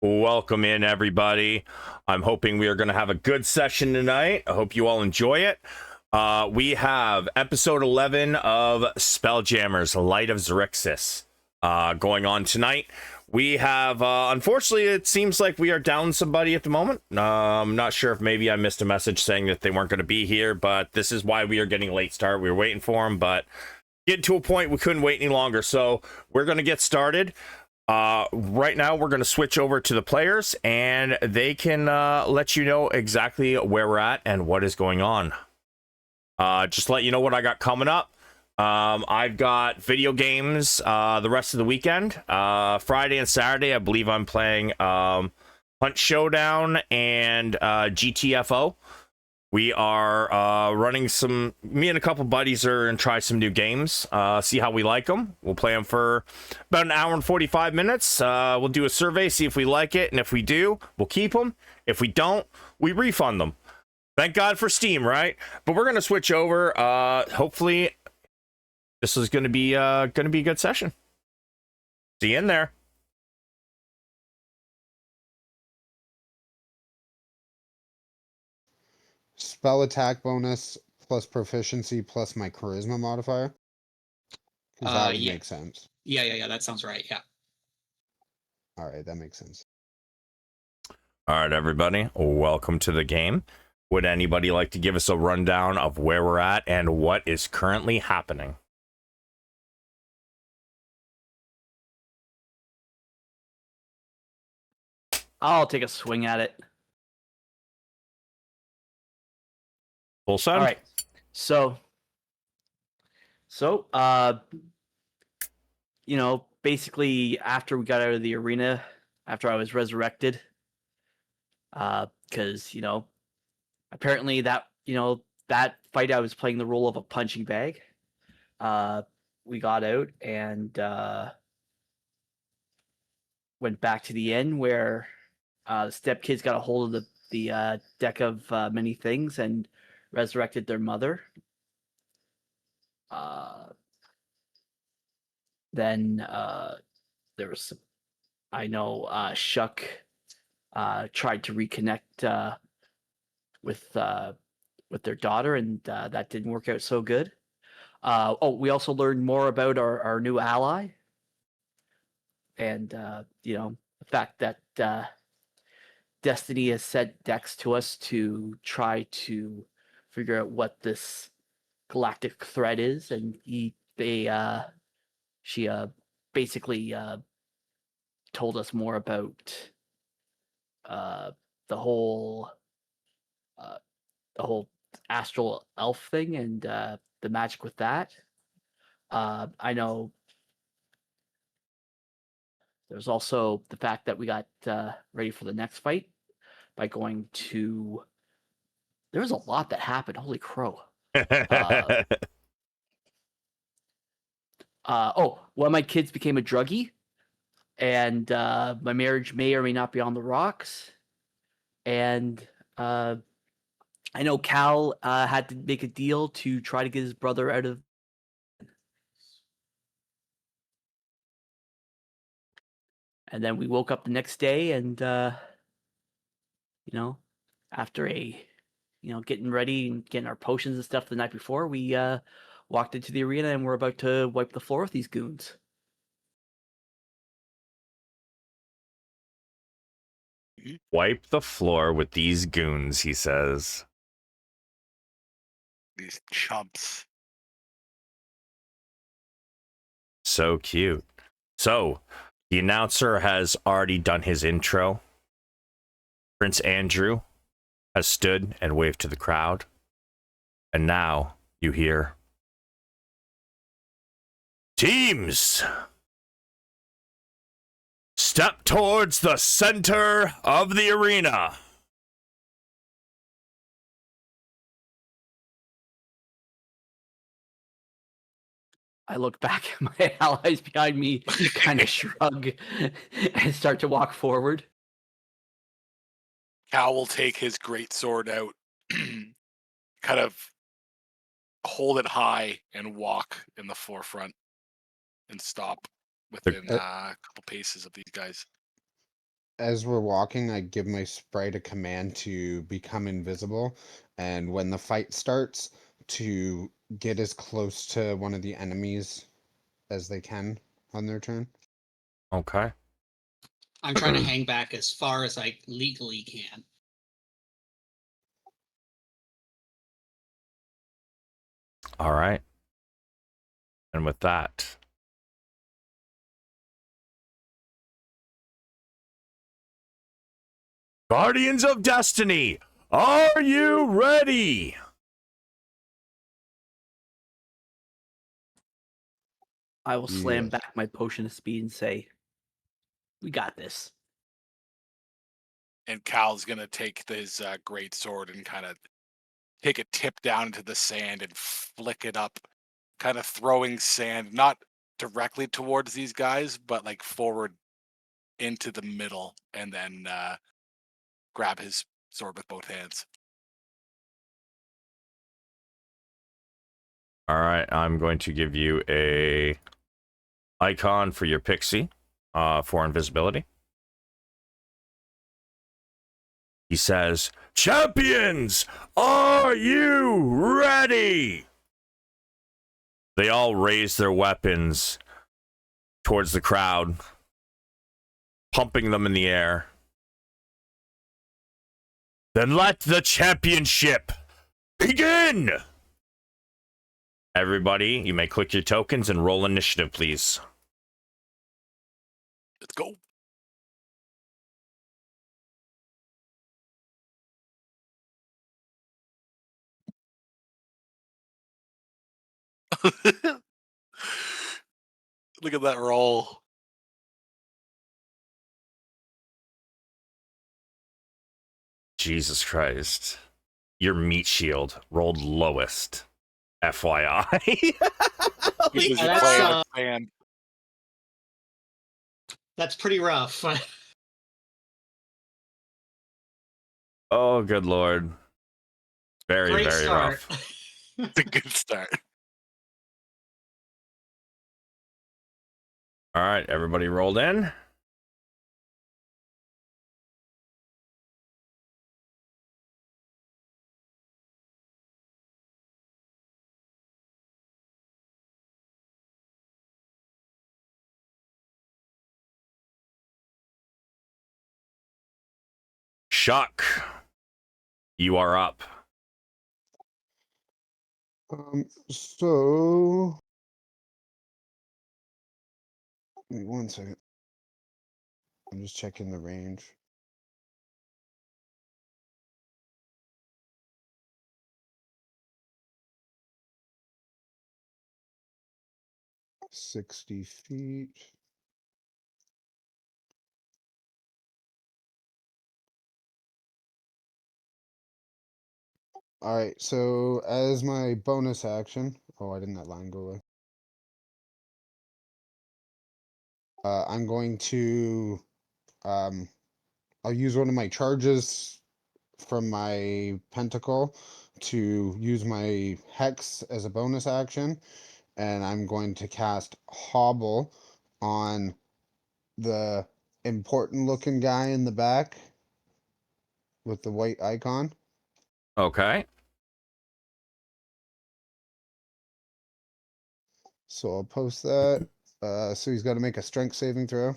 Welcome in, everybody. I'm hoping we are going to have a good session tonight. I hope you all enjoy it. We have episode 11 of Spelljammer's Light of Xaryxis going on tonight. We have, unfortunately, it seems like we are down somebody at the moment. I'm not sure if maybe I missed a message saying that they weren't going to be here, but this is why we are getting a late start. We were waiting for them, but getting to a point we couldn't wait any longer. So we're going to get started. Right now we're going to switch over to the players and they can let you know exactly where we're at and what is going on. Just to let you know what I got coming up. I've got video games the rest of the weekend. Friday and Saturday I believe I'm playing Hunt Showdown and GTFO. We are running some, me and a couple buddies are going to try some new games, see how we like them. We'll play them for about an hour and 45 minutes. We'll do a survey, see if we like it, and if we do, we'll keep them. If we don't, we refund them. Thank God for Steam, right? But we're going to switch over. Hopefully, this is going to be a good session. See you in there. Spell attack bonus plus proficiency plus my charisma modifier. Because that would Yeah. make sense. Yeah. That sounds right. Yeah. All right, that makes sense. All right, everybody, welcome to the game. Would anybody like to give us a rundown of where we're at and what is currently happening? I'll take a swing at it. Full send? All right. So, basically after we got out of the arena, after I was resurrected, because, apparently that fight I was playing the role of a punching bag. We got out and went back to the inn where the stepkids got a hold of the deck of many things and resurrected their mother. Then there was, Shuck tried to reconnect with their daughter, and that didn't work out so good. We also learned more about our new ally, and the fact that Destiny has sent Dex to us to try to figure out what this galactic threat is, and she basically told us more about the whole astral elf thing and the magic with that. I know there's also the fact that we got ready for the next fight by going to. There was a lot that happened. Holy crow! One of my kids became a druggie, and my marriage may or may not be on the rocks. And I know Cal had to make a deal to try to get his brother out of. And then we woke up the next day, and after getting ready and getting our potions and stuff the night before, we walked into the arena and we're about to wipe the floor with these goons. Wipe the floor with these goons, he says. These chumps. So cute. So, the announcer has already done his intro. Prince Andrew has stood and waved to the crowd. And now you hear, teams, step towards the center of the arena. I look back at my allies behind me, kind of shrug, and start to walk forward. Cal will take his great sword out, kind of hold it high and walk in the forefront and stop within a couple paces of these guys. as we're walking, I give my sprite a command to become invisible, and when the fight starts, to get as close to one of the enemies as they can on their turn. Okay. I'm trying to hang back as far as I legally can. All right. And with that, Guardians of Destiny, are you ready? I will slam Yes. back my potion of speed and say, "We got this." And Cal's gonna take his great sword and kind of take a tip down into the sand and flick it up, kind of throwing sand not directly towards these guys, but like forward into the middle, and then grab his sword with both hands. All right, I'm going to give you a icon for your pixie for invisibility. He says, "Champions, are you ready?" They all raise their weapons towards the crowd, pumping them in the air. Then let the championship begin! Everybody, you may click your tokens and roll initiative, please. Let's go. Look at that roll. Jesus Christ. Your meat shield rolled lowest. FYI. Because you're That's, playing with sand. That's pretty rough. Oh, good Lord. Very, Great very start. rough. It's a good start. All right, everybody rolled in. Shock. You are up. So give me 1 second. I'm just checking the range. $60 feet. All right, so as my bonus action, I didn't let line go away. I'm going to, I'll use one of my charges from my pentacle to use my hex as a bonus action, and I'm going to cast Hobble on the important looking guy in the back with the white icon. Okay. So I'll post that. So he's got to make a strength saving throw.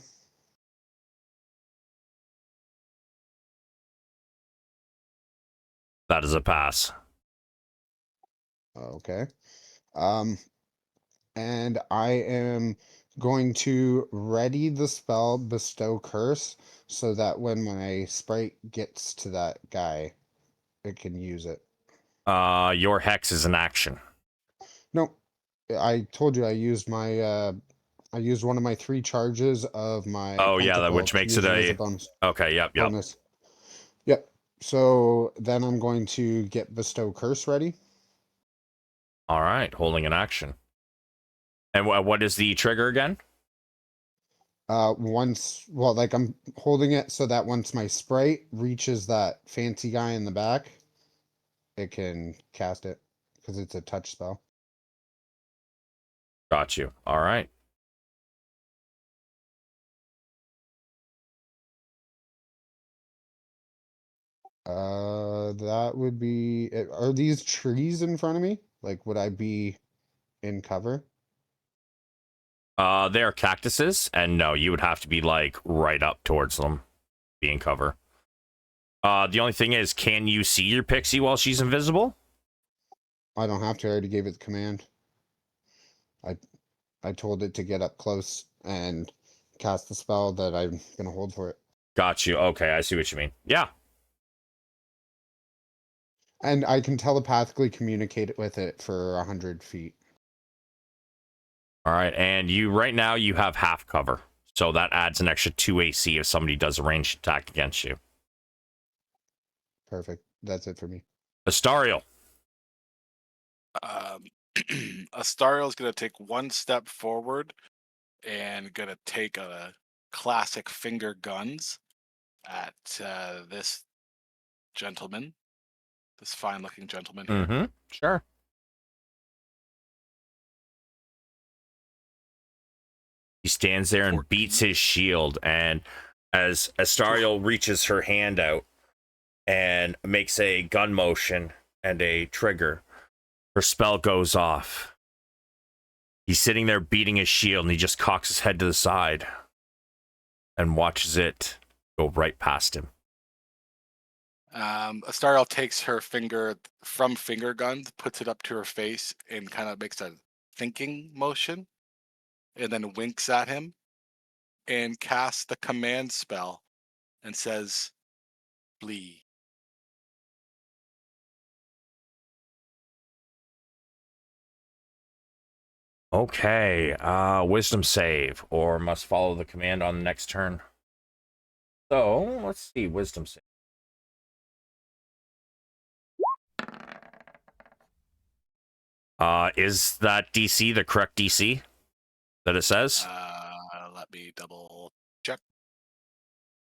That is a pass. Okay. Um, and I am going to ready the spell Bestow Curse so that when my sprite gets to that guy, it can use it. Your hex is an action. Nope. I told you I used I used one of my 3 charges of my Oh, yeah, pentacle which to makes use it it as a a... bonus. Okay, yep. Bonus. Yep. So then I'm going to get Bestow Curse ready. All right, holding an action. And what is the trigger again? Like I'm holding it so that once my sprite reaches that fancy guy in the back, it can cast it because it's a touch spell. Got you. All right. That would be. Are these trees in front of me? Like, would I be in cover? They are cactuses, and no, you would have to be like right up towards them, being cover. The only thing is, can you see your pixie while she's invisible? I don't have to. I already gave it the command. I told it to get up close and cast the spell that I'm gonna hold for it. Got you. Okay, I see what you mean. Yeah. And I can telepathically communicate with it for 100 feet. All right, and you right now you have half cover, so that adds an extra 2 AC if somebody does a ranged attack against you. Perfect. That's it for me. Astariel. Astariel is going to take one step forward and going to take a classic finger guns at this gentleman, this fine-looking gentleman here. Mm-hmm. Sure. He stands there and 14. beats his shield, and as Astariel reaches her hand out and makes a gun motion and a trigger, her spell goes off. He's sitting there beating his shield, and he just cocks his head to the side and watches it go right past him. Astariel takes her finger from finger guns, puts it up to her face, and kind of makes a thinking motion, and then winks at him and casts the command spell and says, "Flee." Okay, wisdom save, or must follow the command on the next turn. So, let's see, wisdom save. Is that DC the correct DC that it says? Let me double check.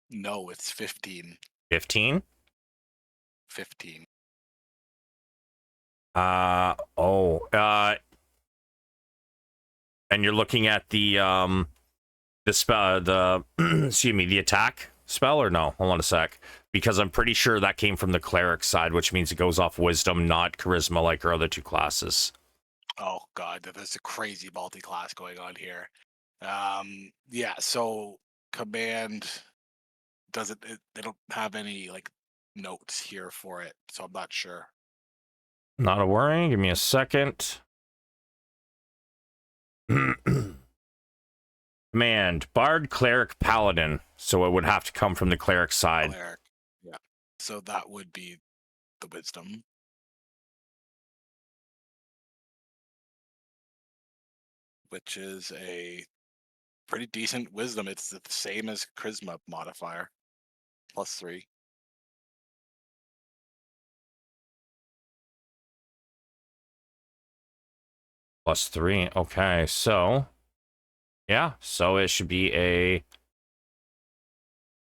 No, it's 15. 15? 15. And you're looking at the spell, the excuse me, the attack spell, or no? Hold on a sec, because I'm pretty sure that came from the cleric side, which means it goes off wisdom, not charisma, like our other two classes. Oh god, there's a crazy multi-class going on here. Yeah, so command doesn't they don't have any like notes here for it, so I'm not sure. Not a worry. Give me a second. Command Bard, Cleric, Paladin. So it would have to come from the cleric side. Cleric. Yeah. So that would be the wisdom. Which is a pretty decent wisdom. It's the same as charisma modifier. +3. +3. Okay, so yeah, so it should be a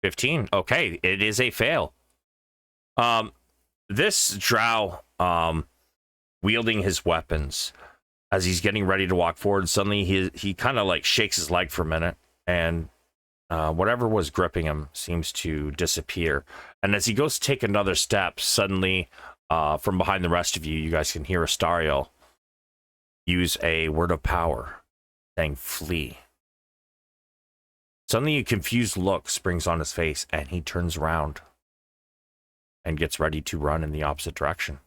15. Okay, it is a fail. This drow wielding his weapons as he's getting ready to walk forward, suddenly he kind of like shakes his leg for a minute, and whatever was gripping him seems to disappear. And as he goes to take another step, suddenly from behind the rest of you, you guys can hear Astariel use a word of power saying flee. Suddenly a confused look springs on his face, and he turns around and gets ready to run in the opposite direction.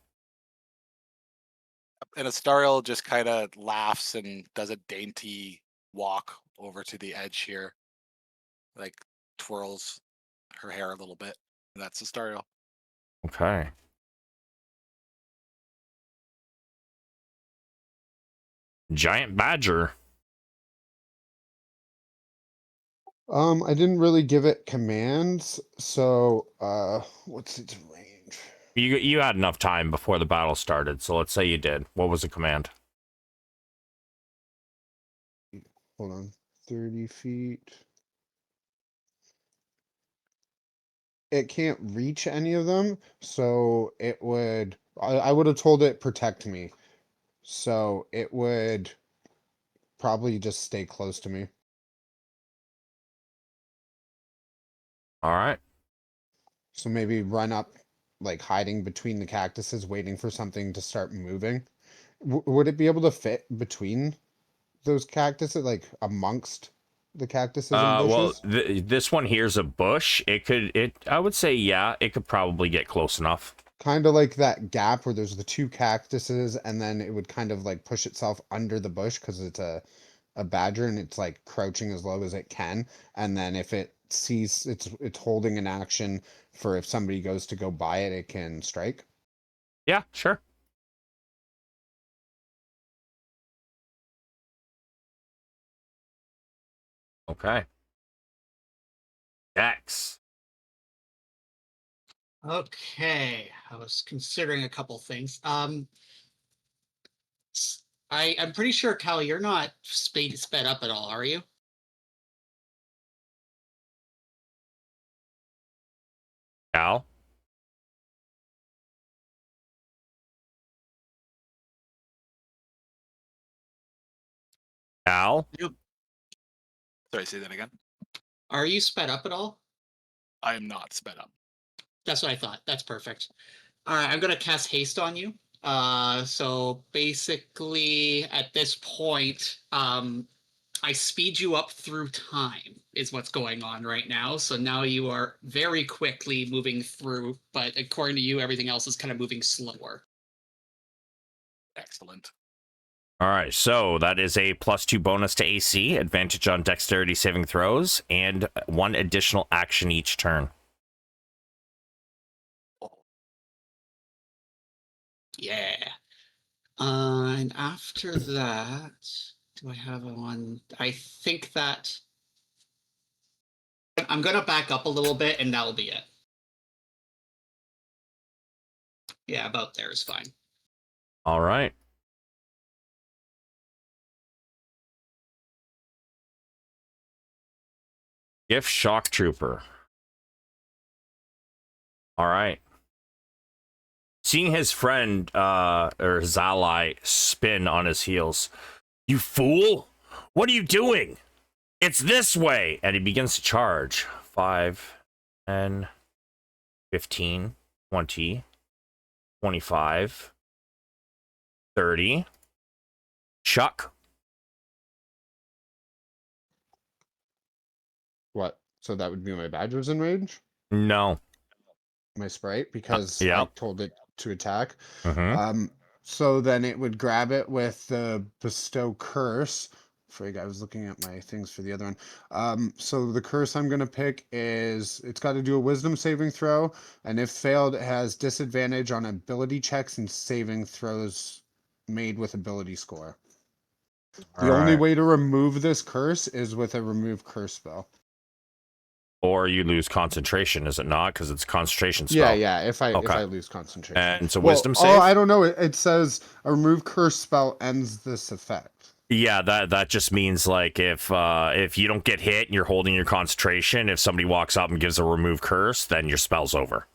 And Astariel just kind of laughs and does a dainty walk over to the edge here. Like twirls her hair a little bit. And that's Astariel. Okay. Giant Badger. I didn't really give it commands, so what's its range? You had enough time before the battle started, so let's say you did. What was the command? Hold on. 30 feet. It can't reach any of them, so it would I would have told it protect me. So it would probably just stay close to me. All right. So maybe run up like hiding between the cactuses, waiting for something to start moving. Would it be able to fit between those cactuses, like amongst the cactuses and Well, bushes? this one here's a bush. I would say, yeah, it could probably get close enough. Kind of like that gap where there's the two cactuses, and then it would kind of like push itself under the bush because it's a badger and it's like crouching as low as it can. And then if it sees it's holding an action for if somebody goes to go by it, it can strike. Yeah, sure. Okay. X. Okay, I was considering a couple things. I'm pretty sure, Cal, you're not sped up at all, are you? Cal. Cal. Sorry, say that again. Are you sped up at all? I am not sped up. That's what I thought. That's perfect. All right, I'm gonna cast haste on you. So basically, at this point, I speed you up through time is what's going on right now. So now you are very quickly moving through, but according to you, everything else is kind of moving slower. Excellent. All right, so that is a +2 bonus to AC, advantage on dexterity saving throws, and 1 additional action each turn. Yeah. And after that, do I have one? I think that I'm gonna back up a little bit, and that'll be it. Yeah, about there is fine. All right. Gift Shock Trooper. All right. Seeing his friend or his ally spin on his heels. You fool! What are you doing? It's this way! And he begins to charge. 5, 10, 15, 20, 25, 30. Chuck. What? So that would be my badgers in range? No. My sprite, because I Yep. told it to attack. Mm-hmm. So then it would grab it with the bestow curse. I was looking at my things for the other one. So the curse I'm gonna pick is it's got to do a wisdom saving throw, and if failed, it has disadvantage on ability checks and saving throws made with ability score. The only way to remove this curse is with a remove curse spell. Or you lose concentration, is it not? Because it's a concentration spell. Yeah. If I Okay. lose concentration, And it's a well, wisdom oh, save? I don't know. It says a remove curse spell ends this effect. Yeah, that just means like if you don't get hit and you're holding your concentration, if somebody walks up and gives a remove curse, then your spell's over.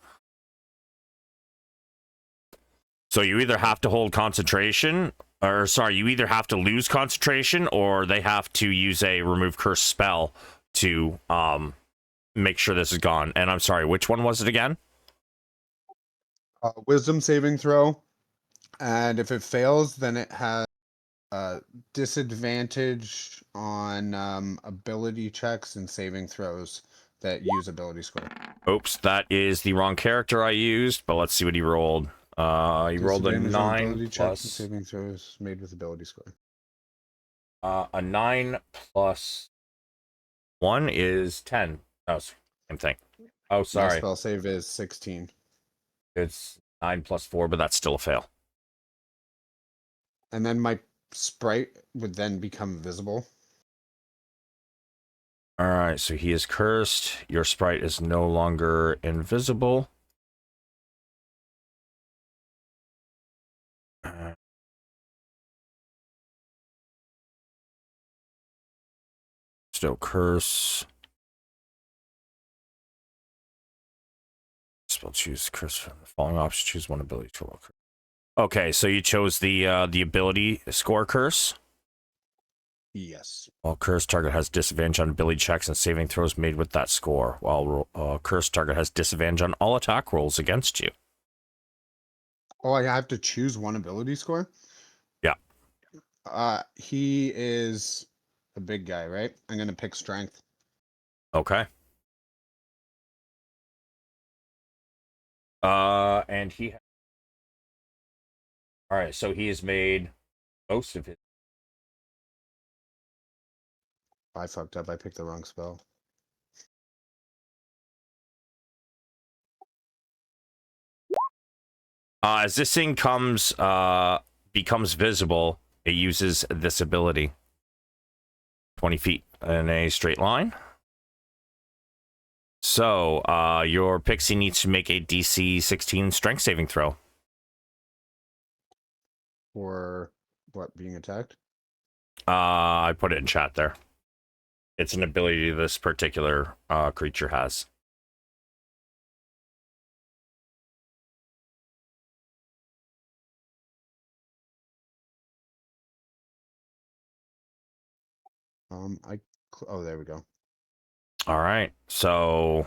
So you either have to hold concentration, or sorry, you either have to lose concentration, or they have to use a remove curse spell to make sure this is gone. And I'm sorry, which one was it again? Wisdom saving throw, and if it fails, then it has disadvantage on ability checks and saving throws that use ability score. Oops, that is the wrong character I used, but let's see what he rolled. He rolled a Disadvantage on 9 ability checks and plus saving throws made with ability score. a 9 plus 1 is 10. Oh, same thing. Oh, My sorry. spell save is 16. It's 9 plus 4, but that's still a fail. And then my sprite would then become visible. All right, so he is cursed. Your sprite is no longer invisible. Still curse. Spell choose curse from the following options. Choose one ability to roll curse. Okay, so you chose the ability score curse. Yes. While cursed target has disadvantage on ability checks and saving throws made with that score. While cursed target has disadvantage on all attack rolls against you. Oh, I have to choose one ability score? Yeah. He is a big guy, right? I'm gonna pick strength. Okay. And he. All right, so he has made most of it. I fucked up. I picked the wrong spell. As this thing becomes visible, it uses this ability. 20 feet in a straight line. So, your pixie needs to make a DC 16 strength saving throw. For what, being attacked? I put it in chat there. It's an ability this particular creature has. Oh, there we go. All right, so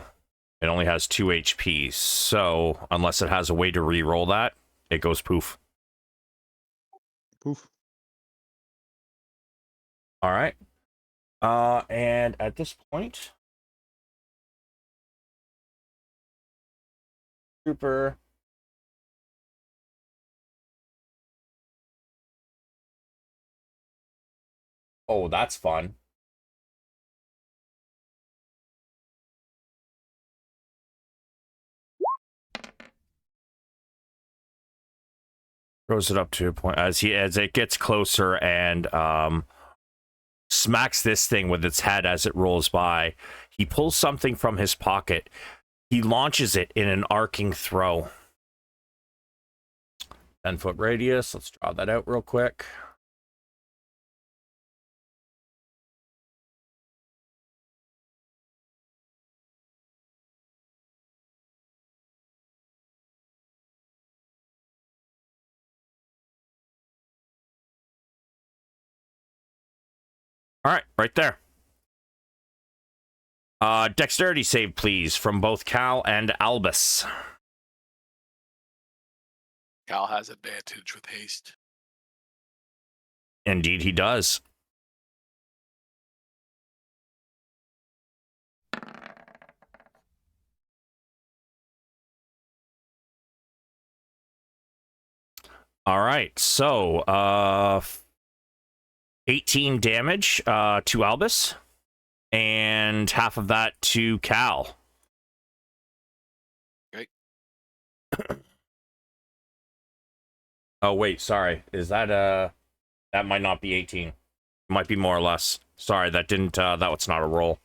it only has 2 HP. So, unless it has a way to re-roll that, it goes poof. Poof. All right. And at this point, Trooper. Oh, that's fun. Throws it up to a point as it gets closer and smacks this thing with its head as it rolls by. He pulls something from his pocket. He launches it in an arcing throw. 10-foot radius. Let's draw that out real quick. All right, right there. Dexterity save, please, from both Cal and Albus. Cal has advantage with haste. Indeed, he does. All right, so 18 damage to Albus, and half of that to Cal. Okay. Oh wait, sorry. Is that that might not be 18. It might be more or less. Sorry, that didn't that was not a roll.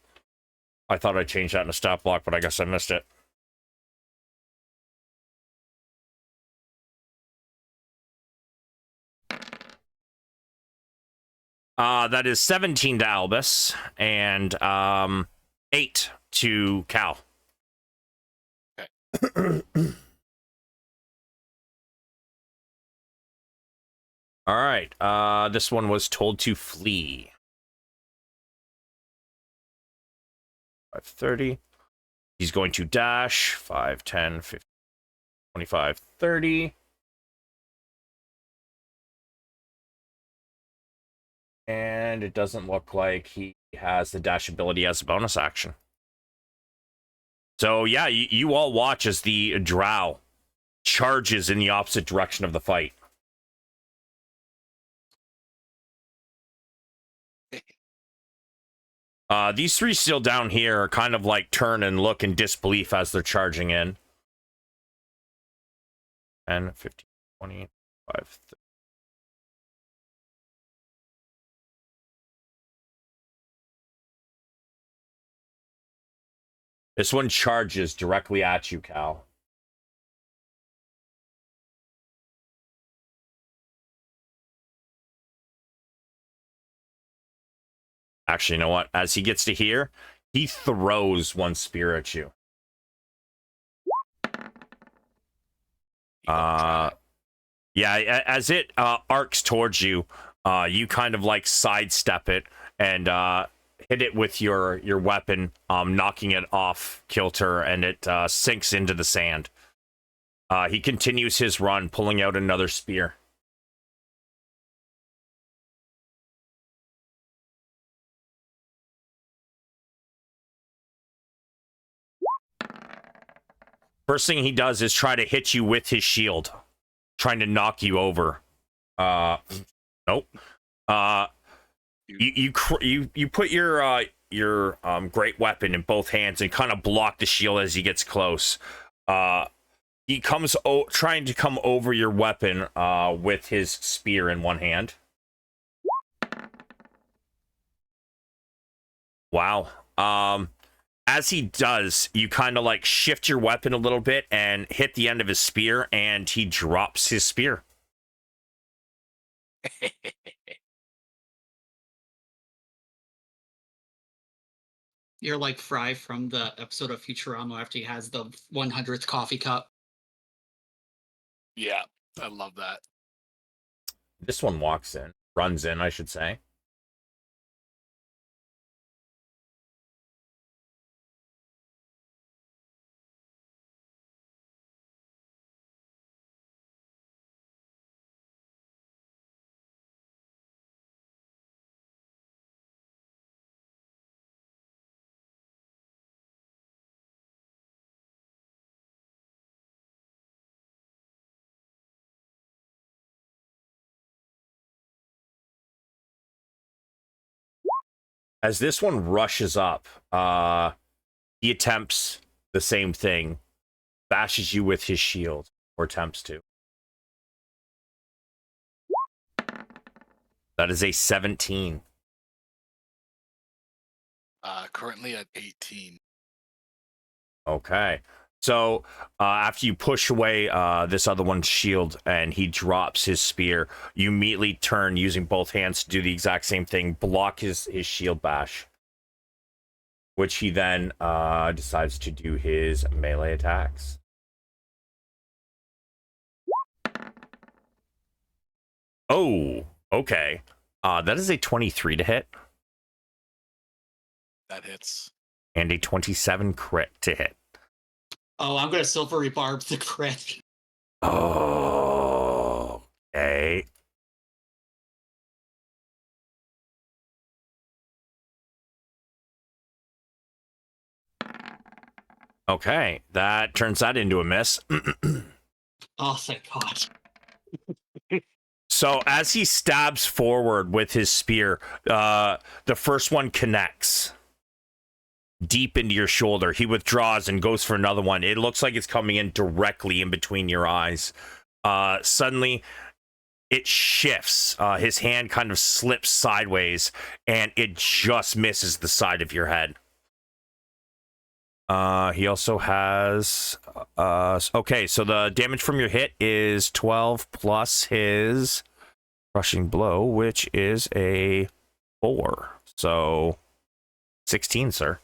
I thought I changed that in a stat block, but I guess I missed it. That is 17 to Albus and 8 to Cal. Okay. All right. This one was told to flee. 5:30. He's going to dash 5, 10, 15, 25, 30. And it doesn't look like he has the dash ability as a bonus action. So yeah, you all watch as the drow charges in the opposite direction of the fight. These three still down here are kind of like turn and look in disbelief as they're charging in. 10, 15, 20, 5, 30. This one charges directly at you, Cal. Actually, you know what? As he gets to here, he throws one spear at you. Yeah, as it arcs towards you, you kind of like sidestep it and hit it with your weapon, knocking it off kilter, and it sinks into the sand. He continues his run, pulling out another spear. First thing he does is try to hit you with his shield, trying to knock you over. Nope. You put your great weapon in both hands and kind of block the shield as he gets close. He comes trying to come over your weapon with his spear in one hand. Wow. As he does, you kind of like shift your weapon a little bit and hit the end of his spear, and he drops his spear. You're like Fry from the episode of Futurama after he has the 100th coffee cup. Yeah, I love that. This one runs in, I should say. As this one rushes up, he attempts the same thing, bashes you with his shield, or attempts to. That is a 17. Currently at 18. Okay. So after you push away this other one's shield and he drops his spear, you immediately turn using both hands to do the exact same thing, block his shield bash, which he then decides to do his melee attacks. Oh, okay. That is a 23 to hit. That hits. And a 27 crit to hit. Oh, I'm gonna silvery barb the crit. Oh, okay. Okay, that turns that into a miss. Oh, thank God. So as he stabs forward with his spear, the first one connects deep into your shoulder. He withdraws and goes for another one. It looks like it's coming in directly in between your eyes. Suddenly, it shifts. His hand kind of slips sideways, and it just misses the side of your head. He also has... okay, so the damage from your hit is 12 plus his crushing blow, which is a 4. So, 16, sir.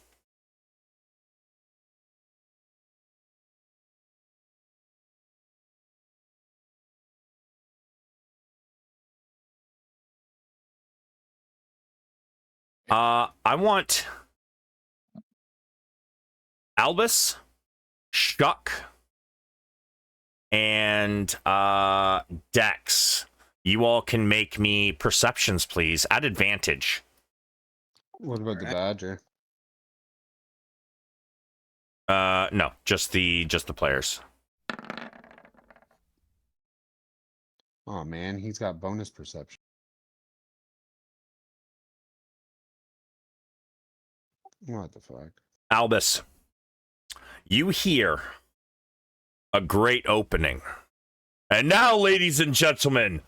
I want Albus, Shuck, and Dex. You all can make me perceptions, please, at advantage. What about the badger? No, just the players. Oh man, he's got bonus perception. What the fuck? Albus, you hear a great opening. And now, ladies and gentlemen,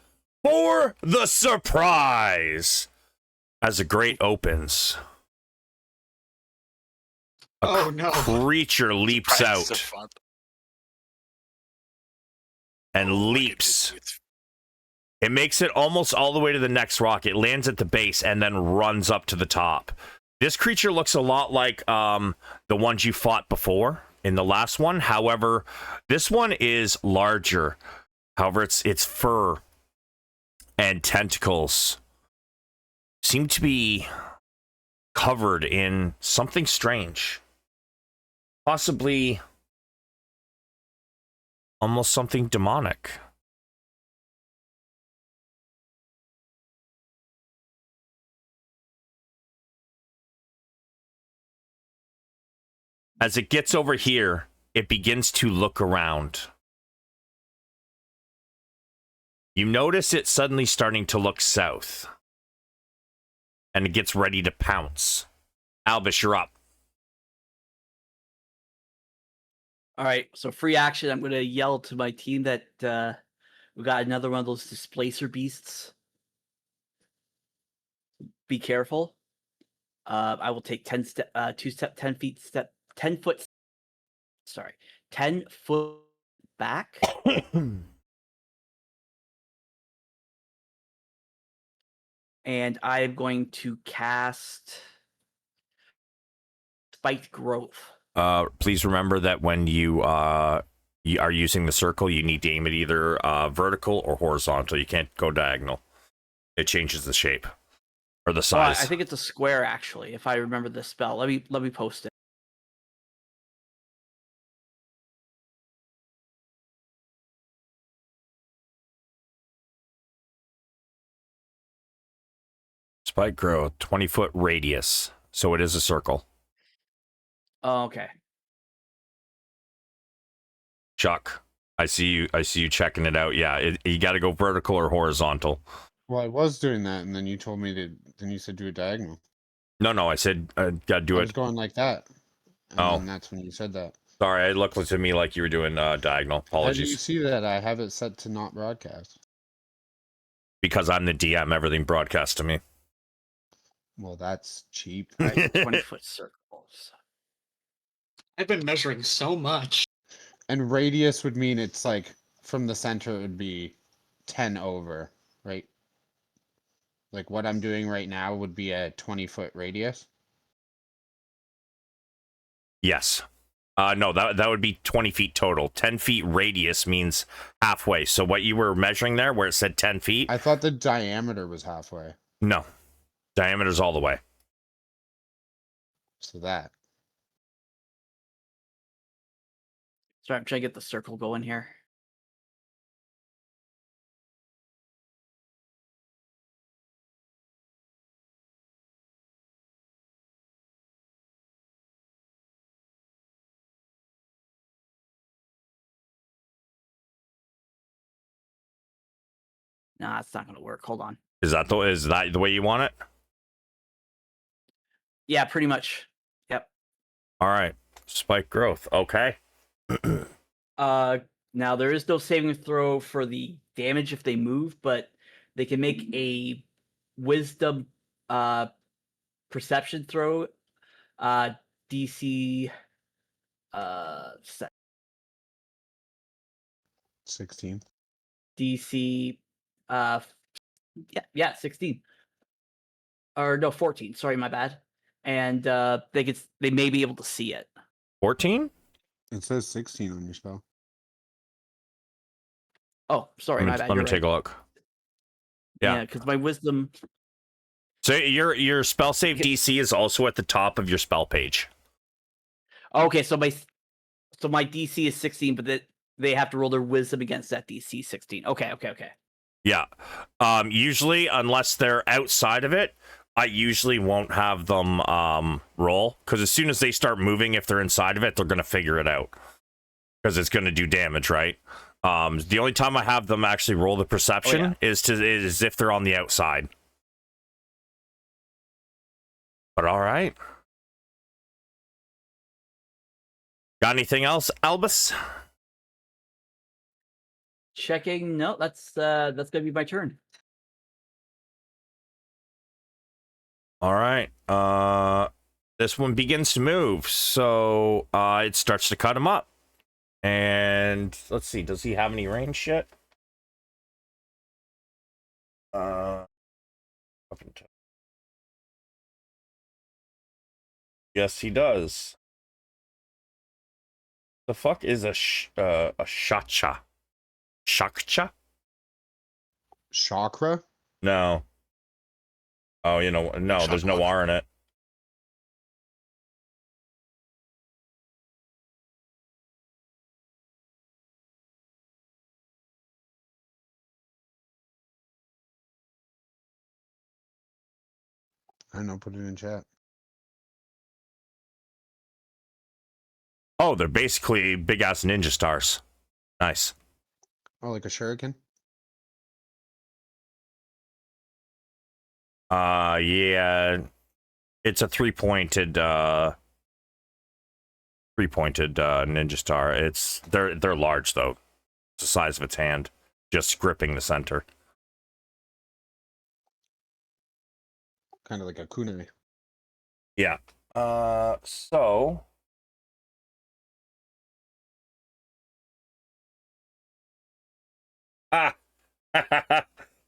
for the surprise! As the grate opens, Oh no. creature leaps Surprise, out fun. and Oh, leaps. it's It makes it almost all the way to the next rock. It lands at the base and then runs up to the top. This creature looks a lot like the ones you fought before in the last one. However, this one is larger. However, its fur and tentacles seem to be covered in something strange. Possibly Almost something demonic. As it gets over here, it begins to look around. You notice it suddenly starting to look south. And it gets ready to pounce. Albus, you're up. All right, so free action. I'm going to yell to my team that we got another one of those displacer beasts. Be careful. I will take 10 foot back. And I'm going to cast Spiked Growth. Please remember that when you are using the circle, you need to aim it either vertical or horizontal. You can't go diagonal. It changes the shape or the size. I think it's a square, actually, if I remember the spell. Let me post it. Spike growth, 20-foot radius. So it is a circle. Oh, okay. Chuck, I see you checking it out. Yeah, you got to go vertical or horizontal. Well, I was doing that, and then you told me to. Then you said do a diagonal. No, I said got to do I it. was going like that. And Oh. then that's when you said that. Sorry, it looked to me like you were doing diagonal. How do you Apologies. see that? I have it set to not broadcast. Because I'm the DM, everything broadcast to me. Well, that's cheap. All right, 20-foot circles. I've been measuring so much. And radius would mean it's like from the center it would be 10 over, right? Like what I'm doing right now would be a 20-foot radius. Yes. No, that would be 20 feet total. 10 feet radius means halfway. So what you were measuring there, where it said 10 feet? I thought the diameter was halfway. No. Diameter's all the way. So that. Sorry, I'm trying to get the circle going here. Nah, it's not going to work. Hold on. Is that the way you want it? Yeah, pretty much. Yep. All right. Spike growth. Okay. Now there is no saving throw for the damage if they move, but they can make a wisdom perception throw. DC 16. DC yeah 16. Or no, 14. Sorry, my bad. And they may be able to see it. 14? It says 16 on your spell. Oh, sorry, my bad. Let me You're take a right. look. Yeah, because my wisdom. So your spell save DC is also at the top of your spell page. Okay, so my DC is 16, but they have to roll their wisdom against that DC 16. Okay. Yeah. Usually, unless they're outside of it, I usually won't have them roll, because as soon as they start moving, if they're inside of it, they're going to figure it out, because it's going to do damage, right? The only time I have them actually roll the perception is if they're on the outside. But all right. Got anything else, Albus? Checking. No, that's gonna be my turn. All right. This one begins to move, so it starts to cut him up. And let's see, does he have any range yet? Yes, he does. The fuck is a shacha? Shakcha? Chakra? No. Oh, no, there's no R in it. I know, put it in chat. Oh, they're basically big ass ninja stars. Nice. Oh, like a shuriken? Yeah. It's a three-pointed ninja star. They're large though. It's the size of its hand, just gripping the center. Kind of like a kunai. Yeah. So ah.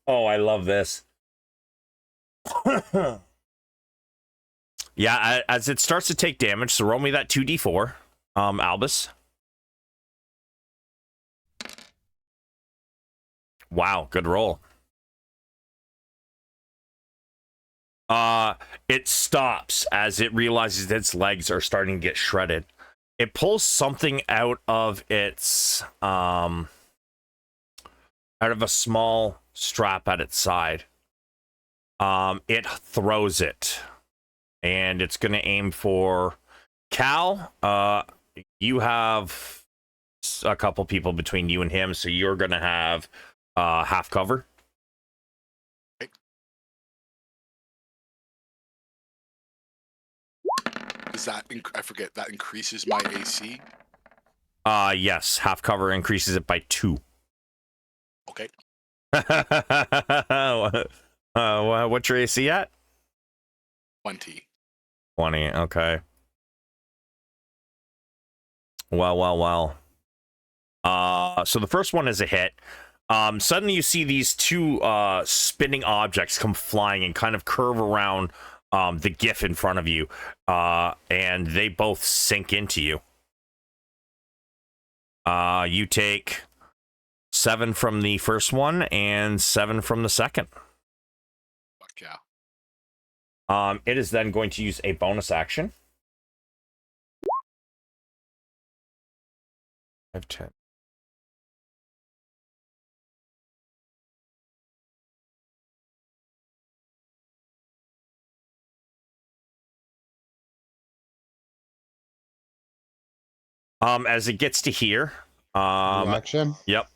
Oh, I love this. Yeah, as it starts to take damage, so roll me that 2d4, Albus. Wow, good roll. It stops as it realizes its legs are starting to get shredded. It pulls something out of its out of a small strap at its side. It throws it, and it's going to aim for Cal. You have a couple people between you and him, so you're going to have half cover. Is that I forget that increases my AC? Yes, half cover increases it by 2. Okay. What's your AC at? 20. 20. Okay. Well. So the first one is a hit. Suddenly you see these two spinning objects come flying and kind of curve around the GIF in front of you, and they both sink into you. You take 7 from the first one and 7 from the second. Fuck yeah. It is then going to use a bonus action. 5, 10. As it gets to here, Reaction? yep.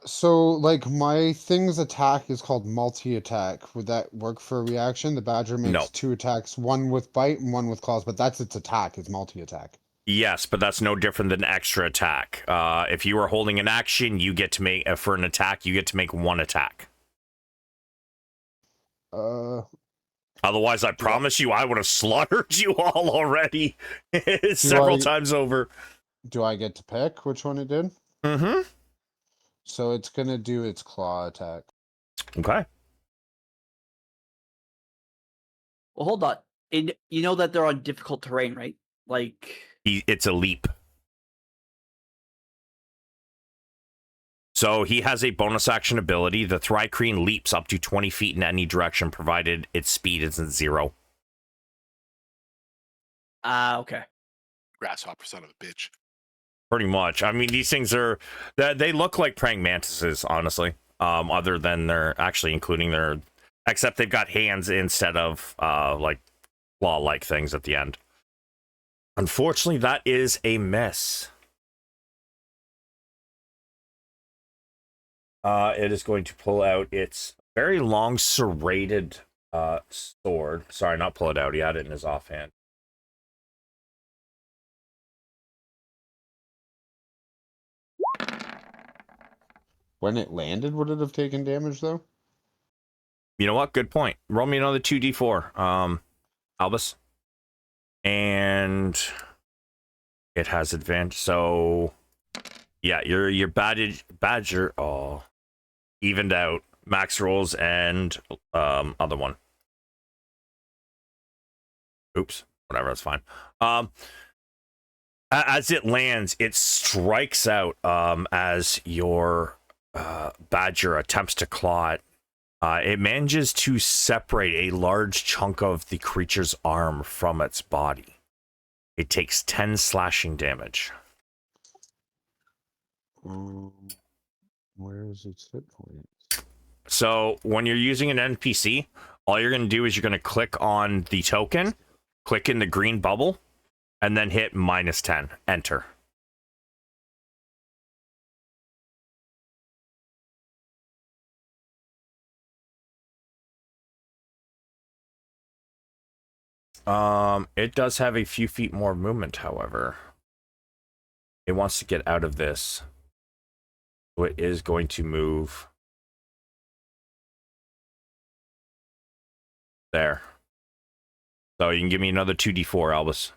So like my thing's attack is called multi-attack. Would that work for a reaction? The badger makes No. 2 attacks, one with bite and one with claws, but that's its attack, it's multi-attack. Yes, but that's no different than extra attack. If you are holding an action, you get to make for an attack. You get to make 1 attack. Otherwise, I promise you, I would have slaughtered you all already several times over. Do I get to pick which one it did? Mm-hmm. So it's gonna do its claw attack. Okay. Well, hold on. You know that they're on difficult terrain, right? Like, It's a leap. So he has a bonus action ability. The Thrycreen leaps up to 20 feet in any direction, provided its speed isn't 0. okay. Grasshopper son of a bitch. Pretty much. I mean, these things they look like praying mantises, honestly. Other than they're actually including their, except they've got hands instead of like claw-like things at the end. Unfortunately, that is a miss. It is going to pull out its very long serrated sword. Sorry, not pull it out. He had it in his offhand. When it landed, would it have taken damage though? You know what? Good point. Roll me another 2d4, Albus. And it has advantage. So yeah, your badger evened out. Max rolls and other one. Oops, whatever, that's fine. As it lands, it strikes out as your badger attempts to claw it. It manages to separate a large chunk of the creature's arm from its body. It takes 10 slashing damage. Where is its hit point? So when you're using an NPC, all you're going to do is you're going to click on the token, click in the green bubble, and then hit -10. Enter. It does have a few feet more movement, however. It wants to get out of this. So it is going to move there. So you can give me another 2d4, Albus.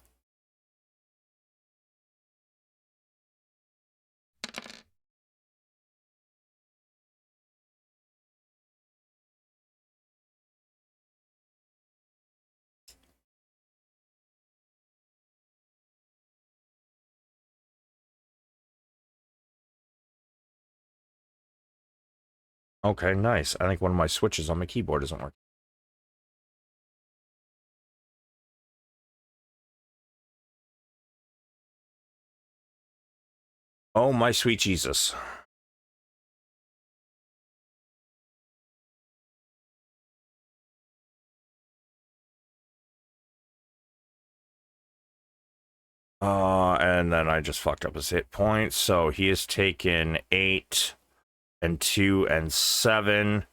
Okay, nice. I think one of my switches on my keyboard isn't working. Oh, my sweet Jesus. And then I just fucked up his hit points. So he has taken 8 and 2 and 7,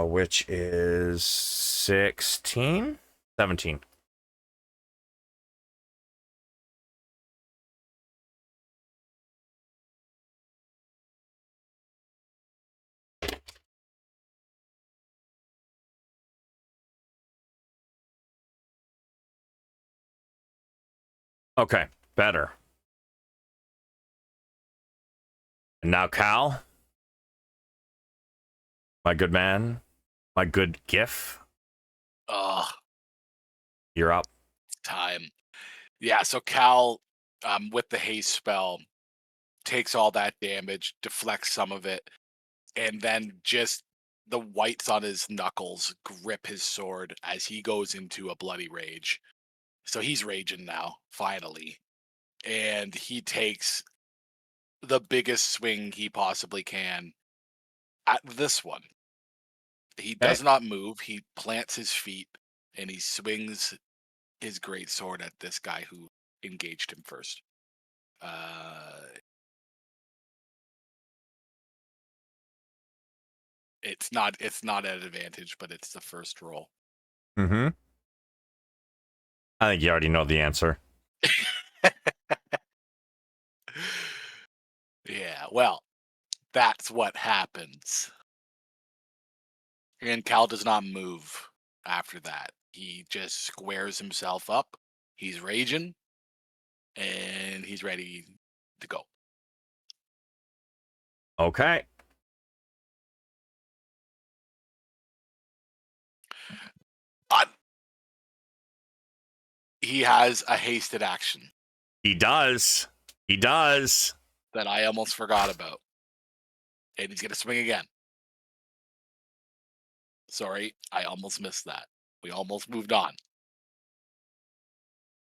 which is 16? 17. Okay, better. And now Cal, my good man, my good GIF, Ugh, you're up. time. Yeah, so Cal, with the haste spell, takes all that damage, deflects some of it, and then just the whites on his knuckles grip his sword as he goes into a bloody rage. So he's raging now, finally. And he takes the biggest swing he possibly can at this one. He does not move. He plants his feet and he swings his great sword at this guy who engaged him first. It's not at advantage, but it's the first roll. Mm-hmm. I think you already know the answer. Yeah, well, that's what happens. And Cal does not move after that. He just squares himself up. He's raging, and he's ready to go. Okay. He has a hasted action He does. He does. that I almost forgot about. And he's going to swing again. Sorry, I almost missed that. We almost moved on.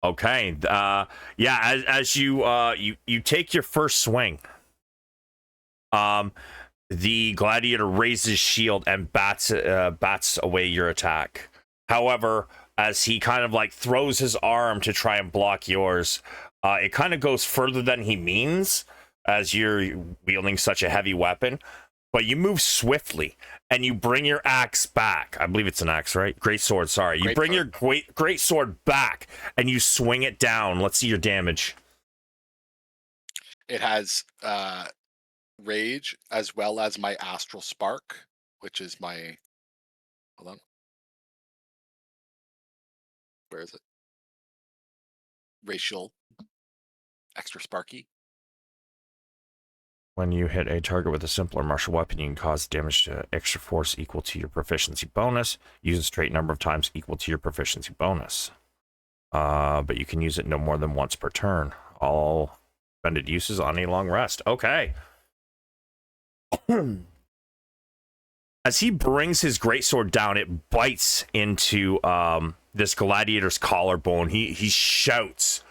Okay. Yeah, as you you take your first swing, the gladiator raises shield and bats away your attack. However, as he kind of like throws his arm to try and block yours, it kind of goes further than he means as you're wielding such a heavy weapon. But you move swiftly and you bring your axe back. I believe it's an axe, right? Great sword, sorry. You bring your great sword back and you swing it down. Let's see your damage. It has rage as well as my astral spark, which is my... Hold on. Where is it? Racial extra sparky. When you hit a target with a simpler martial weapon, you can cause damage to extra force equal to your proficiency bonus. Use a straight number of times equal to your proficiency bonus. But you can use it no more than once per turn. All expended uses on a long rest. Okay. As he brings his greatsword down, it bites into this gladiator's collarbone. He shouts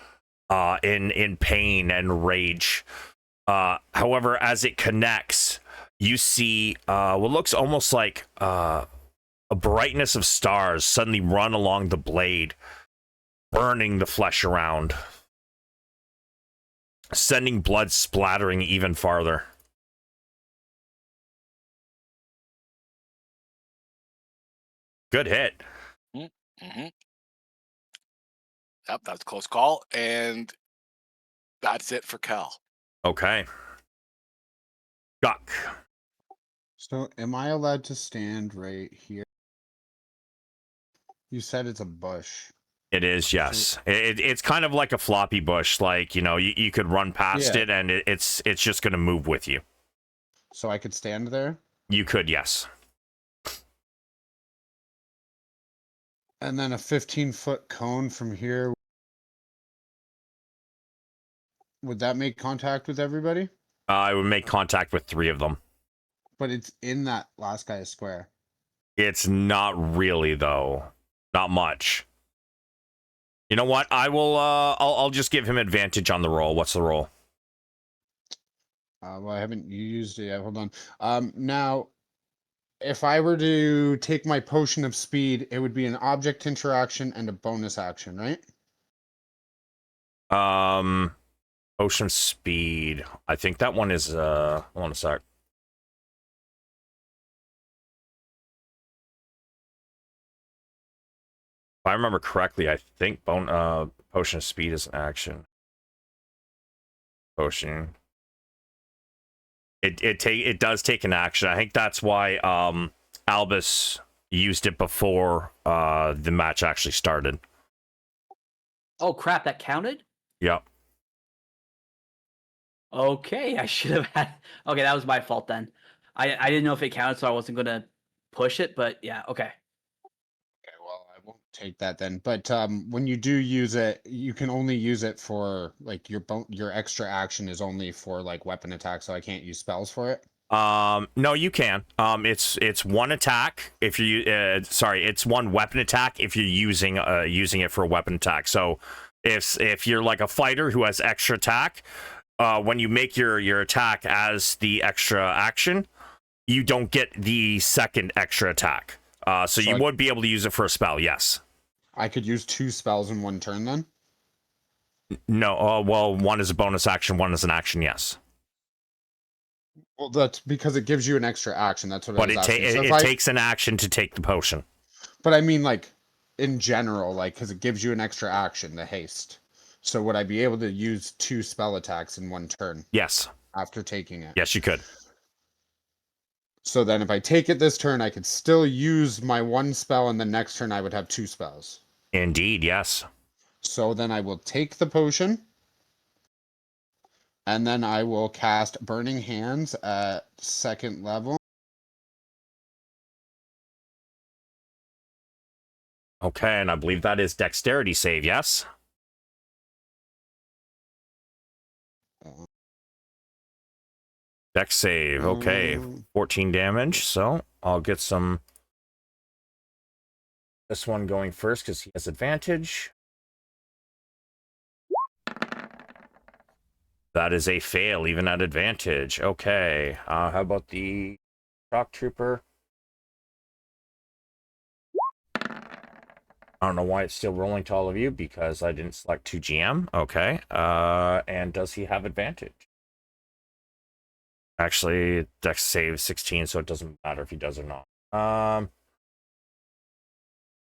in pain and rage. However, as it connects, you see what looks almost like a brightness of stars suddenly run along the blade, burning the flesh around, sending blood splattering even farther. Good hit. Mm-hmm. Yep, that's a close call, and that's it for Cal. Okay. Guck. So, am I allowed to stand right here? You said it's a bush. It is, yes. It's kind of like a floppy bush. Like, you could run past Yeah. it, and it's just going to move with you. So I could stand there? You could, yes. And then a 15-foot cone from here. Would that make contact with everybody? I would make contact with 3 of them. But it's in that last guy's square. It's not really, though. Not much. You know what? I'll just give him advantage on the roll. What's the roll? Well, I haven't used it yet. Hold on. Now, if I were to take my potion of speed, it would be an object interaction and a bonus action, right? Ocean speed. I think that one is hold on a sec. If I remember correctly, I think potion of speed is an action. Potion. It does take an action. I think that's why Albus used it before the match actually started. Oh crap! That counted. Yep. Okay, I should have had. Okay, that was my fault then. I didn't know if it counted, so I wasn't gonna push it. But yeah, okay. Okay, well, I won't take that then. But when you do use it, you can only use it for like your extra action is only for like weapon attack, so I can't use spells for it. No, you can. It's one attack if you it's one weapon attack if you're using it for a weapon attack. So if you're like a fighter who has extra attack, when you make your attack as the extra action, you don't get the second extra attack. So you would be able to use it for a spell, yes. I could use 2 spells in one turn then? No, well, one is a bonus action, one is an action, yes. Well, that's because it gives you an extra action. That's what I But was asking. it takes an action to take the potion. But I mean, like, in general, like, because it gives you an extra action, the haste. So would I be able to use 2 spell attacks in one turn? Yes. After taking it? Yes, you could. So then if I take it this turn, I could still use my 1 spell, and the next turn I would have 2 spells. Indeed, yes. So then I will take the potion, and then I will cast Burning Hands at 2nd level. Okay, and I believe that is dexterity save, yes? Dex save, okay. 14 damage, so I'll get this one going first because he has advantage. That is a fail, even at advantage. Okay, how about the shock trooper? I don't know why it's still rolling to all of you because I didn't select 2GM. Okay, and does he have advantage? Actually, Dex save 16, so it doesn't matter if he does or not.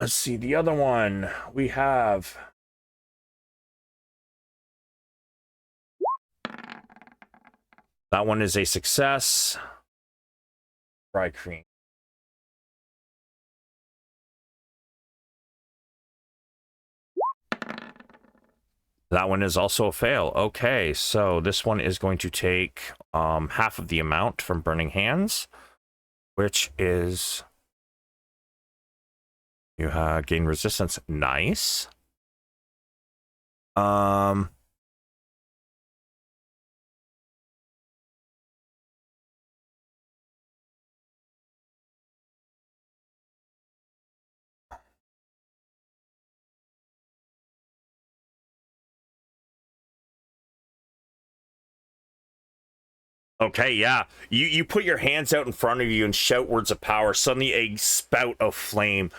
Let's see, the other one we have. That one is a success. Fry cream. That one is also a fail. Okay, so this one is going to take half of the amount from Burning Hands, which is you gain resistance. Nice. Okay, yeah. You put your hands out in front of you and shout words of power. Suddenly a spout of flame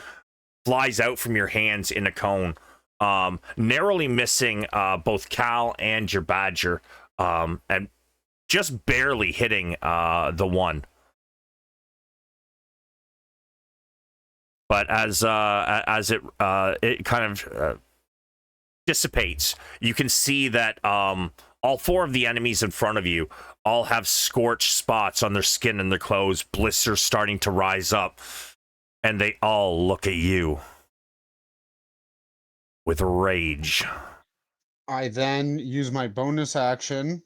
flies out from your hands in a cone, narrowly missing both Cal and your badger, and just barely hitting the one. But as it kind of dissipates, you can see that all four of the enemies in front of you all have scorched spots on their skin and their clothes, blisters starting to rise up, and they all look at you with rage. I then use my bonus action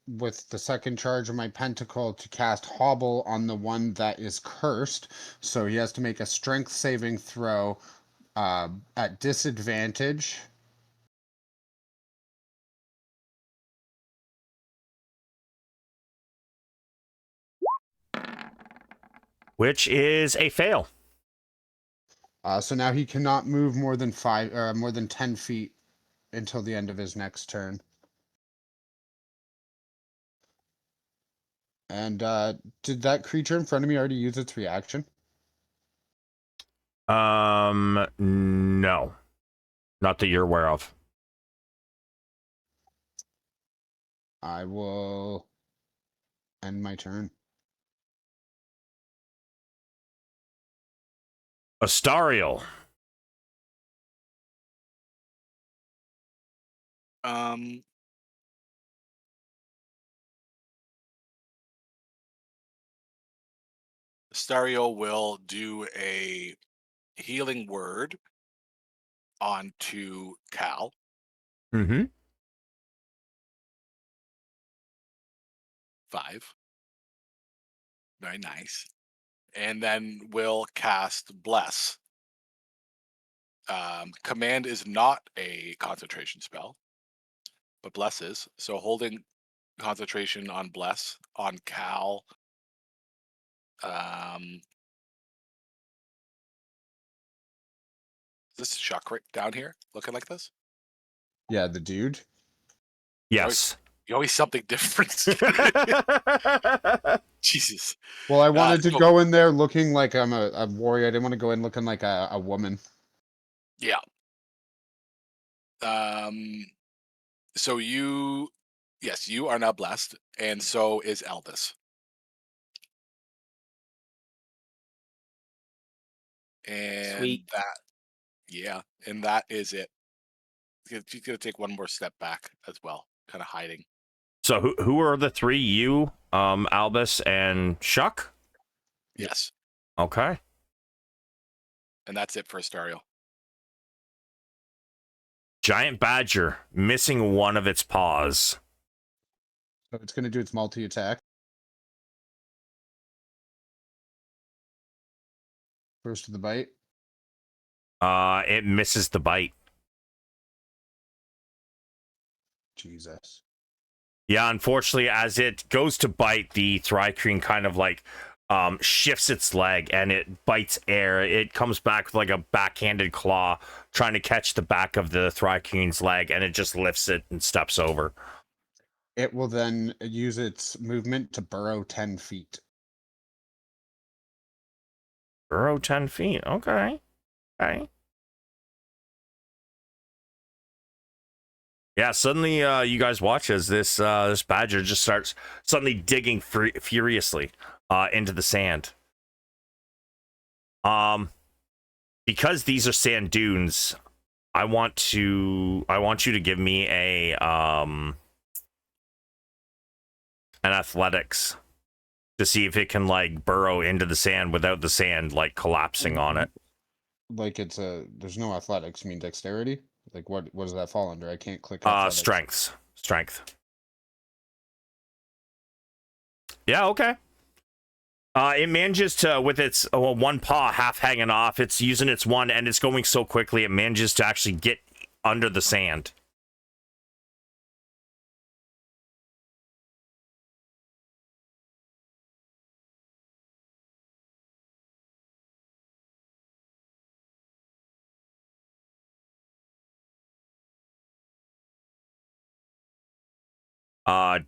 with the second charge of my pentacle to cast Hobble on the one that is cursed. So he has to make a strength saving throw at disadvantage. Which is a fail. So now he cannot move more than 10 feet until the end of his next turn. And did that creature in front of me already use its reaction? No. Not that you're aware of. I will end my turn. Astariel. Stario will do a healing word onto Cal. Mm-hmm. 5. Very nice. And then we'll cast Bless. Command is not a concentration spell, but Bless is. So holding concentration on Bless on Cal. Is this Chuck right down here looking like this? Yeah, the dude. Yes. You always something different. Jesus. Well, I wanted to so- go in there looking like I'm a warrior. I didn't want to go in looking like a woman. Yeah. So you are now blessed, and so is Elvis. And Sweet. that is it. She's gonna take one more step back as well, kind of hiding. So who are the three? You, Albus, and Shuck? Yes. Okay. And that's it for Astariel. Giant badger missing one of its paws. So it's going to do its multi-attack. First to the bite. It misses the bite. Jesus. Yeah, unfortunately, as it goes to bite, the Thrycreen kind of like shifts its leg and it bites air. It comes back with like a backhanded claw, trying to catch the back of the Thrycreen's leg, and it just lifts it and steps over. It will then use its movement to burrow 10 feet. Burrow 10 feet. Okay. Okay. Yeah, suddenly you guys watch as this badger just starts suddenly digging furiously into the sand. Because these are sand dunes, I want you to give me an athletics to see if it can like burrow into the sand without the sand like collapsing on it. Like there's no athletics, you mean dexterity? Like what does that fall under? I can't click athletics. Strength. Yeah, okay. It manages to, with its one paw half hanging off, it's using its one, and it's going so quickly, it manages to actually get under the sand.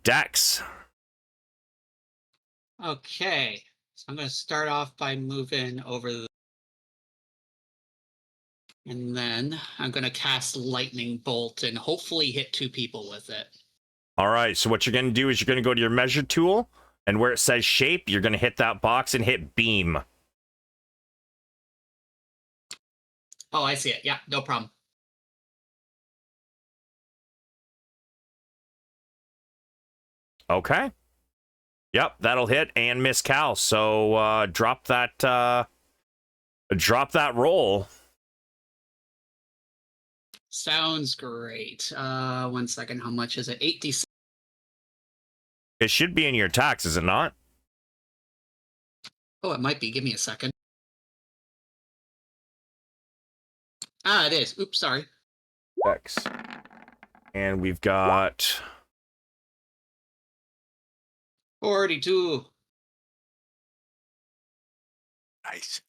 Dex. Okay, so I'm going to start off by moving over and then I'm going to cast Lightning Bolt and hopefully hit 2 people with it. All right, so what you're going to do is you're going to go to your measure tool, and where it says shape, you're going to hit that box and hit beam. Oh, I see it. Yeah, no problem. Okay. Yep, that'll hit and miss Cal. So drop that roll. Sounds great. 1 second. How much is it? 8d6. It should be in your attacks, is it not? Oh, it might be. Give me a second. Ah, it is. Oops, sorry. X. And we've got 42. Nice.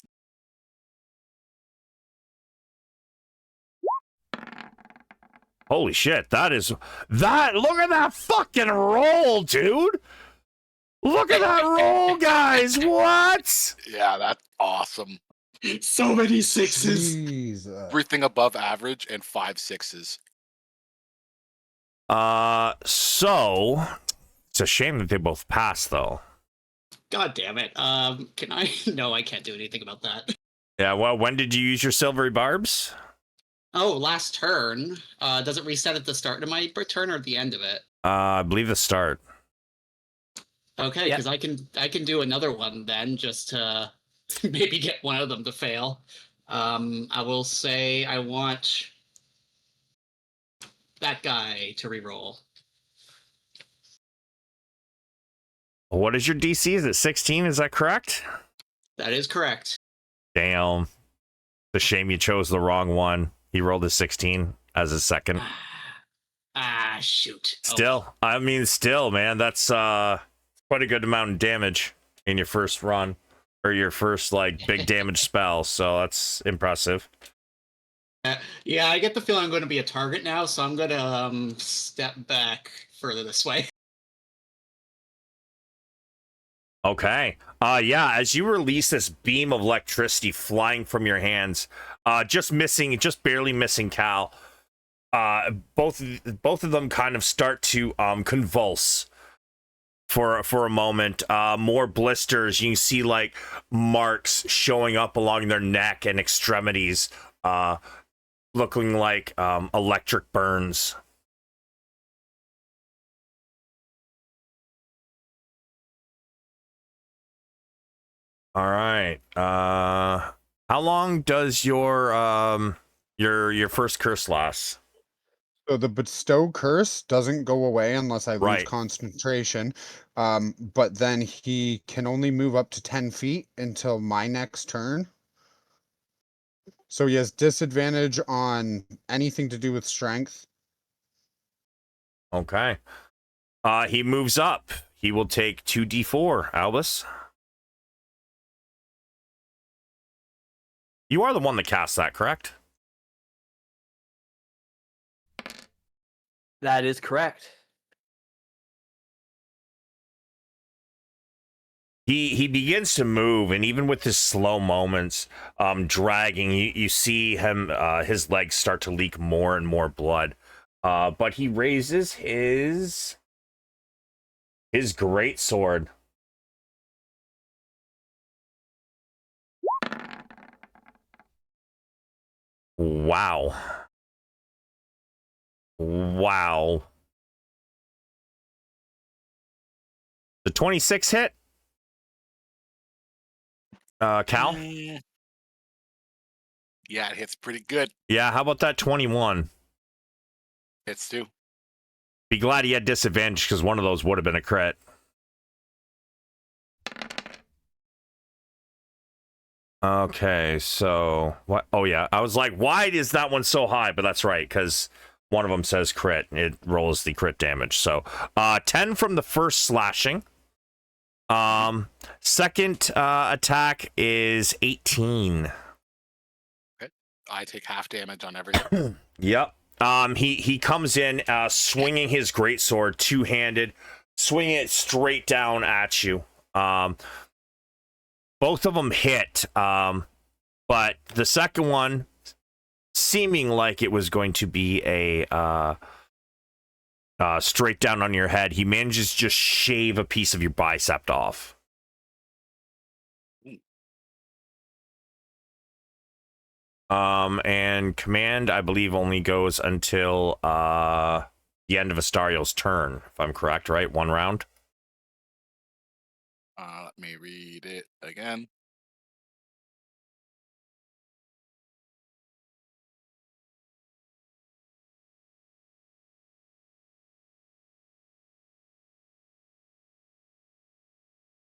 holy shit, that look at that fucking roll, dude. Look at that roll, guys. What? Yeah, that's awesome. So many 6s. Jesus. Everything above average and 5 6s. So it's a shame that they both passed though. God damn it. Can I? No, I can't do anything about that. Yeah, well, when did you use your silvery barbs? Oh, last turn. Does it reset at the start of my turn or at the end of it? I believe the start. Okay, Yep. because I can do another one then, just to maybe get one of them to fail. I will say I want that guy to reroll. What is your DC? Is it 16? Is that correct? That is correct. Damn. It's a shame you chose the wrong one. He rolled a 16 as a second. Shoot. Still, I mean, still, man, that's quite a good amount of damage in your first run, or your first like big damage spell. So that's impressive. Yeah, I get the feeling I'm going to be a target now, so I'm going to step back further this way. Okay. Yeah, as you release this beam of electricity flying from your hands, just barely missing Cal. Both of them kind of start to convulse for a moment. More blisters. You can see like marks showing up along their neck and extremities, looking like electric burns. All right. How long does your first curse last? So the bestow curse doesn't go away unless I lose Right. concentration. But then he can only move up to 10 feet until my next turn. So he has disadvantage on anything to do with strength. Okay. He moves up. He will take 2d4, Albus. You are the one that cast that, correct? That is correct. He begins to move, and even with his slow moments, dragging, you see him, his legs start to leak more and more blood. But he raises his great sword. Wow. Wow. The 26 hit? Cal? Yeah, it hits pretty good. Yeah, how about that 21? Hits too. Be glad he had disadvantage because one of those would have been a crit. Okay, so what? Oh yeah, I was like, why is that one so high? But that's right, because one of them says crit. It rolls the crit damage. So 10 from the first slashing. Second attack is 18. Okay. I take half damage on everything. Yep. He comes in swinging his greatsword, two-handed, swinging it straight down at you. Both of them hit, but the second one, seeming like it was going to be a straight down on your head, he manages to just shave a piece of your bicep off. And command, I believe, only goes until the end of Astariel's turn, if I'm correct, right? 1 round. Let me read it again.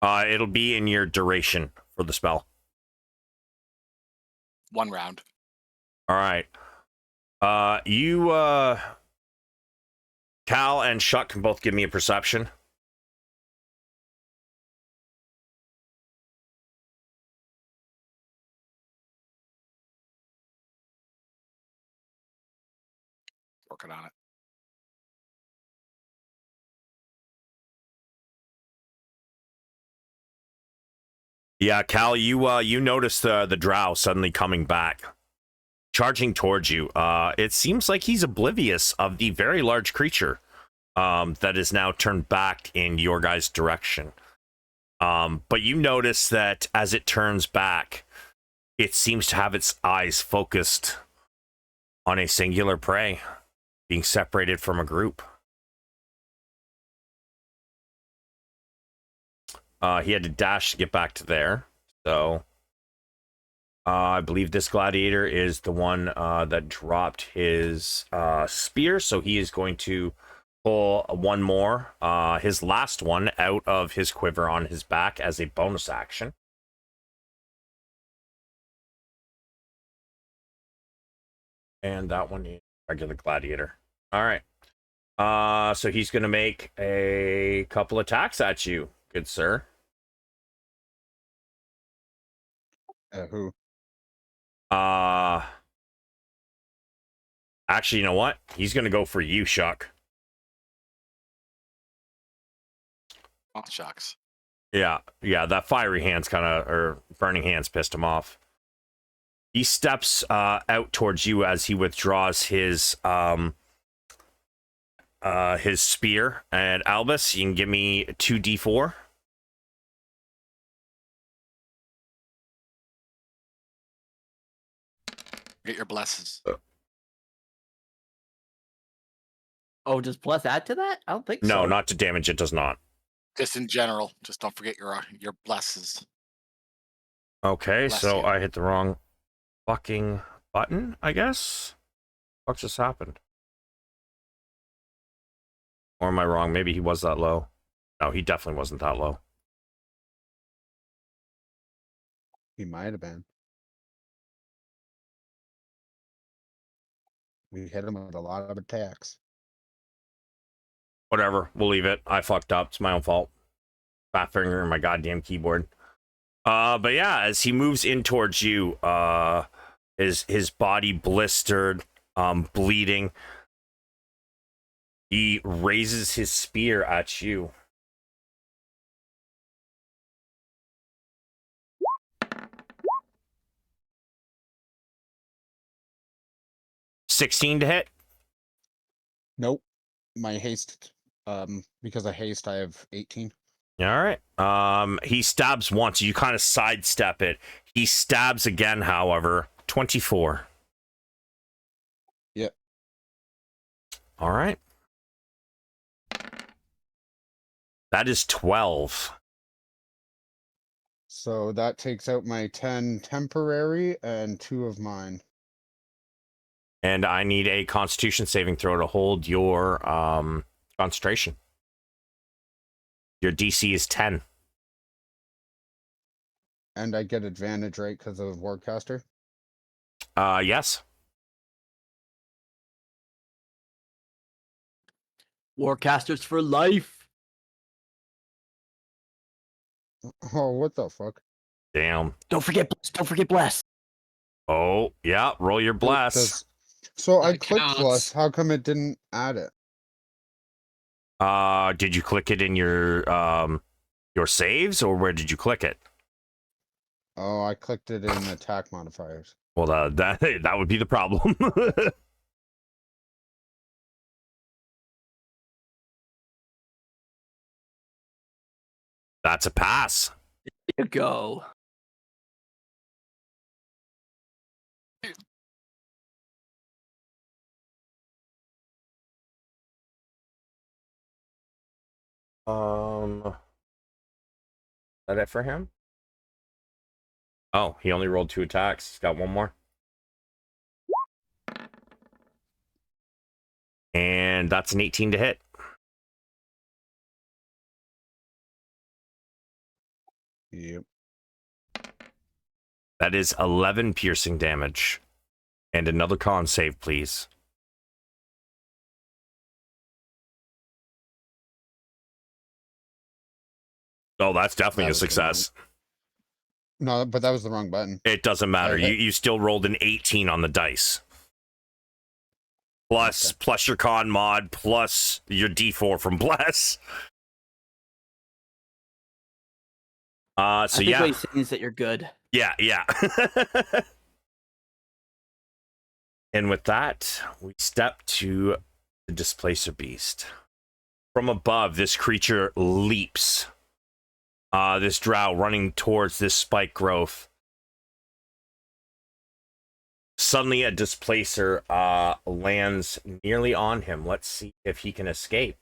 It'll be in your duration for the spell. 1 round. All right. You, Cal and Shuck can both give me a perception. Working on it. Yeah, Cal, you notice the drow suddenly coming back, charging towards you. It seems like he's oblivious of the very large creature that is now turned back in your guys' direction. But you notice that as it turns back, it seems to have its eyes focused on a singular prey, being separated from a group. He had to dash to get back to there. So I believe this gladiator is the one that dropped his spear. So he is going to pull one more, his last one, out of his quiver on his back as a bonus action. And that one is regular gladiator. All right. So he's going to make a couple attacks at you, good sir. Who? Actually, you know what? He's going to go for you, Shuck. Oh, shucks. Yeah, that fiery hands or burning hands pissed him off. He steps out towards you as he withdraws his spear. And Albus, you can give me 2d4. Get your blesses. Oh, does plus add to that? I don't think so. No, not to damage. It does not. Just in general. Just don't forget your blesses. Okay, Bless so you. I hit the wrong fucking button, I guess. What just happened? Or am I wrong? Maybe he was that low. No, he definitely wasn't that low. He might have been. We hit him with a lot of attacks. Whatever, we'll leave it. I fucked up. It's my own fault. Fat finger in my goddamn keyboard. But yeah, as he moves in towards you, his body blistered, bleeding. He raises his spear at you. $16 to hit. Nope. My haste, because of haste, I have 18. All right. He stabs once. You kind of sidestep it. He stabs again, however. 24. Yep. All right. That is 12. So that takes out my 10 temporary and 2 of mine. And I need a Constitution saving throw to hold your concentration. Your DC is 10. And I get advantage, right, because of Wardcaster? Yes. Warcasters for life. Oh, what the fuck? Damn. Don't forget bless. Don't forget bless. Oh, yeah. Roll your bless. So I That clicked counts. bless. How come it didn't add it? Did you click it in your Your saves, or where did you click it? Oh, I clicked it in attack modifiers. Well, that would be the problem. That's a pass. There you go. Is that it for him? Oh, he only rolled 2 attacks. He's got one more. And that's an 18 to hit. Yep. That is 11 piercing damage. And another con save, please. Oh, that's definitely That a was the success. No, but that was the wrong button. It doesn't matter. Okay. You still rolled an 18 on the dice. Plus your con mod, plus your D4 from Bless. So I think yeah. what he's saying is that you're good. Yeah. And with that, we step to the Displacer Beast. From above, this creature leaps. This drow running towards this spike growth. Suddenly, a Displacer lands nearly on him. Let's see if he can escape.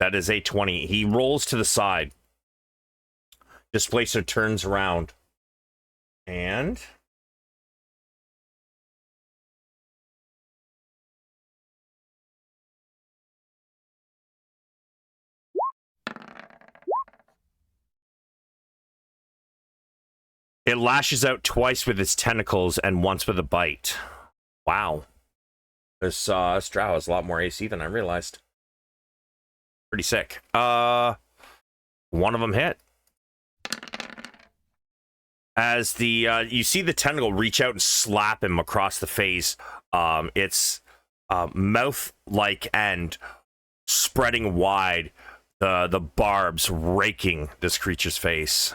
That is a 20. He rolls to the side. Displacer turns around. And it lashes out twice with its tentacles and once with a bite. Wow. This drow has a lot more AC than I realized. Pretty sick. One of them hit. As the you see the tentacle reach out and slap him across the face. Its mouth-like end spreading wide, the barbs raking this creature's face.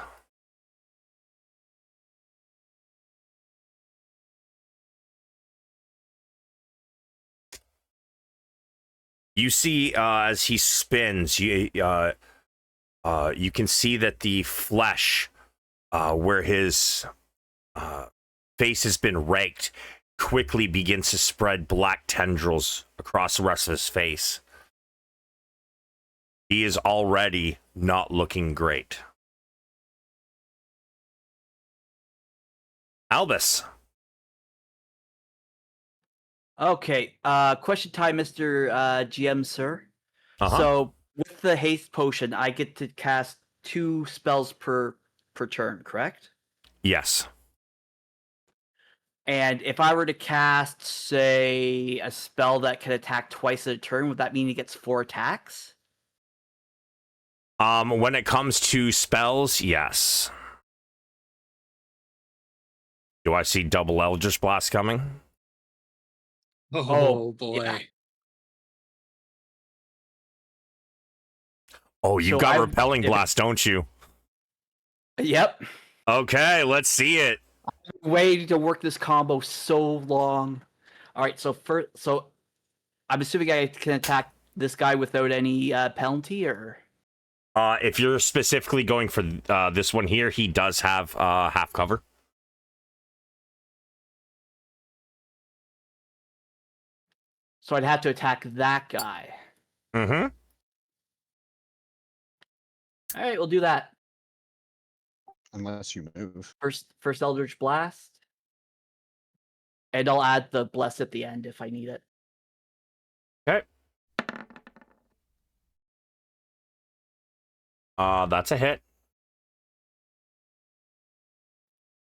You see, as he spins, you can see that the flesh, where his face has been raked, quickly begins to spread black tendrils across the rest of his face. He is already not looking great. Albus. Okay. Question time, Mr. GM, sir. Uh-huh. So with the haste potion, I get to cast 2 spells per turn, correct? Yes. And if I were to cast, say, a spell that can attack twice a turn, would that mean he gets 4 attacks? When it comes to spells, yes. Do I see double Eldritch Blast coming? Oh boy. yeah. Oh, you So got I- Repelling if- Blast, don't you? Yep. Okay, let's see it. Waiting to work this combo so long. All right, so I'm assuming I can attack this guy without any penalty, or If you're specifically going for this one here, he does have half cover. so I'd have to attack that guy. Mm-hmm. All right, we'll do that. Unless you move. First Eldritch Blast, and I'll add the Bless at the end if I need it. Okay. That's a hit.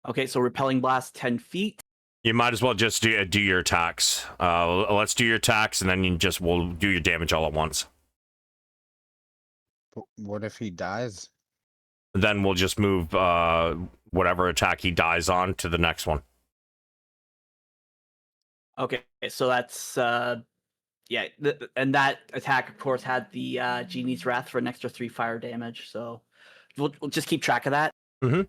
Okay, so Repelling Blast 10 feet. You might as well just do your attacks. Let's do your attacks, and then we'll do your damage all at once. But what if he dies? Then we'll just move whatever attack he dies on to the next one. Okay, so that's Yeah, and that attack, of course, had the Genie's Wrath for an extra 3 fire damage. So we'll just keep track of that. Mm-hmm.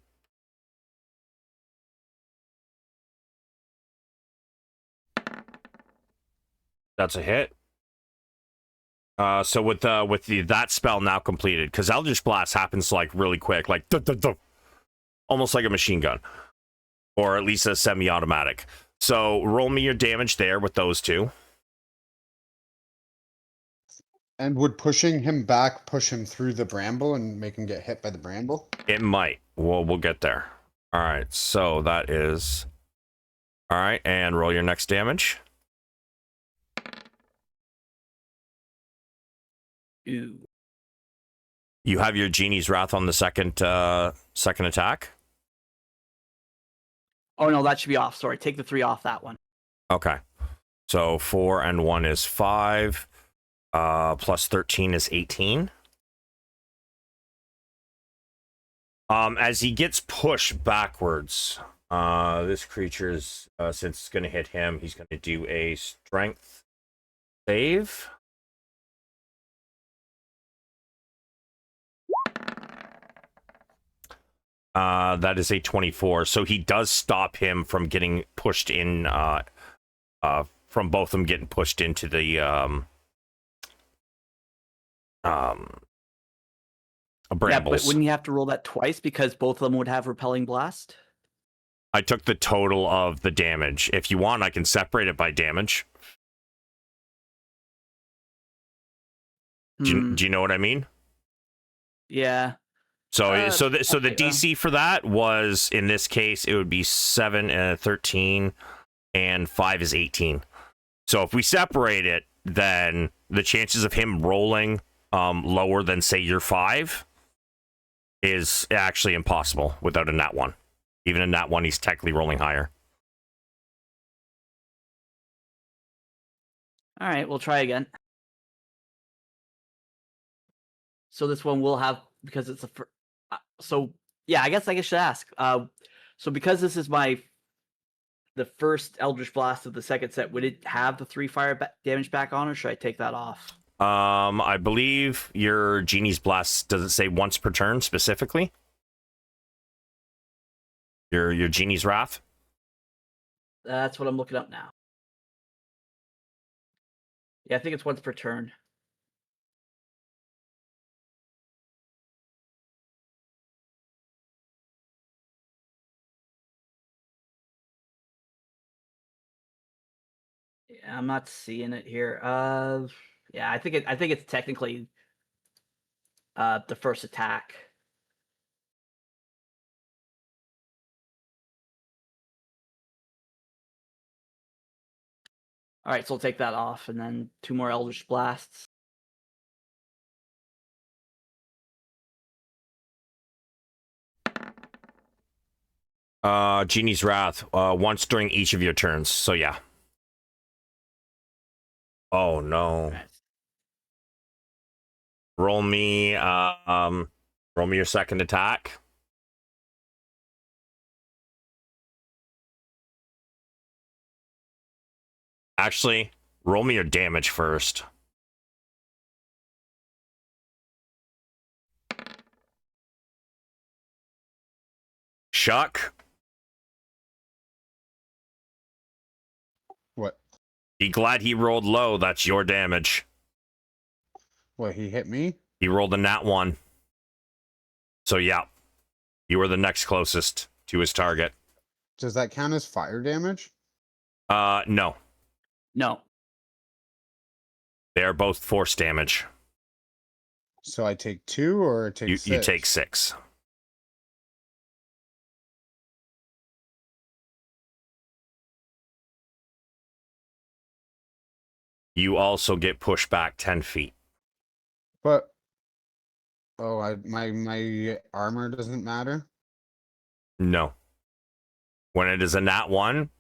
That's a hit. So with that spell now completed, because Eldritch Blast happens like really quick, like almost like a machine gun, or at least a semi-automatic. So roll me your damage there with those two. And would pushing him back push him through the bramble and make him get hit by the bramble? It might. We'll get there. All right. So that is all right. And roll your next damage. Ooh. You have your Genie's Wrath on the second attack. Oh no, that should be off. Sorry, take the 3 off that one. Okay. So 4 and 1 is 5. Plus 13 is 18. As he gets pushed backwards, this creature's since it's gonna hit him, he's gonna do a strength save. That is a 24. So he does stop him from getting pushed in, from both of them getting pushed into the brambles. Yeah, but wouldn't you have to roll that twice because both of them would have Repelling Blast? I took the total of the damage. If you want, I can separate it by damage. Do you know what I mean? Yeah. So so the okay, DC for that was, in this case, it would be 7 and 13, and 5 is 18. So if we separate it, then the chances of him rolling lower than, say, your 5 is actually impossible without a nat 1. Even in nat 1, he's technically rolling higher. All right, we'll try again. So this one will have, because it's so yeah, I guess I should ask. So because this is the first Eldritch Blast of the second set, would it have the 3 fire damage back on, or should I take that off? I believe your Genie's Blast, does it say once per turn specifically? Your Genie's Wrath? That's what I'm looking up now. Yeah, I think it's once per turn. Yeah, I'm not seeing it here. Yeah, I think it's technically the first attack. All right, so we'll take that off, and then 2 more Eldritch Blasts. Genie's Wrath, once during each of your turns. So yeah. Oh no. Right. Roll me your second attack. Actually, roll me your damage first. Shuck. What? Be glad he rolled low. That's your damage. What, he hit me? He rolled a nat 1. So yeah, you were the next closest to his target. Does that count as fire damage? No. No. They are both force damage. So I take 2 or take You 6? take 6. You also get pushed back 10 feet. But my armor doesn't matter. No. When it is a nat 1,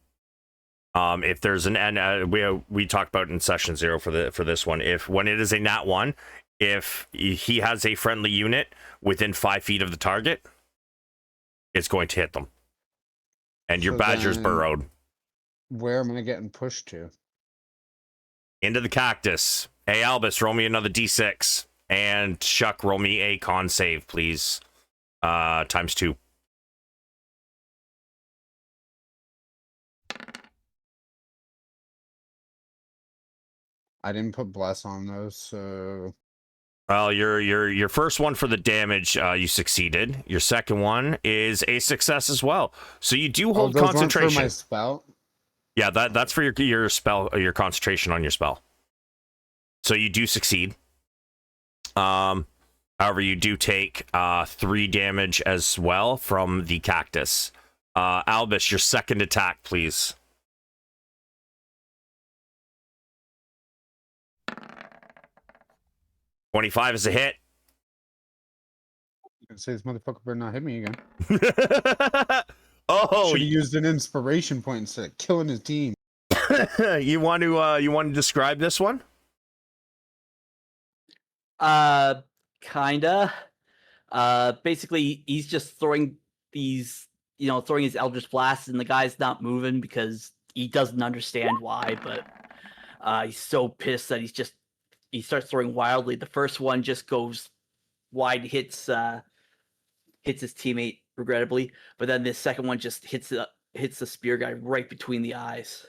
if there's we talked about in session 0 for this one. When it is a nat 1, if he has a friendly unit within 5 feet of the target, it's going to hit them. And your So badger's then, burrowed. Where am I getting pushed to? Into the cactus. Hey, Albus, roll me another d6. And Shuck, roll me a con save, please. Times 2. I didn't put bless on those, so Well, your first one for the damage, you succeeded. Your second one is a success as well. So you do hold those weren't concentration. for my spell. Yeah, that's for your spell, your concentration on your spell. So you do succeed. However, you do take 3 damage as well from the cactus. Albus, your second attack, please. $25 is a hit. You can say this motherfucker better not hit me again. Oh, Should have used an inspiration point instead of killing his team. you want to describe this one? Kinda. Basically, he's just throwing these, throwing his Eldritch Blasts, and the guy's not moving because he doesn't understand why, but he's so pissed that he starts throwing wildly. The first one just goes wide, hits his teammate, regrettably, but then the second one just hits the spear guy right between the eyes.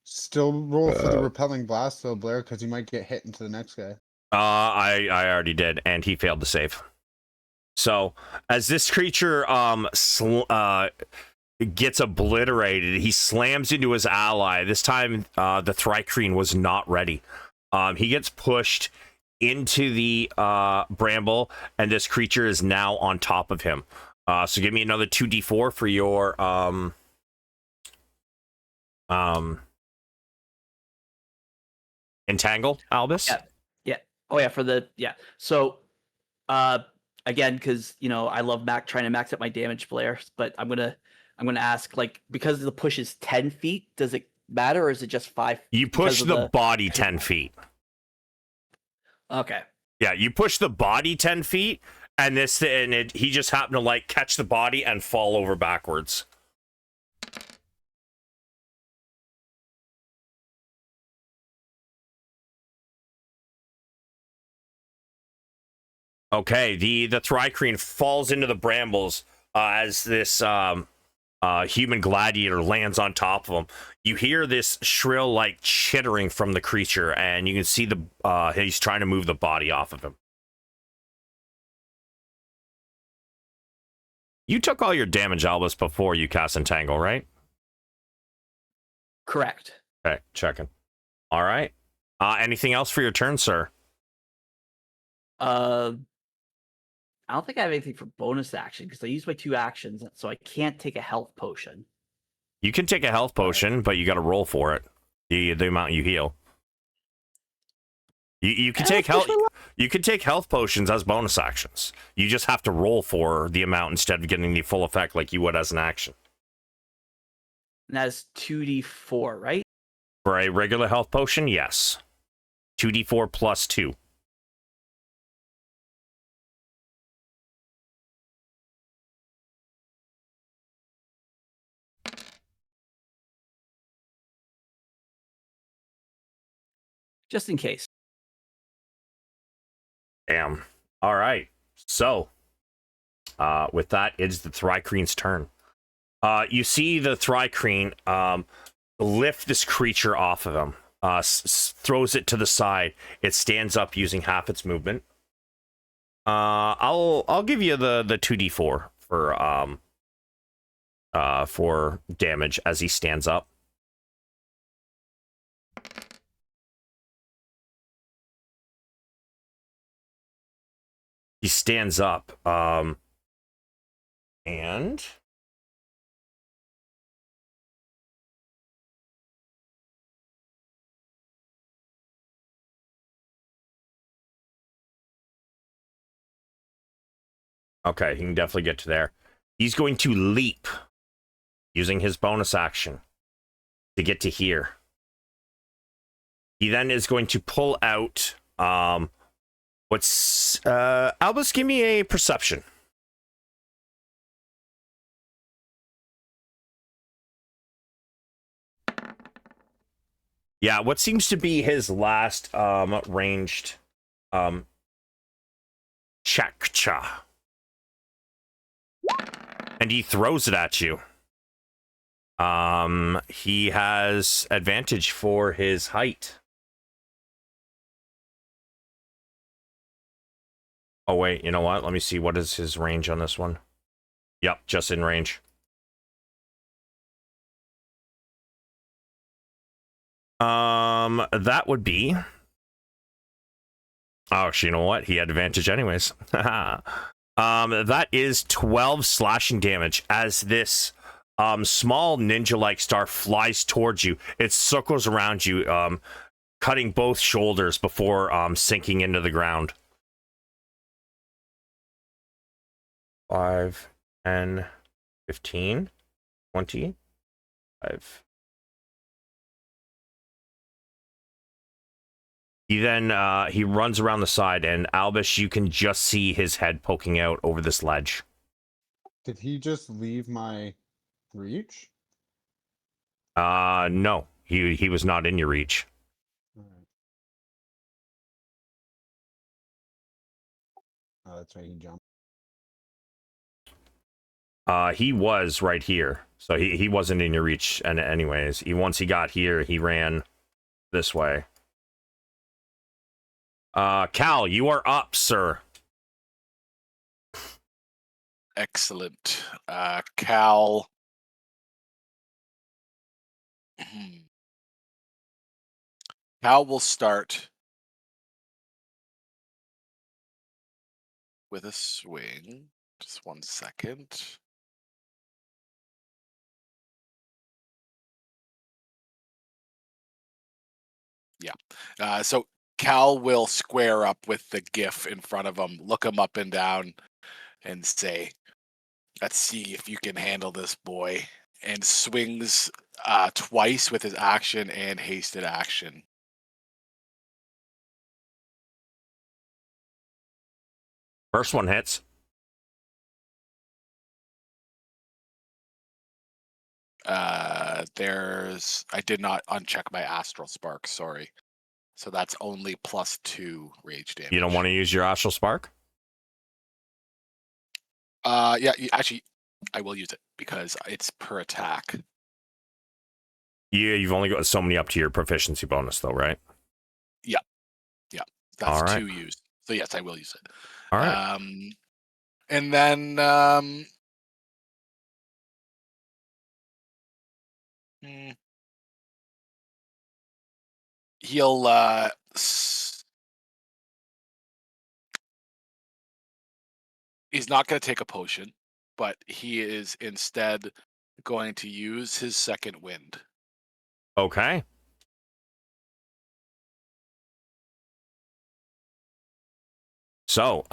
Still roll for the repelling blast though, Blair, because you might get hit into the next guy. I already did, and he failed to save. So as this creature gets obliterated, he slams into his ally. This time, the Thrycreen was not ready. He gets pushed into the bramble, and this creature is now on top of him. So give me another 2d4 for your entangle, Albus. Yeah. Oh yeah, So again, because I love trying to max out my damage, Blair, but I'm gonna ask, like, because the push is 10 feet, does it matter, or is it just 5? You push the body 10 feet. Okay. Yeah, you push the body 10 feet, and he just happened to like catch the body and fall over backwards. Okay, the Thrycreen falls into the brambles as this human gladiator lands on top of him. You hear this shrill like chittering from the creature, and you can see he's trying to move the body off of him. You took all your damage, Albus, before you cast Entangle, right? Correct. Okay, checking. All right. Anything else for your turn, sir? I don't think I have anything for bonus action because I used my 2 actions, so I can't take a health potion. You can take a health potion, but you got to roll for it. The amount you heal. You can take health. You can take health potions as bonus actions. You just have to roll for the amount instead of getting the full effect like you would as an action. And that's 2d4, right? For a regular health potion, yes. 2d4 plus 2. Just in case. Damn. All right. So, with that, it's the Thrycreen's turn. You see the Thrycreen lift this creature off of him, throws it to the side. It stands up using half its movement. I'll give you the 2d4 for damage as he stands up. He stands up, and okay, he can definitely get to there. He's going to leap using his bonus action to get to here. He then is going to pull out Albus, give me a perception. Yeah, what seems to be his last ranged check. And he throws it at you. He has advantage for his height. Oh wait, you know what? Let me see. What is his range on this one? Yep, just in range. That would be. Oh, actually, you know what? He had advantage anyways. That is 12 slashing damage as this small ninja-like star flies towards you. It circles around you, cutting both shoulders before sinking into the ground. 5, 10, 15, 20, 5. He then he runs around the side, and Albus, you can just see his head poking out over this ledge. Did he just leave my reach? No, he was not in your reach. Alright. Oh, that's right, he jumped. He was right here, so he wasn't in your reach. And anyways, once he got here, he ran this way. Cal, you are up, sir. Excellent. Cal. Cal will start with a swing. Just 1 second. Yeah. So Cal will square up with the GIF in front of him, look him up and down, and say, "Let's see if you can handle this, boy." And swings twice with his action and hasted action. First one hits. I did not uncheck my astral spark, sorry. So that's only +2 rage damage. You don't want to use your astral spark? Yeah, actually, I will use it because it's per attack. Yeah, you've only got so many up to your proficiency bonus, though, right? Yeah. That's All right. 2 used. So yes, I will use it. All right. And then he'll he's not going to take a potion, but he is instead going to use his second wind. Okay. So,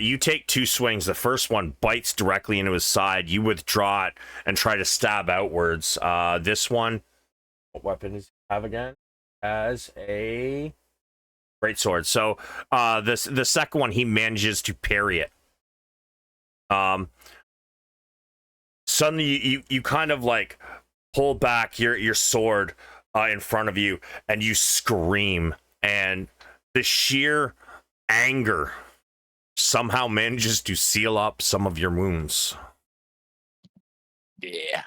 you take 2 swings. The first one bites directly into his side. You withdraw it and try to stab outwards. This one, what weapon does he have again? As a great sword. So, the second one, he manages to parry it. Suddenly, you kind of like pull back your sword in front of you, and you scream, and the sheer anger somehow manages to seal up some of your wounds. Yeah.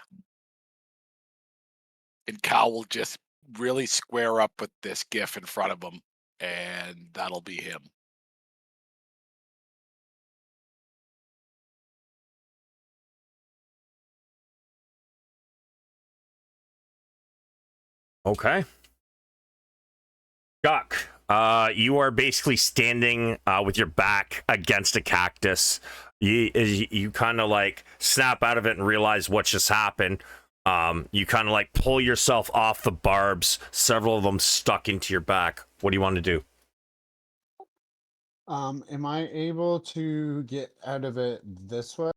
And Cal will just really square up with this GIF in front of him, and that'll be him. Okay. Guck, you are basically standing with your back against a cactus. You kind of like snap out of it and realize what just happened. You kind of like pull yourself off the barbs, several of them stuck into your back. What do you want to do? Am I able to get out of it this way?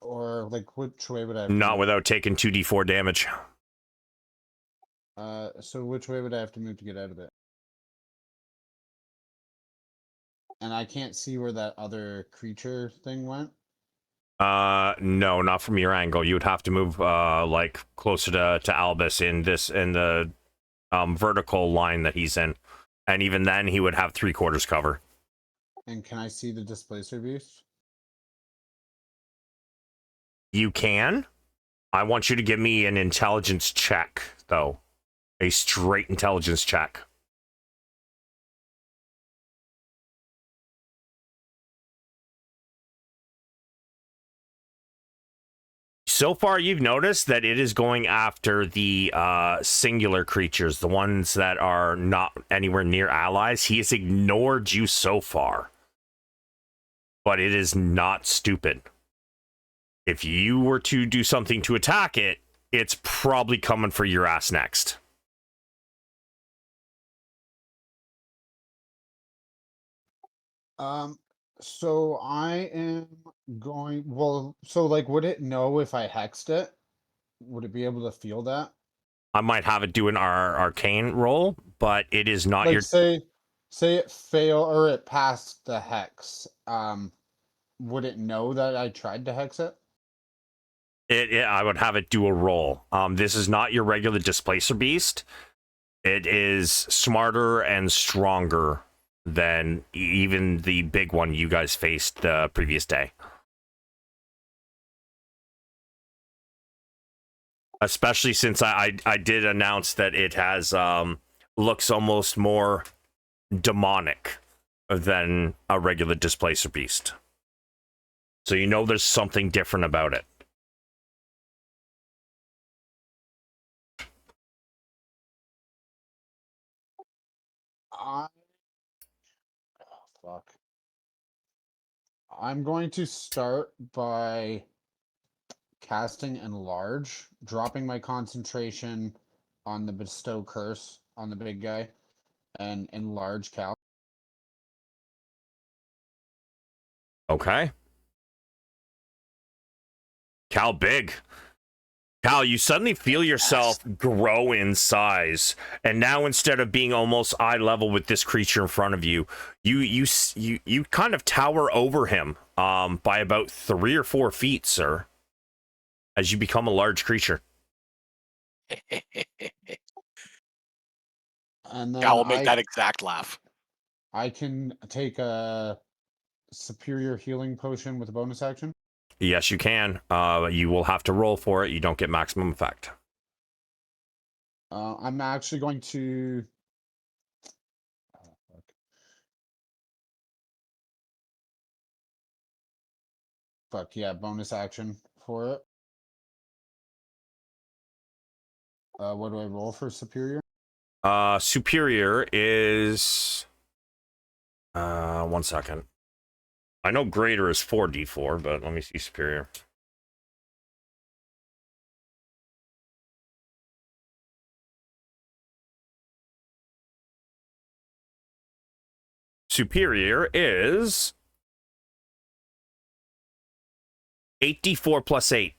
Or like which way would I have to Not move? without taking 2d4 damage. So which way would I have to move to get out of it? And I can't see where that other creature thing went. No, not from your angle. You would have to move like closer to Albus in the vertical line that he's in, and even then he would have 3/4 cover. And can I see the displacer beast? You can. I want you to give me an intelligence check, though. A straight intelligence check. So far, you've noticed that it is going after the singular creatures, the ones that are not anywhere near allies. He has ignored you so far. But it is not stupid. If you were to do something to attack it, it's probably coming for your ass next. So I am going, well, so like, would it know if I hexed it? Would it be able to feel that? I might have it do an arcane roll, but it is not Like, your... say it fail or it passed the hex. Would it know that I tried to hex it? I would have it do a roll. This is not your regular displacer beast. It is smarter and stronger than even the big one you guys faced the previous day. Especially since I did announce that it has looks almost more demonic than a regular displacer beast. So you know there's something different about it. Oh, fuck. I'm going to start by casting Enlarge, dropping my concentration on the Bestow Curse on the big guy, and Enlarge Cal. Okay. Cal big. Cal, you suddenly feel yourself grow in size, and now instead of being almost eye level with this creature in front of you, you kind of tower over him by about 3 or 4 feet, sir, as you become a large creature. And then Yeah, I'll make that exact laugh. I can take a superior healing potion with a bonus action. Yes, you can. You will have to roll for it. You don't get maximum effect. I'm actually going to. Oh, fuck. Fuck yeah, bonus action for it. What do I roll for superior? Superior is 1 second. I know greater is 4d4, but let me see superior. Superior is 8d4 plus 8.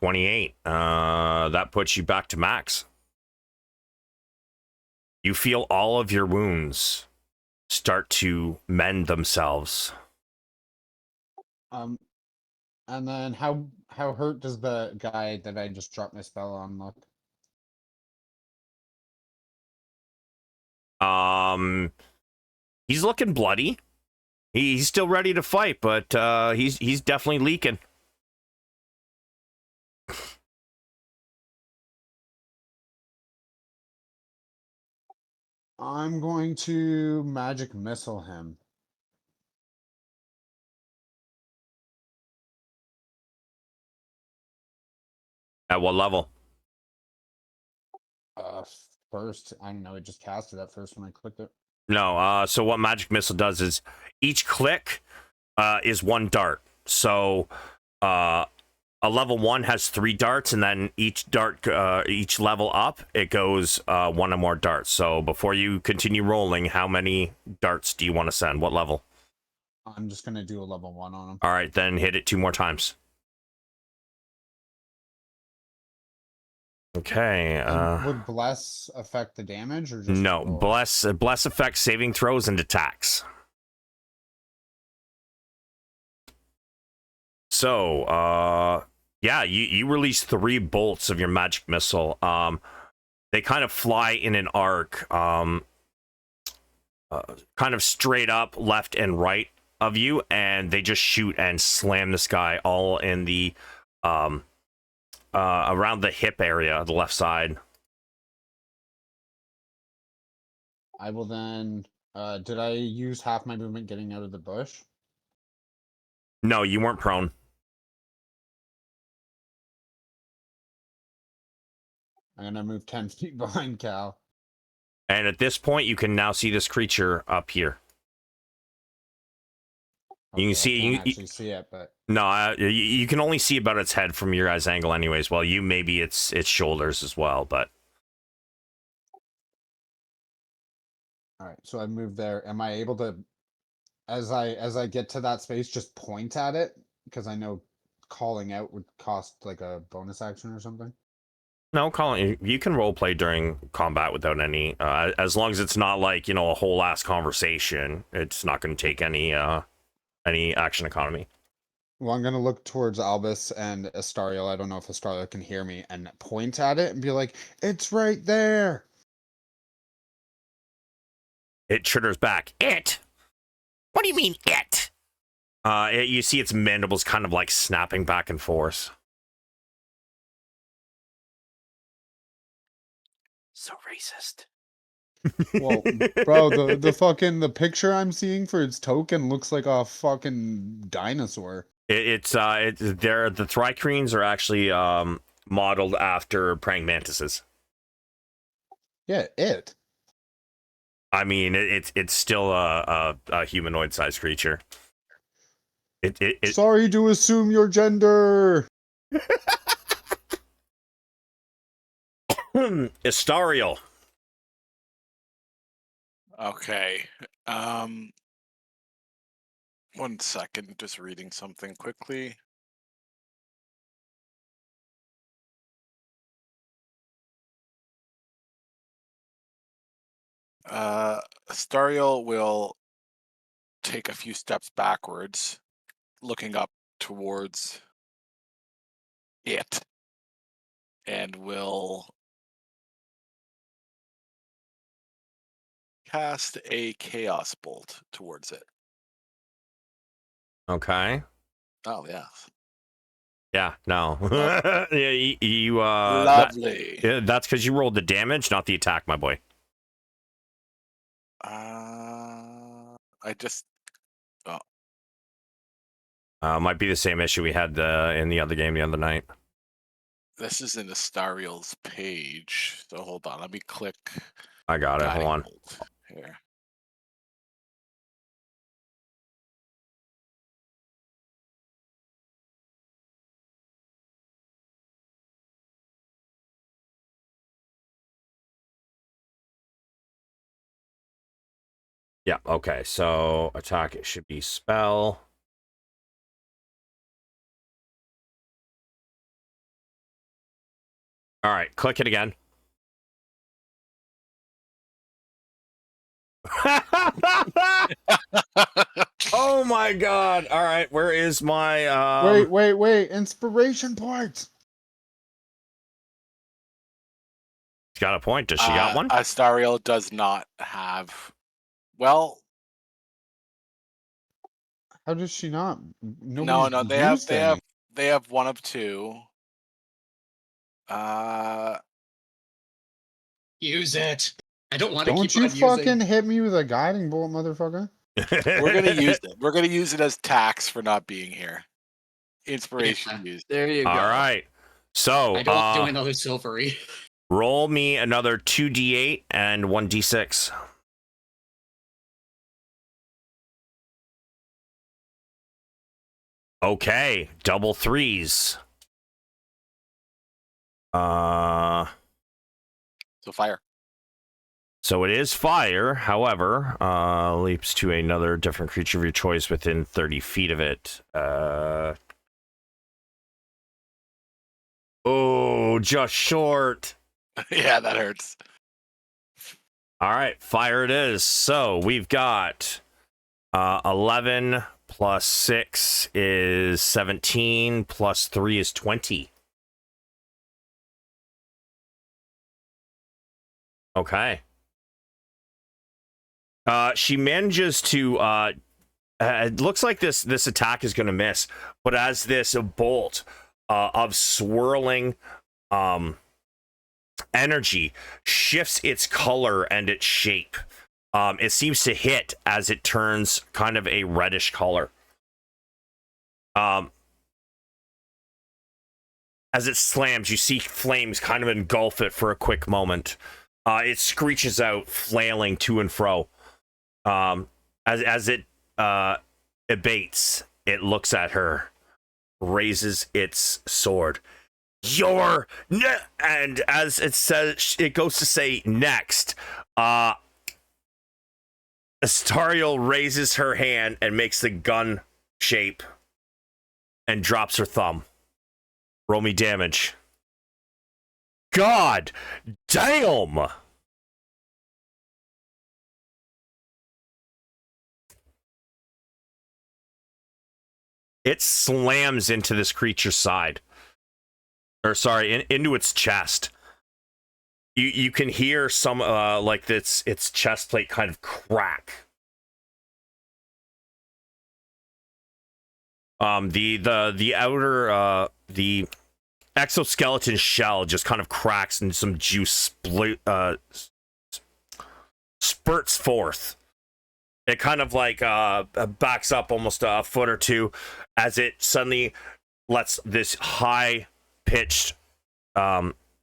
$28. That puts you back to max. You feel all of your wounds start to mend themselves. And then how hurt does the guy that I just dropped my spell on look? He's looking bloody. He's still ready to fight, but he's definitely leaking. I'm going to magic missile him. At what level? First, I don't know. It just casted at first when I clicked it. No. So what magic missile does is each click is 1 dart. So a level 1 has 3 darts, and then each dart, each level up, it goes 1 or more darts. So before you continue rolling, how many darts do you want to send? What level? I'm just gonna do a level 1 on him. All right, then hit it 2 more times. Okay. Would bless affect the damage or just No, roll? bless affects saving throws and attacks. So, yeah, you release 3 bolts of your magic missile. They kind of fly in an arc, kind of straight up, left and right of you, and they just shoot and slam this guy all in the around the hip area, the left side. I will then. Did I use half my movement getting out of the bush? No, you weren't prone. I'm gonna move 10 feet behind Cal. And at this point, you can now see this creature up here. You can see. I can't actually see it, but No, you can only see about its head from your guys' angle, anyways. Well, you maybe its shoulders as well, but all right. So I moved there. Am I able to, as I get to that space, just point at it? Because I know calling out would cost like a bonus action or something. no, Colin, you can role play during combat without any, as long as it's not like a whole ass conversation. It's not going to take any action economy. Well, I'm gonna look towards Albus and Astariel. I don't know if Astariel can hear me, and point at it and be like, "It's right there." It triggers back. It? What do you mean it? You see its mandibles kind of like snapping back and forth. So racist. Well, bro, the picture I'm seeing for its token looks like a fucking dinosaur. The Thrycreans are actually modeled after praying mantises. Yeah, it. I mean, it's still a humanoid sized creature. Sorry to assume your gender. Astariel. Okay. 1 second, just reading something quickly. Astariel will take a few steps backwards, looking up towards it, and will cast a chaos bolt towards it. Okay. Oh yeah. Yeah, no. Lovely. you Lovely. that's because you rolled the damage, not the attack, my boy. I just Might be the same issue we had in the other game the other night. this is in Astariel's page, so hold on. Let me click. I got it. Hold Guiding on. bolt here. Yeah, okay. So attack, it should be spell. All right, click it again. Oh my god. All right, where is my Wait, inspiration points. She's got a point. Does she got one? Astariel does not have. Well, How does she not? no, Nobody's they have used any. they have one of two. Use it. I don't want to Don't keep you on fucking using. hit me with a guiding bolt, motherfucker. We're gonna use it. We're gonna use it as tax for not being here. Inspiration Yeah. used. There you go. All right. So I don't want to do another silvery. roll me another 2d8 and 1d6. Okay, double threes. So fire. So it is fire. However, leaps to another different creature of your choice within 30 feet of it. Oh, just short. Yeah, that hurts. All right, fire it is. So we've got 11 plus 6 is 17 plus 3 is 20. Okay. She manages to it looks like this attack is going to miss, but as this bolt of swirling energy shifts its color and its shape, it seems to hit as it turns kind of a reddish color. As it slams, you see flames kind of engulf it for a quick moment. It screeches out, flailing to and fro. As it abates, it looks at her, raises its sword. And as it says, it goes to say next. Astariel raises her hand and makes the gun shape and drops her thumb. Roll me damage. God damn! It slams into this creature's side. Or sorry, into its chest. You can hear some like its chest plate kind of crack. The outer the exoskeleton shell just kind of cracks and some juice spurts forth. It kind of like backs up almost a foot or two as it suddenly lets this high pitched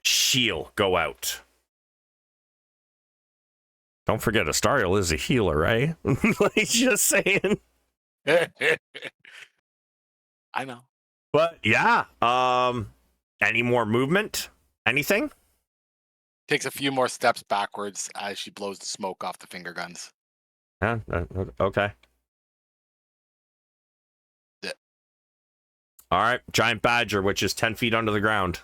shield go out. Don't forget, Astariel is a healer, right? Like, just saying. I know. But yeah, any more movement? Anything? Takes a few more steps backwards as she blows the smoke off the finger guns. Yeah, okay. Yeah. All right, giant badger, which is 10 feet under the ground.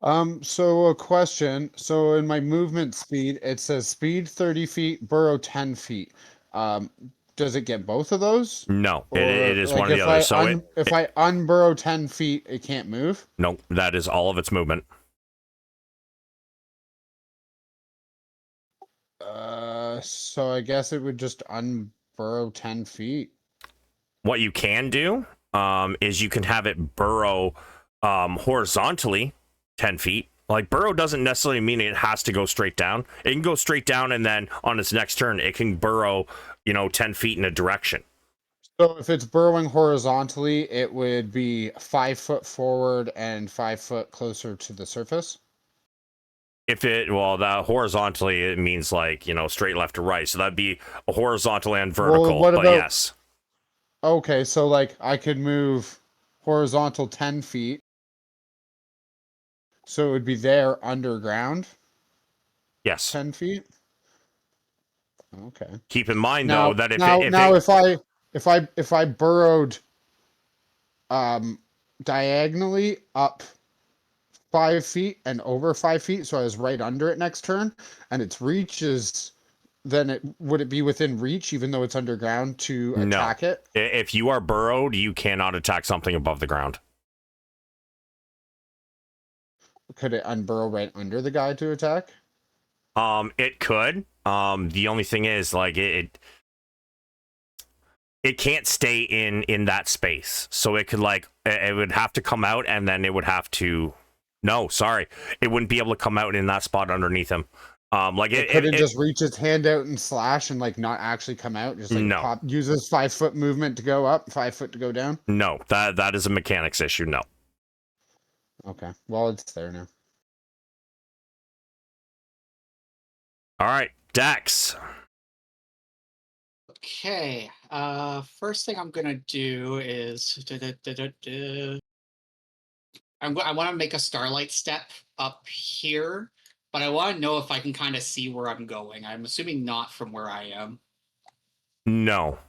So a question. So in my movement speed, it says speed 30 feet, burrow 10 feet. Does it get both of those? No, Or it is like one or the other. So if I unburrow 10 feet, it can't move? no, that is all of its movement. So I guess it would just unburrow 10 feet. What you can do is you can have it burrow horizontally 10 feet. Like, burrow doesn't necessarily mean it has to go straight down. It can go straight down, and then on its next turn, it can burrow, 10 feet in a direction. So if it's burrowing horizontally, it would be 5 foot forward and 5 foot closer to the surface? That horizontally, it means like, straight left to right. So that'd be a horizontal and vertical, Well, but yes. Okay, so like I could move horizontal 10 feet. So it would be there underground Yes. 10 feet. Okay. Keep in mind Now, though that if I burrowed diagonally up 5 feet and over 5 feet, so I was right under it next turn, and its reach is, then would it be within reach even though it's underground to attack it? If you are burrowed, you cannot attack something above the ground. Could it unburrow right under the guy to attack? It could. The only thing is, like, it can't stay in that space. So it could, like, it would have to come out, and then it would have to. No, sorry, it wouldn't be able to come out in that spot underneath him. It couldn't just reach its hand out and slash and like not actually come out. Just like no. Uses 5 foot movement to go up, 5 foot to go down. No, that is a mechanics issue. No. Okay, well it's there now. All right, Dex. Okay. First thing I'm gonna do is I want to make a starlight step up here but I want to know if I can kind of see where I'm going. I'm assuming not from where I am. No.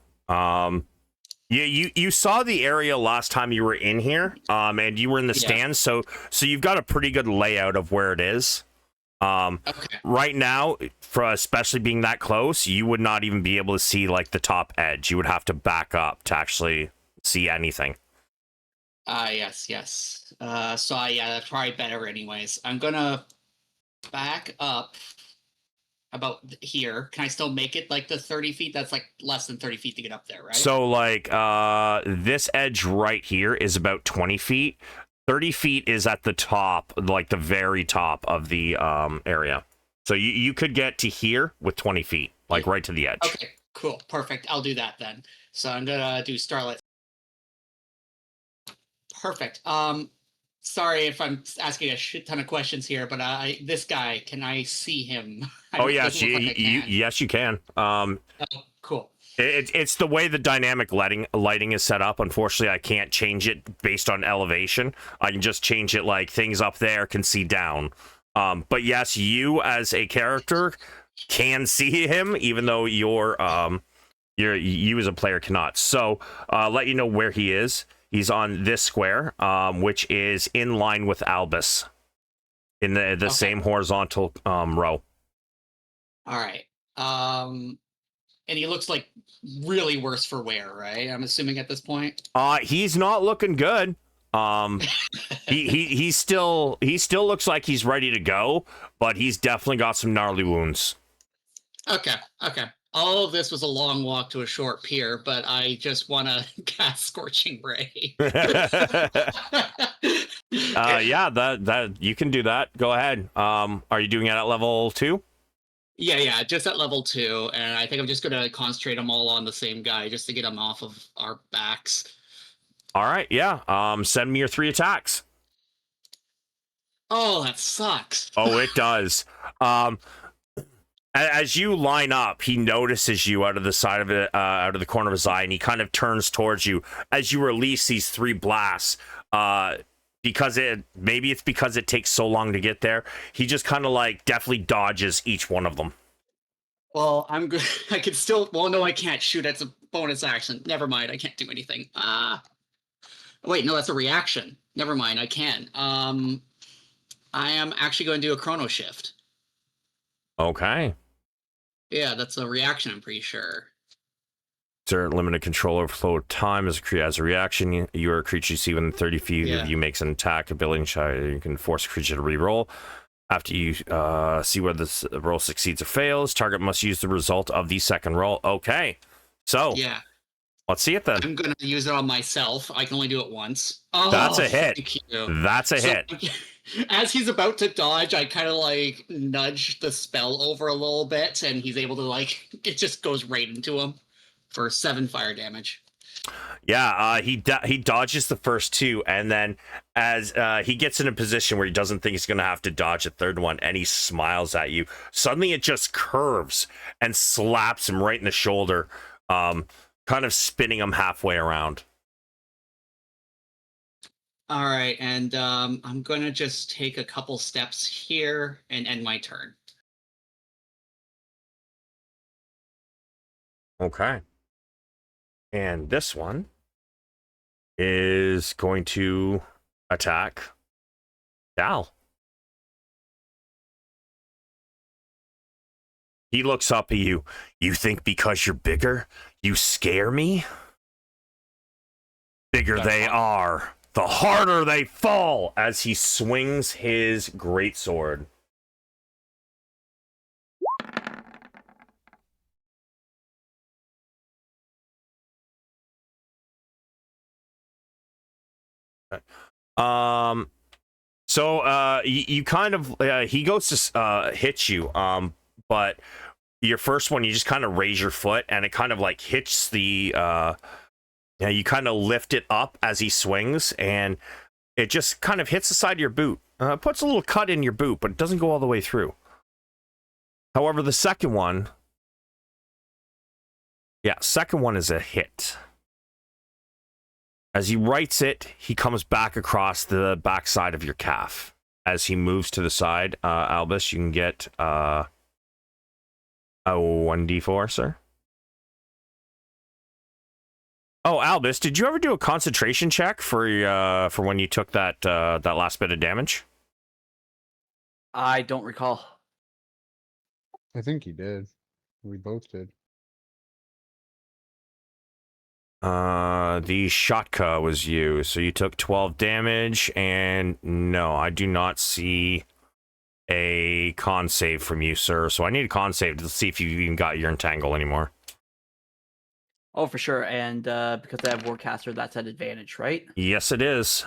You saw the area last time you were in here, and you were in the stands, so you've got a pretty good layout of where it is. Okay. Right now, for especially being that close, you would not even be able to see like the top edge. You would have to back up to actually see anything. Yes. So yeah, that's probably better anyways. I'm gonna back up about here. Can I still make it like the 30 feet? That's like less than 30 feet to get up there, right? So like this edge right here is about 20 feet. 30 feet is at the top, like the very top of the area. So you could get to here with 20 feet, like right to the edge. Okay, cool, perfect. I'll do that then. So I'm gonna do Starlight. Perfect. Sorry if I'm asking a shit ton of questions here, but this guy, can I see him? Oh yes, yes you can. Oh, cool. It's the way the dynamic lighting is set up. Unfortunately, I can't change it based on elevation. I can just change it like things up there can see down. But yes, you as a character can see him, even though you as a player cannot. So let you know where he is. He's on this square, which is in line with Albus in the same horizontal row. All right. And he looks like really worse for wear, right? I'm assuming at this point. He's not looking good. He still looks like he's ready to go, but he's definitely got some gnarly wounds. Okay. All of this was a long walk to a short pier, but I just want to cast Scorching Ray. Yeah, that you can do that. Go ahead. Are you doing it at level 2? Yeah, just at level 2, and I think I'm just gonna concentrate them all on the same guy just to get them off of our backs. All right, yeah. Send me your 3 attacks. Oh, that sucks. Oh, it does. As you line up, he notices you out of the side of it, out of the corner of his eye, and he kind of turns towards you as you release these 3 blasts. Because it's because it takes so long to get there. He just kind of like definitely dodges each one of them. Well, I'm good. I could still. Well, no, I can't shoot. That's a bonus action. Never mind. I can't do anything. Wait, no, that's a reaction. Never mind. I can. I am actually going to do a chrono shift. Okay. Yeah, that's a reaction. I'm pretty sure. Certain limited control over flow of time as a reaction. You are a creature you see within 30 feet of you makes an attack ability shot. You can force a creature to re-roll. After you see whether this roll succeeds or fails, target must use the result of the second roll. Okay. So yeah, let's see it then. I'm gonna use it on myself. I can only do it once. Oh, that's a hit. That's a hit. As he's about to dodge, I kind of like nudge the spell over a little bit, and he's able to like it just goes right into him for 7 fire damage. Yeah, he dodges the first 2, and then as he gets in a position where he doesn't think he's going to have to dodge a third one, and he smiles at you. Suddenly it just curves and slaps him right in the shoulder, kind of spinning him halfway around. All right, and I'm going to just take a couple steps here and end my turn. Okay. And this one is going to attack Dal. He looks up at you. You think because you're bigger, you scare me? Bigger they are, the harder they fall, as he swings his greatsword. So you kind of he goes to hit you, but your first one you just kind of raise your foot and it kind of like hits the you kind of lift it up as he swings and it just kind of hits the side of your boot, puts a little cut in your boot, but it doesn't go all the way through. However, the second one is a hit. As he writes it, he comes back across the backside of your calf as he moves to the side. Albus, you can get a 1d4, sir. Oh, Albus, did you ever do a concentration check for when you took that that last bit of damage? I don't recall. I think he did. We both did. The Shotka was you, so you took 12 damage, and no, I do not see a con save from you, sir. So I need a con save to see if you even got your entangle anymore. Oh, for sure. And because I have Warcaster, that's an advantage, right? Yes, it is.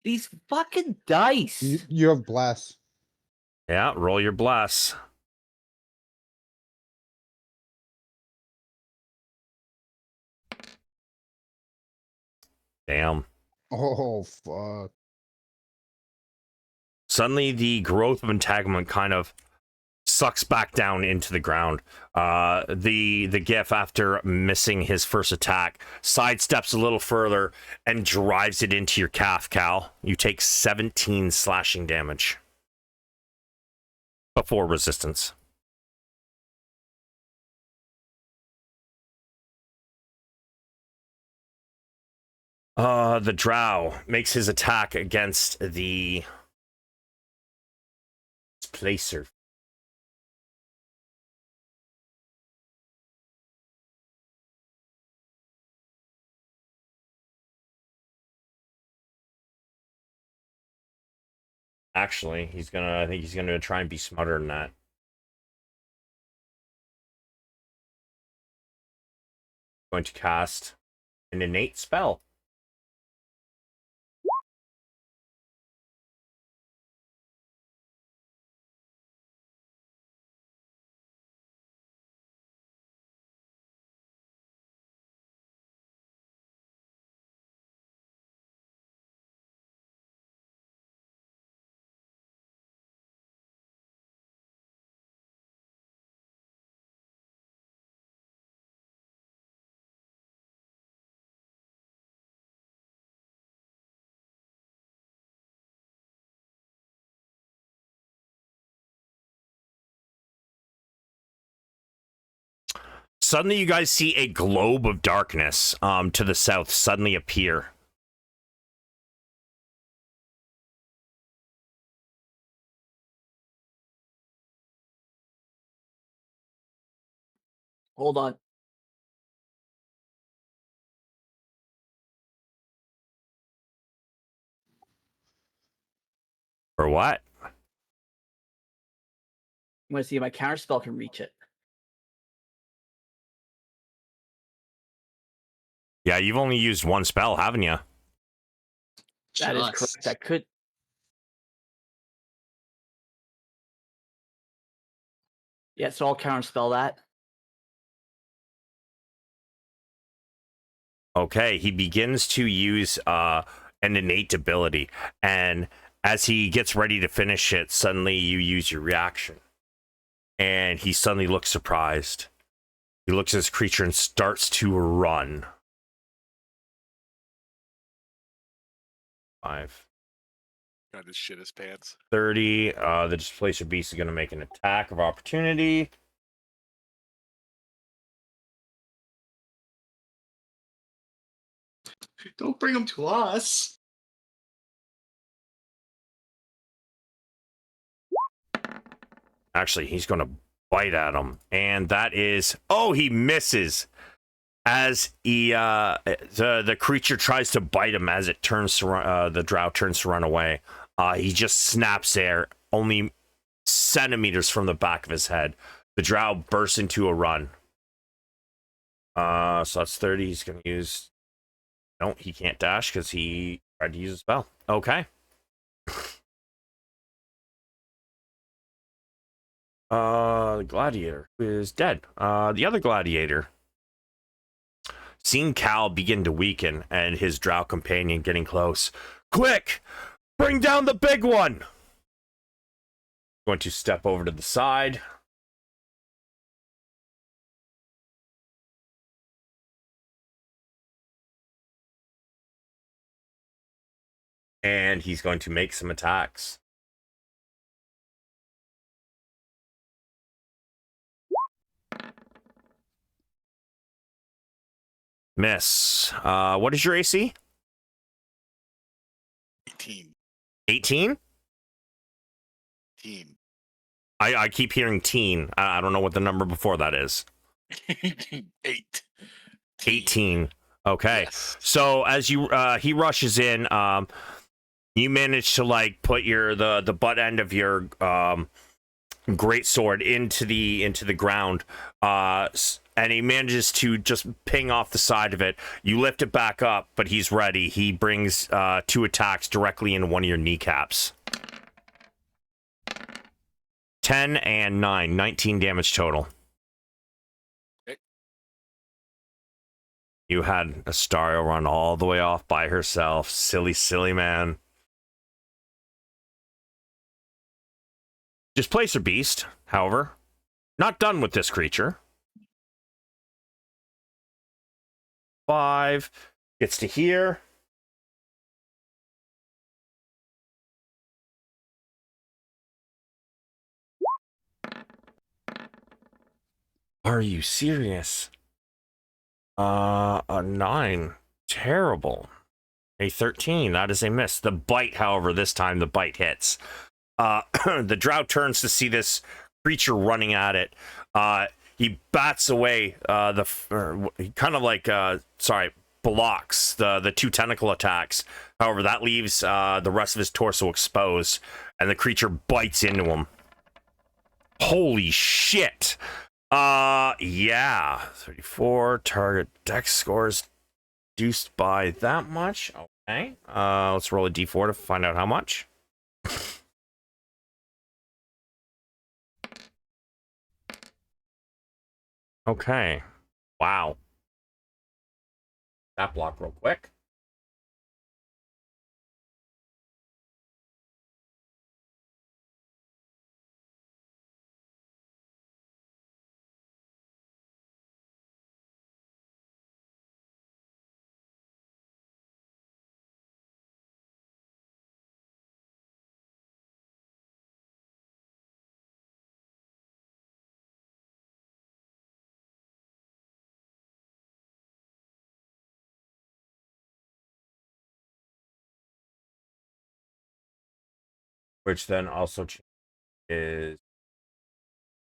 These fucking dice. You have bless. Yeah, roll your bless. Damn. Oh fuck. Suddenly, the growth of entanglement kind of sucks back down into the ground. The GIF, after missing his first attack, sidesteps a little further and drives it into your calf, Cal. You take 17 slashing damage before resistance. The drow makes his attack against the placer. Actually, I think he's gonna try and be smarter than that. Going to cast an innate spell. Suddenly, you guys see a globe of darkness to the south suddenly appear. Hold on. Or what? I'm going to see if my counter spell can reach it. Yeah, you've only used one spell, haven't you? That is Just. correct. That could. Yeah, so I'll counter spell that. Okay, he begins to use an innate ability, and as he gets ready to finish it, suddenly you use your reaction. And he suddenly looks surprised. He looks at his creature and starts to run. 5. Got to shit his pants. 30. The Displacer Beast is going to make an attack of opportunity. Don't bring them to us. Actually, he's going to bite at him. And that is... Oh, he misses. As he, the creature tries to bite him as it turns to the drow turns to run away. He just snaps there, only centimeters from the back of his head. The drow bursts into a run. So that's 30. He's going to use... No, he can't dash because he tried to use a spell. Okay. The gladiator is dead. The other gladiator, seeing Cal begin to weaken and his drow companion getting close. Quick! Bring down the big one! Going to step over to the side. And he's going to make some attacks. Miss. What is your AC? 18. 18? Team. I keep hearing teen. I don't know what the number before that is. 8. 18. Okay. Yes. So as you he rushes in, you manage to like put the butt end of your great sword into the ground, and he manages to just ping off the side of it. You lift it back up, but he's ready. He brings 2 attacks directly into one of your kneecaps. 10 and 9, 19 damage total. Okay. You had Astario run all the way off by herself. Silly man. Displacer Beast, however, not done with this creature. 5 gets to here. Are you serious? A 9. Terrible. A 13. That is a miss. The bite, however, this time the bite hits. The drow turns to see this creature running at it. He bats away he kind of like blocks the 2 tentacle attacks. However, that leaves the rest of his torso exposed, and the creature bites into him. Holy shit. Yeah. 34 target dex scores reduced by that much. Okay. Let's roll a d4 to find out how much. Okay. Wow. That block real quick. Which then also is...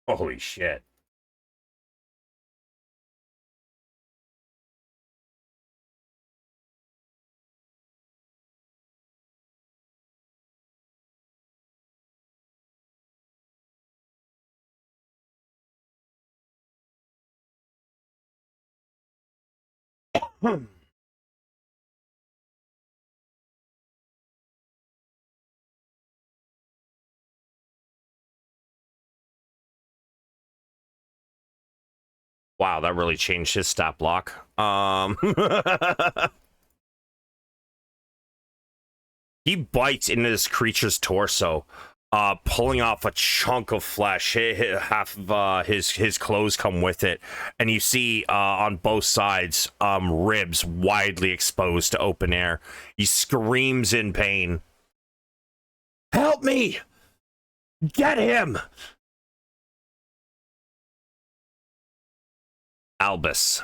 Holy shit. Wow, that really changed his stat block. He bites into this creature's torso, pulling off a chunk of flesh. Half of his clothes come with it, and you see on both sides ribs widely exposed to open air. He screams in pain. Help me! Get him! Albus.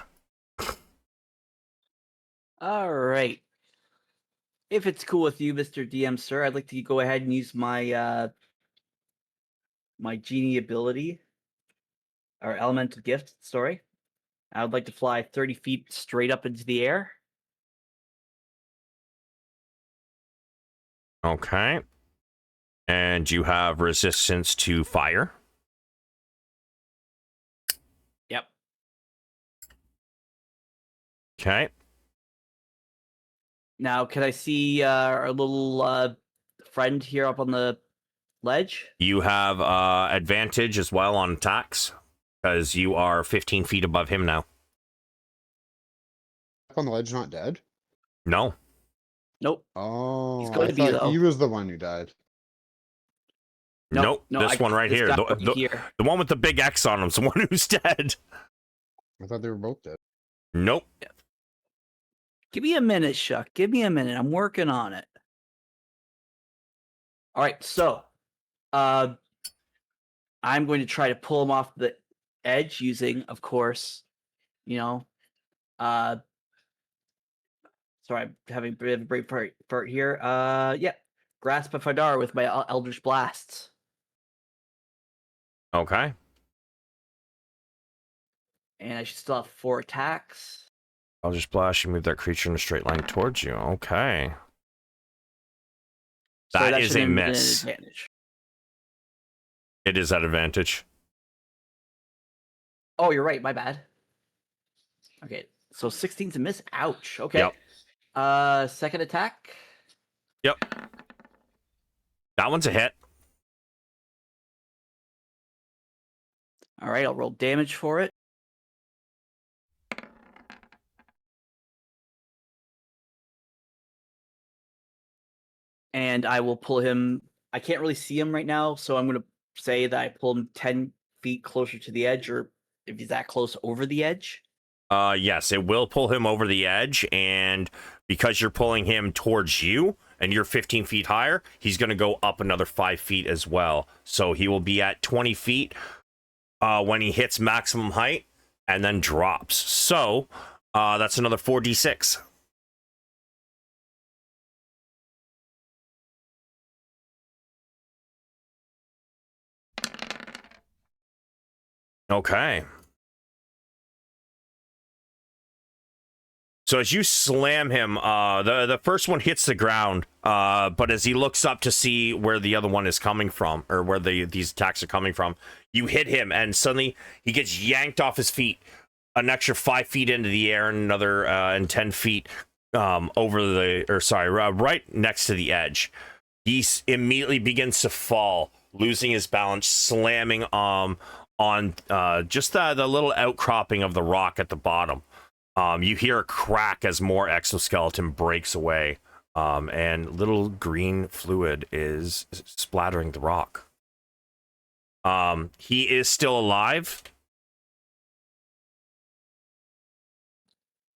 All right. If it's cool with you, Mr. DM, sir, I'd like to go ahead and use my my genie ability or elemental gift. Sorry, I would like to fly 30 feet straight up into the air. Okay. And you have resistance to fire. Yep. Okay. Now, can I see our little friend here up on the ledge? You have advantage as well on attacks because you are 15 feet above him now. Up on the ledge, not dead. No. Nope. Oh, going I to be, thought though. he was the one who died. Nope. No, This one right this here. guy right here. The one with the big X on him. Someone who's dead. I thought they were both dead. Nope. Give me a minute, Shuck. Give me a minute. I'm working on it. All right, so I'm going to try to pull him off the edge using, of course, uh, sorry, I'm having a bit of a brain fart here. Yeah, Grasp of Fadar with my Eldritch Blasts. Okay. And I should still have 4 attacks. I'll just blast you, move that creature in a straight line towards you. Okay. So That is should a have been an miss. advantage. It is at advantage. Oh, you're right. My bad. Okay, so 16's a miss. Ouch. Okay. Yep. Second attack. Yep. That one's a hit. All right, I'll roll damage for it. And I will pull him. I can't really see him right now, so I'm going to say that I pull him 10 feet closer to the edge, or if he's that close, over the edge. Yes, it will pull him over the edge, and because you're pulling him towards you, and you're 15 feet higher, he's going to go up another 5 feet as well. So he will be at 20 feet when he hits maximum height, and then drops. So that's another 4d6. Okay. So as you slam him, the first one hits the ground, but as he looks up to see where the other one is coming from, or where these attacks are coming from, you hit him, and suddenly he gets yanked off his feet, an extra 5 feet into the air, and another and 10 feet right next to the edge. He immediately begins to fall, losing his balance, slamming on just the little outcropping of the rock at the bottom. You hear a crack as more exoskeleton breaks away, and little green fluid is splattering the rock. He is still alive.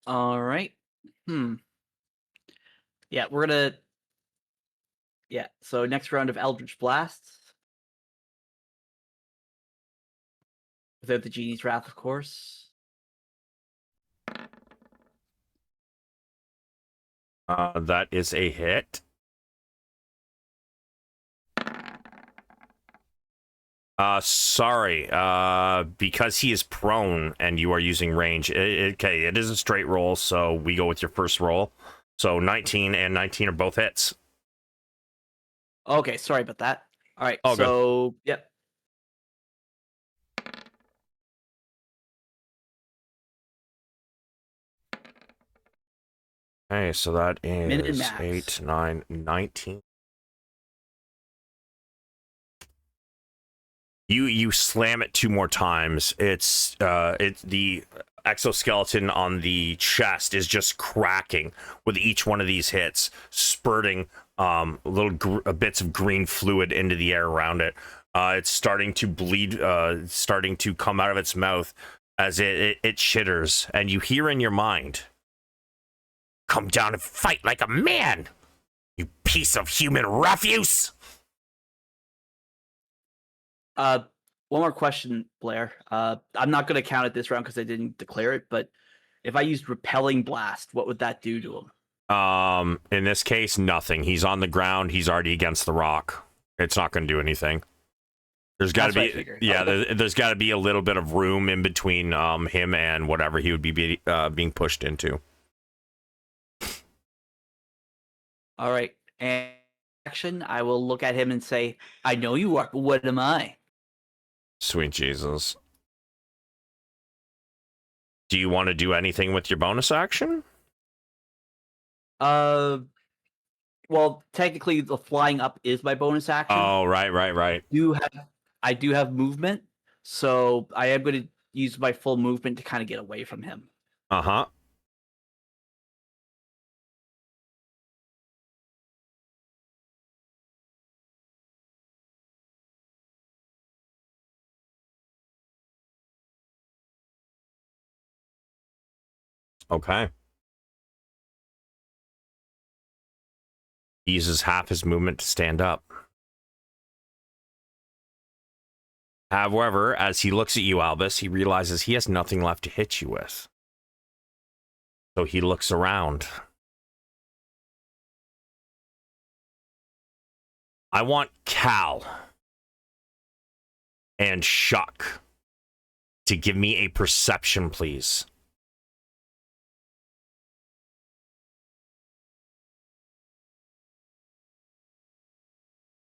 All right. Yeah, we're gonna. Yeah, so next round of Eldritch Blasts. Without the Genie's Wrath, of course. That is a hit. Sorry. Because he is prone and you are using range. Okay, it is a straight roll, so we go with your first roll. So 19 and 19 are both hits. Okay, sorry about that. All right, All so yep. Okay, so that Min and is max. 8, 9, 19. You slam it 2 more times. It's the exoskeleton on the chest is just cracking with each one of these hits, spurting little bits of green fluid into the air around it. It's starting to bleed, starting to come out of its mouth as it chitters, and you hear in your mind, "Come down and fight like a man, you piece of human refuse!" One more question, Blair. I'm not going to count it this round because I didn't declare it, but if I used Repelling Blast, what would that do to him? In this case, nothing. He's on the ground. He's already against the rock. It's not going to do anything. There's got to be, yeah. There's got to be a little bit of room in between him and whatever he would be being pushed into. All right, and action. I will look at him and say, "I know you are, but what am I?" Sweet Jesus. Do you want to do anything with your bonus action? Well, technically, the flying up is my bonus action. Oh, right. I do have movement, so I am going to use my full movement to kind of get away from him. Uh-huh. Okay. He uses half his movement to stand up. However, as he looks at you, Albus, he realizes he has nothing left to hit you with. So he looks around. I want Cal and Shuck to give me a perception, please.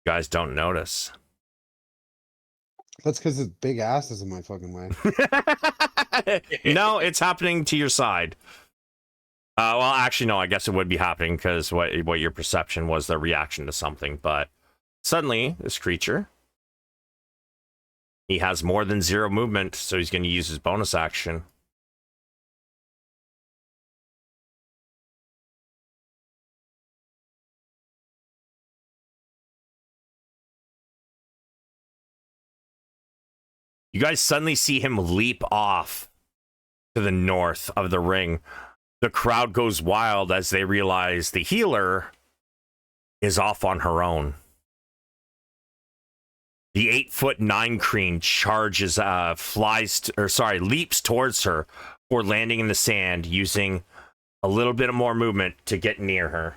You guys don't notice. That's because his big ass is in my fucking way. No, it's happening to your side. Well, actually, no, I guess it would be happening because what your perception was the reaction to something. But suddenly, this creature, he has more than 0 movement, so he's going to use his bonus action. You guys suddenly see him leap off to the north of the ring. The crowd goes wild as they realize the healer is off on her own. The 8'9" Kreen charges, leaps towards her for landing in the sand, using a little bit more movement to get near her.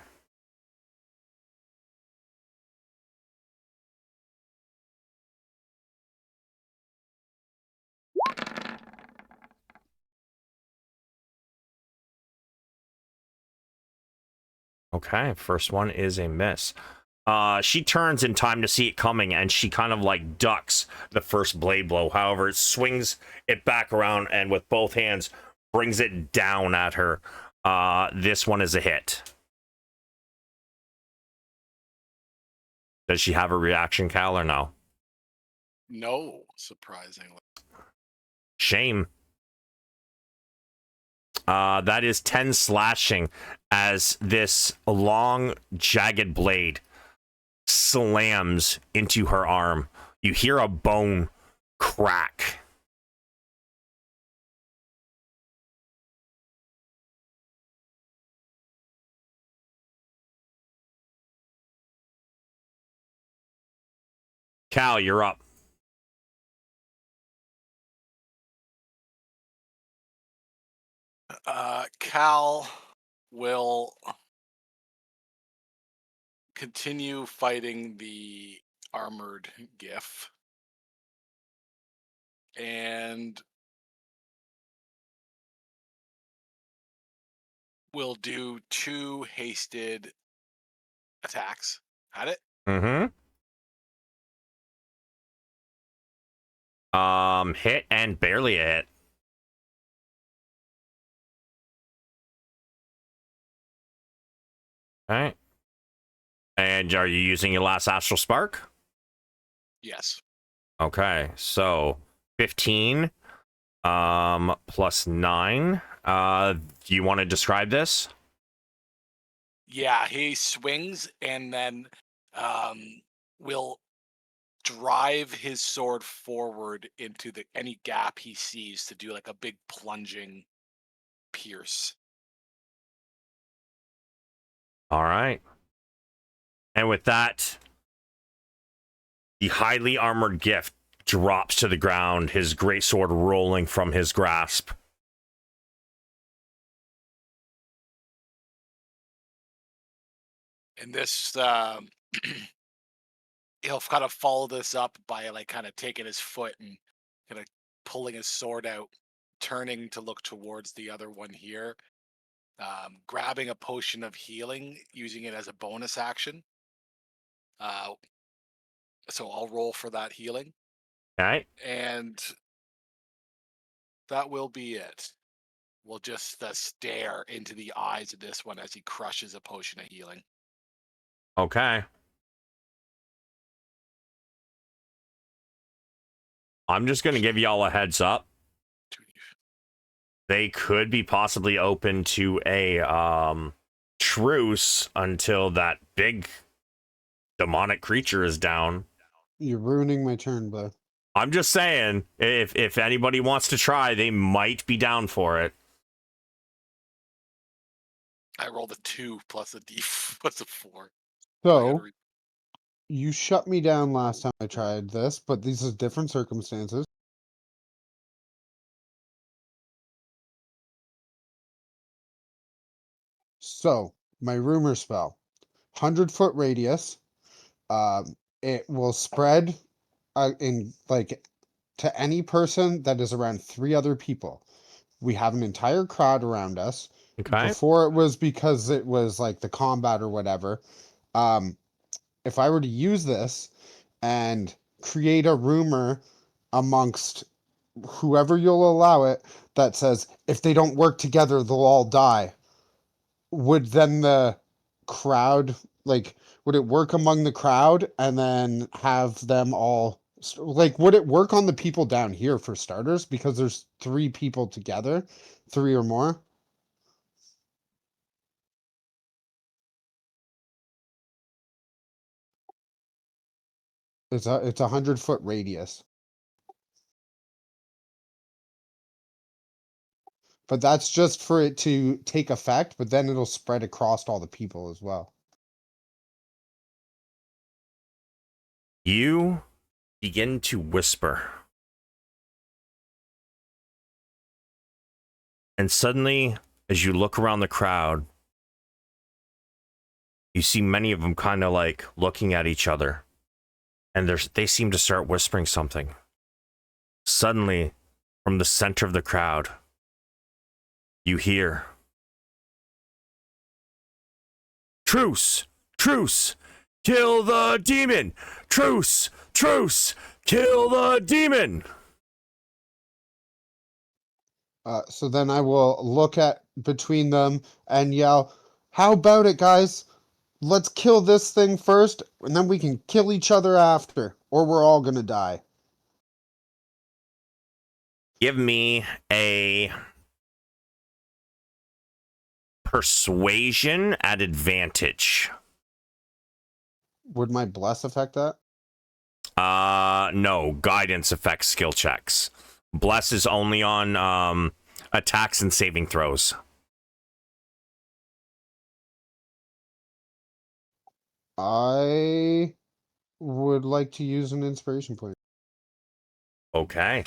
Okay, first one is a miss. She turns in time to see it coming, and she kind of like ducks the first blade blow. However, it swings it back around and with both hands brings it down at her. This one is a hit. Does she have a reaction, Cal, or no? No, surprisingly. Shame. That is 10 slashing as this long, jagged blade slams into her arm. You hear a bone crack. Cal, you're up. Cal will continue fighting the armored GIF and will do 2 hasted attacks at it. Hit and barely a hit. All right. And are you using your last Astral Spark? Yes. Okay, so 15 plus 9. Do you want to describe this? Yeah, he swings and then will drive his sword forward into any gap he sees to do like a big plunging pierce. All right. And with that, the highly armored gift drops to the ground, his greatsword rolling from his grasp. And this he'll kind of follow this up by like kind of taking his foot and kind of pulling his sword out, turning to look towards the other one here, grabbing a potion of healing, using it as a bonus action. So I'll roll for that healing. All right. And that will be it. We'll just stare into the eyes of this one as he crushes a potion of healing. Okay. I'm just going to give y'all a heads up. They could be possibly open to a truce until that big demonic creature is down. You're ruining my turn, bud. I'm just saying, if anybody wants to try, they might be down for it. I rolled a 2 plus a D plus a 4. So, You shut me down last time I tried this, but these are different circumstances. So, my rumor spell, 100-foot radius. It will spread in like to any person that is around 3 other people. We have an entire crowd around us. Okay. Before it was because it was like the combat or whatever. Um, if I were to use this and create a rumor amongst whoever you'll allow it that says if they don't work together, they'll all die, would then the crowd, like, would it work among the crowd and then have them all, like, would it work on the people down here for starters? Because there's 3 people together, 3 or more. It's a 100-foot radius. But that's just for it to take effect, but then it'll spread across all the people as well. You begin to whisper. And suddenly, as you look around the crowd, you see many of them kind of like looking at each other. And they seem to start whispering something. Suddenly, from the center of the crowd, you hear, "Truce! Truce! Kill the demon! Truce! Truce! Kill the demon!" So then I will look at between them and yell, "How about it, guys? Let's kill this thing first, and then we can kill each other after, or we're all gonna die." Give me a persuasion at advantage. Would my bless affect that? No, guidance affects skill checks. Bless is only on attacks and saving throws. I would like to use an inspiration point. Okay.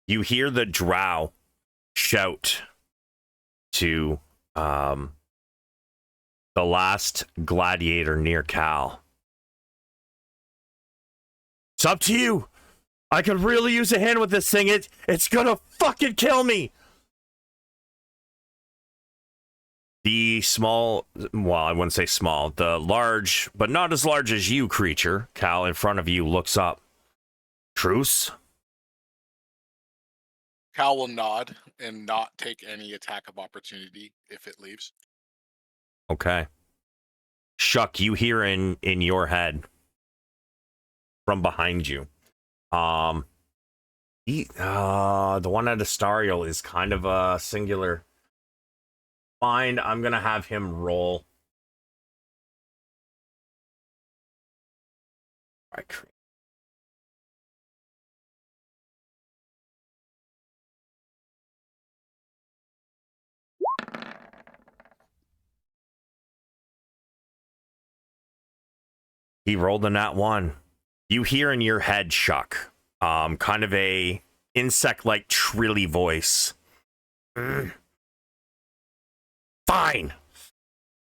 You hear the drow shout to the last gladiator near Cal. "It's up to you. I could really use a hand with this thing. It's gonna fucking kill me." The small, well, I wouldn't say small, the large, but not as large as you creature, Cal, in front of you looks up. "Truce?" Cal will nod and not take any attack of opportunity if it leaves. Okay. Shuck, you hear in your head from behind you. The one at Astariel is kind of a singular. Fine, I'm gonna have him roll. Right. He rolled a nat 1. You hear in your head, Shuck, kind of a insect-like trilly voice. "Fine,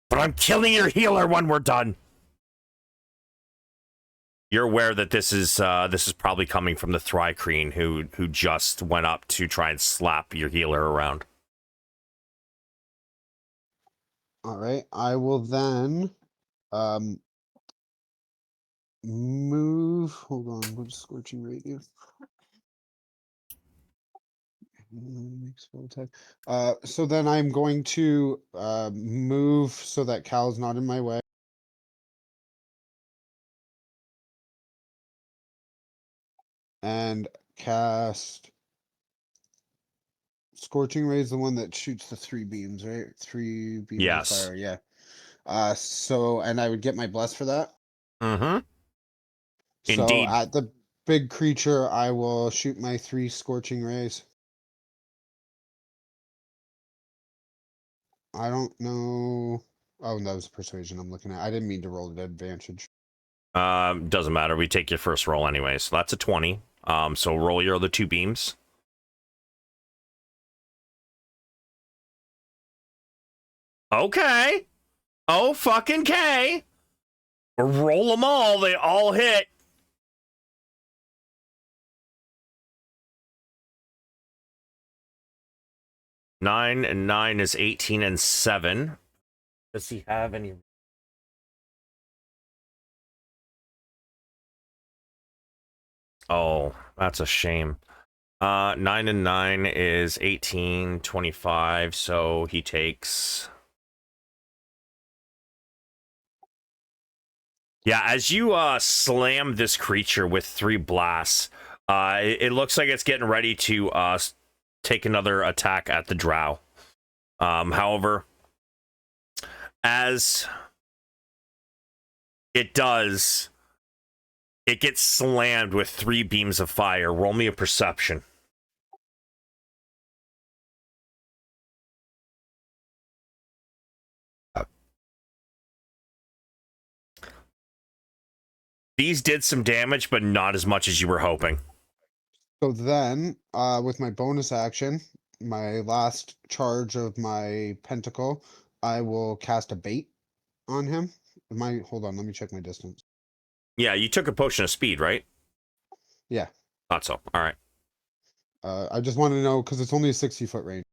but I'm killing your healer when we're done." You're aware that this is probably coming from the Thrycreen who just went up to try and slap your healer around. All right, I will then move. Hold on, what's scorching radius? Make spell attack. So then I'm going to move so that Cal's not in my way. And cast Scorching Ray is the one that shoots the 3 beams, right? 3 beams Yes. of fire, yeah. So, and I would get my bless for that. Mm-hmm. So Indeed. at the big creature, I will shoot my 3 Scorching Rays. I don't know. Oh, that was persuasion I'm looking at. I didn't mean to roll the advantage. Doesn't matter. We take your first roll anyway. So that's a 20. So roll your other 2 beams. Okay. Oh, fucking K. Roll them all. They all hit. Nine and 9 is 18 and 7. Does he have any? Oh, that's a shame. 9 and 9 is 18, 25. So he takes. Yeah, as you slam this creature with 3 blasts, it looks like it's getting ready to take another attack at the drow. However, as it does, it gets slammed with 3 beams of fire. Roll me a perception. These did some damage, but not as much as you were hoping. So then, with my bonus action, my last charge of my pentacle, I will cast a bait on him. Hold on, let me check my distance. Yeah, you took a potion of speed, right? Yeah. Thought so. All right. I just want to know because it's only a 60-foot range.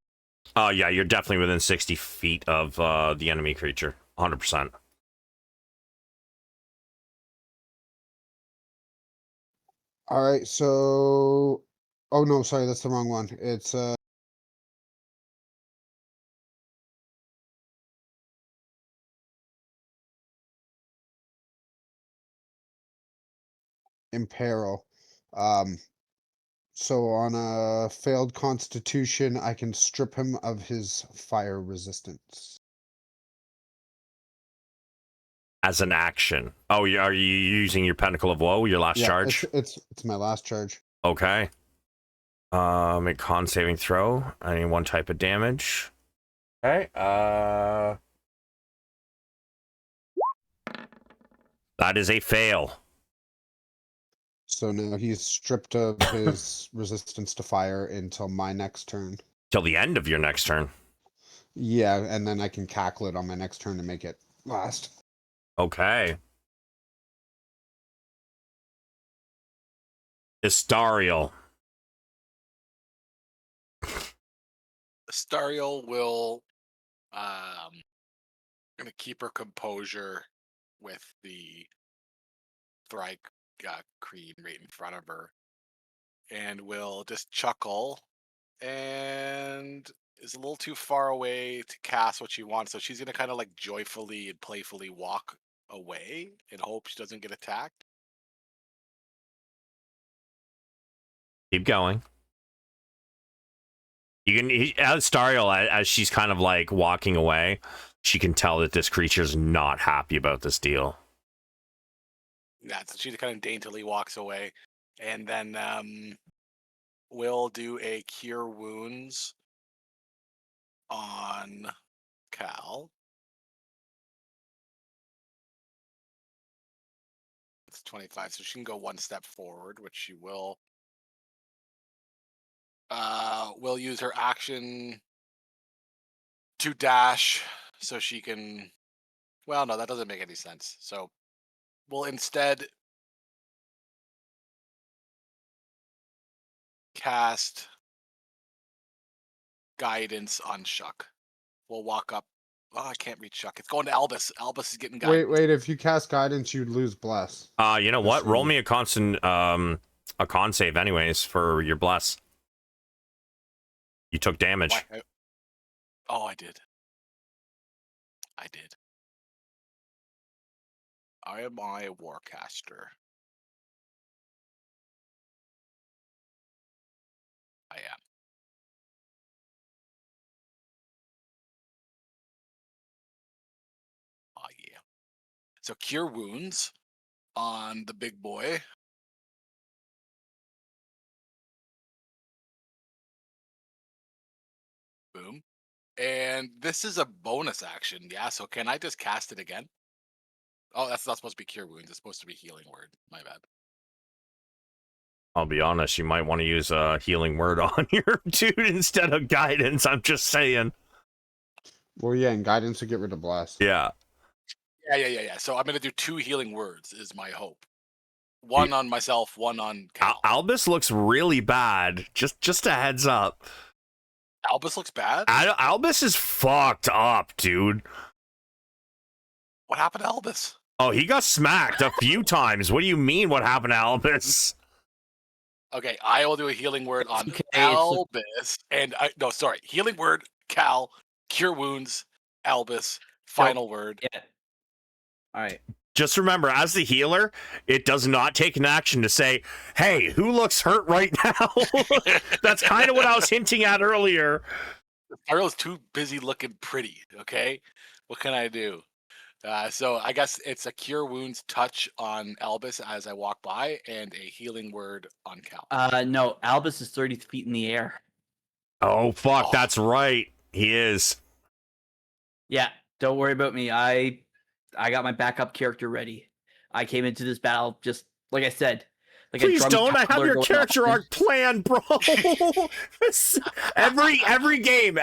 Oh, yeah, you're definitely within 60 feet of the enemy creature. 100%. All right, so oh no, sorry, that's the wrong one. It's imperil. Um so on a failed constitution, I can strip him of his fire resistance. As an action. Oh, are you using your Pentacle of Woe, your last Yeah, charge? it's my last charge. Okay. Make con saving throw. Any one type of damage. Okay. That is a fail. So now he's stripped of his resistance to fire until my next turn. Till the end of your next turn. Yeah, and then I can cackle it on my next turn to make it last. Okay. Istariel. Stariel will gonna keep her composure with the Thryke Creed right in front of her, and will just chuckle, and is a little too far away to cast what she wants, so she's gonna kind of like joyfully and playfully walk away and hope she doesn't get attacked. Keep going. You can Stariel, as she's kind of like walking away, she can tell that this creature's not happy about this deal. Yeah, so she kind of daintily walks away, and then we'll do a cure wounds on Cal. It's 25, so she can go 1 step forward, which she will. Will use her action to dash, so she can. Well, no, that doesn't make any sense. So we'll instead cast guidance on Shuck. We'll walk up. Oh, I can't reach Shuck. It's going to Albus. Albus is getting guidance. Wait, if you cast guidance, you'd lose bless. You know what? Roll me a constant a con save anyways for your bless. You took damage. Oh, I did. I am a warcaster. I am. Oh yeah. So cure wounds on the big boy. Boom. And this is a bonus action. Yeah, so can I just cast it again? Oh, that's not supposed to be Cure Wounds. It's supposed to be Healing Word. My bad. I'll be honest, you might want to use a healing word on your dude instead of guidance. I'm just saying. Well, yeah, and guidance to get rid of blast. Yeah. Yeah. So I'm going to do 2 Healing Words is my hope. One on myself, one on Cal. Albus looks really bad. Just a heads up. Albus looks bad? Albus is fucked up, dude. What happened to Albus? Oh, he got smacked a few times. What do you mean what happened to Albus? Okay, I will do a Healing Word on Okay, Albus. And Healing Word, Cal, Cure Wounds, Albus, Final Word. Yeah. All right. Just remember, as the healer, it does not take an action to say, hey, who looks hurt right now? That's kind of what I was hinting at earlier. Ariel's too busy looking pretty, okay? What can I do? So I guess it's a Cure Wounds touch on Albus as I walk by and a Healing Word on Cal. No, Albus is 30 feet in the air. Oh, fuck, that's right. He is. Yeah, don't worry about me. I got my backup character ready. I came into this battle just like I said. Like Please don't. I have your character arc planned, bro. every game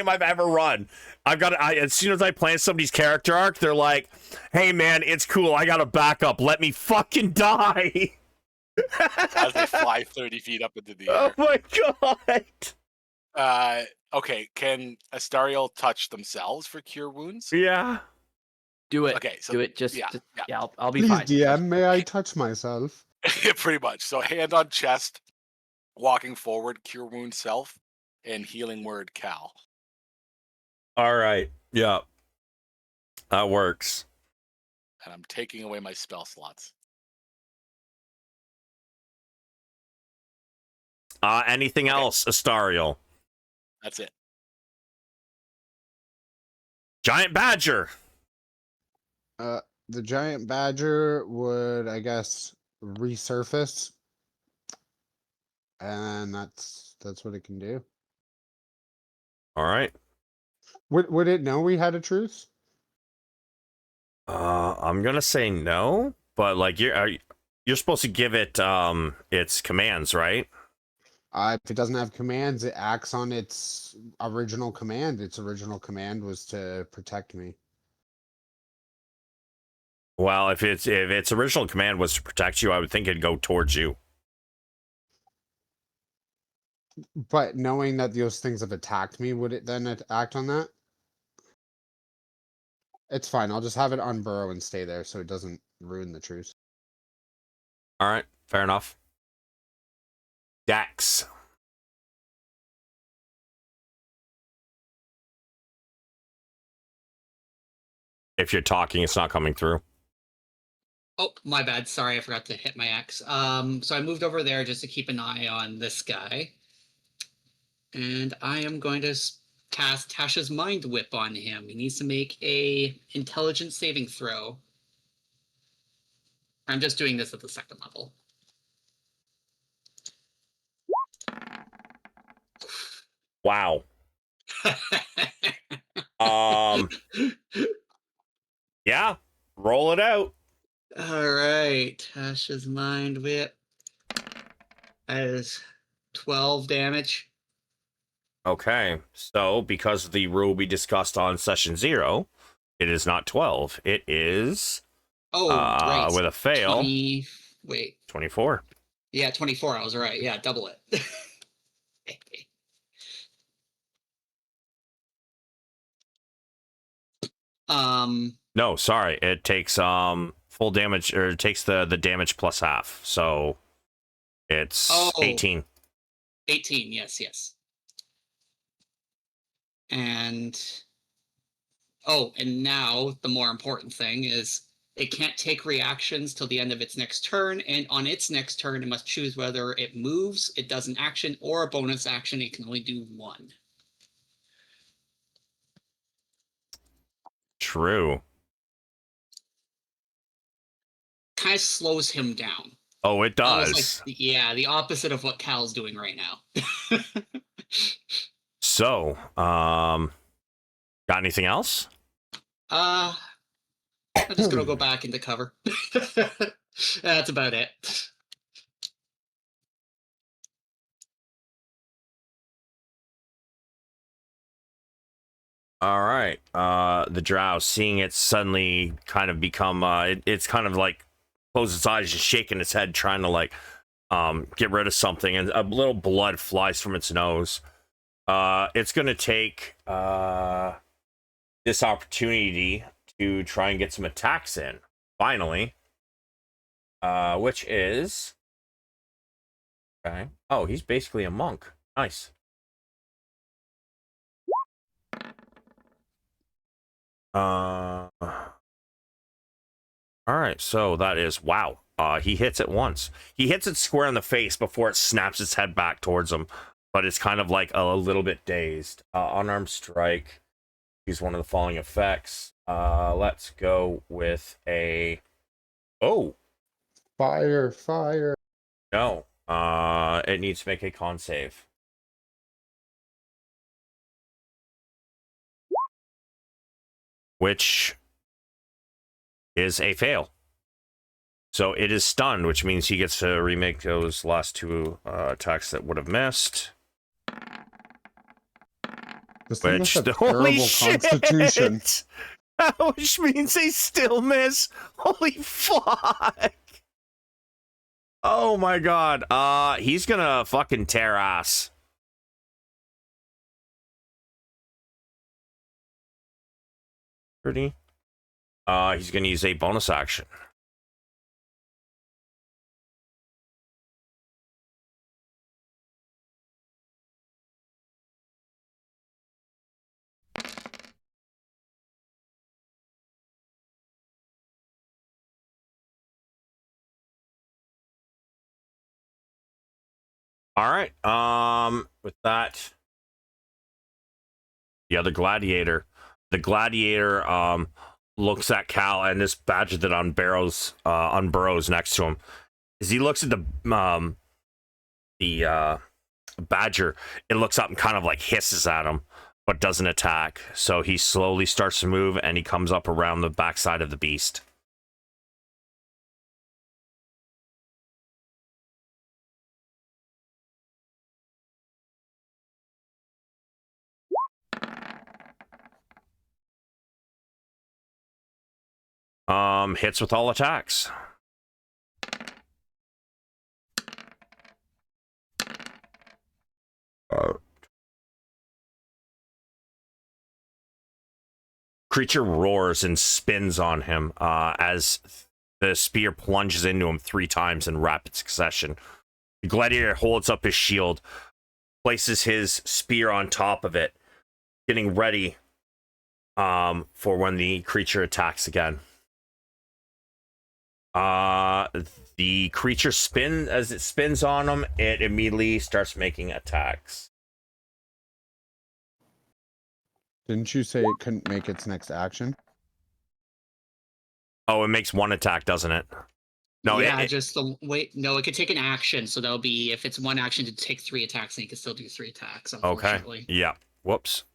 I've ever run, as soon as I plan somebody's character arc, they're like, "Hey, man, it's cool. I got a backup. Let me fucking die." As they fly 30 feet up into the air. Oh my god. Okay, can Astariel touch themselves for Cure Wounds? Yeah. Do it. Okay, so do it. Just I'll be Please, fine. DM, may I touch myself? Pretty much. So hand on chest, walking forward, Cure Wound self, and Healing Word Cal. All right. Yeah. That works. And I'm taking away my spell slots. Anything else, Astariel? That's it. Giant Badger. The giant badger would, I guess, resurface, and that's what it can do. All right. Would it know we had a truce? I'm gonna say no, but like you're supposed to give it its commands, right? If it doesn't have commands, it acts on its original command. Its original command was to protect me. Well, if its original command was to protect you, I would think it'd go towards you. But knowing that those things have attacked me, would it then act on that? It's fine. I'll just have it unburrow and stay there so it doesn't ruin the truce. All right, fair enough. Dex. If you're talking, it's not coming through. Oh, my bad. Sorry, I forgot to hit my axe. So I moved over there just to keep an eye on this guy. And I am going to cast Tasha's Mind Whip on him. He needs to make a intelligence saving throw. I'm just doing this at the second level. Wow. Yeah, roll it out. All right, Tasha's Mind Whip. That is 12 damage. Okay, so because of the rule we discussed on session 0, it is not 12. It is right. with a fail. 24. Yeah, 24. I was right. Yeah, double it. No, sorry. It takes full damage, or it takes the damage plus half. So it's 18. 18, yes. And now the more important thing is it can't take reactions till the end of its next turn, and on its next turn it must choose whether it moves, it does an action, or a bonus action. It can only do one. True. Kind of slows him down. Oh, it does. Like, yeah, the opposite of what Cal's doing right now. So, Got anything else? I'm just gonna go back into cover. That's about it. All right. The drow, seeing it suddenly kind of become, it's kind of like closes its eyes and shaking its head, trying to like get rid of something, and a little blood flies from its nose. It's gonna take this opportunity to try and get some attacks in. Finally, which is okay. Oh, he's basically a monk. Nice. All right, so that is wow. He hits it once. He hits it square in the face before it snaps its head back towards him, but it's kind of like a little bit dazed. Unarmed strike. Use one of the following effects. Let's go with a. Oh Fire. no. It needs to make a con save. Which is a fail. So it is stunned, which means he gets to remake those last two attacks that would have missed. This thing Which has a holy terrible shit! constitution. Which means they still miss. Holy fuck! Oh my god. He's gonna fucking tear ass. Pretty. He's gonna use a bonus action. All right. With that, the other gladiator. The gladiator looks at Cal and this badger that unburrows next to him. As he looks at the badger, it looks up and kind of like hisses at him, but doesn't attack. So he slowly starts to move and he comes up around the backside of the beast. Hits with all attacks. Creature roars and spins on him as the spear plunges into him 3 times in rapid succession. The gladiator holds up his shield, places his spear on top of it, getting ready for when the creature attacks again. The creature as it spins on him, it immediately starts making attacks. Didn't you say it couldn't make its next action? Oh, it makes 1 attack, doesn't it? No, yeah, just the wait. No, it could take an action, so that'll be if it's 1 action to take 3 attacks, and he can still do 3 attacks. Unfortunately. Okay. Yeah. Whoops.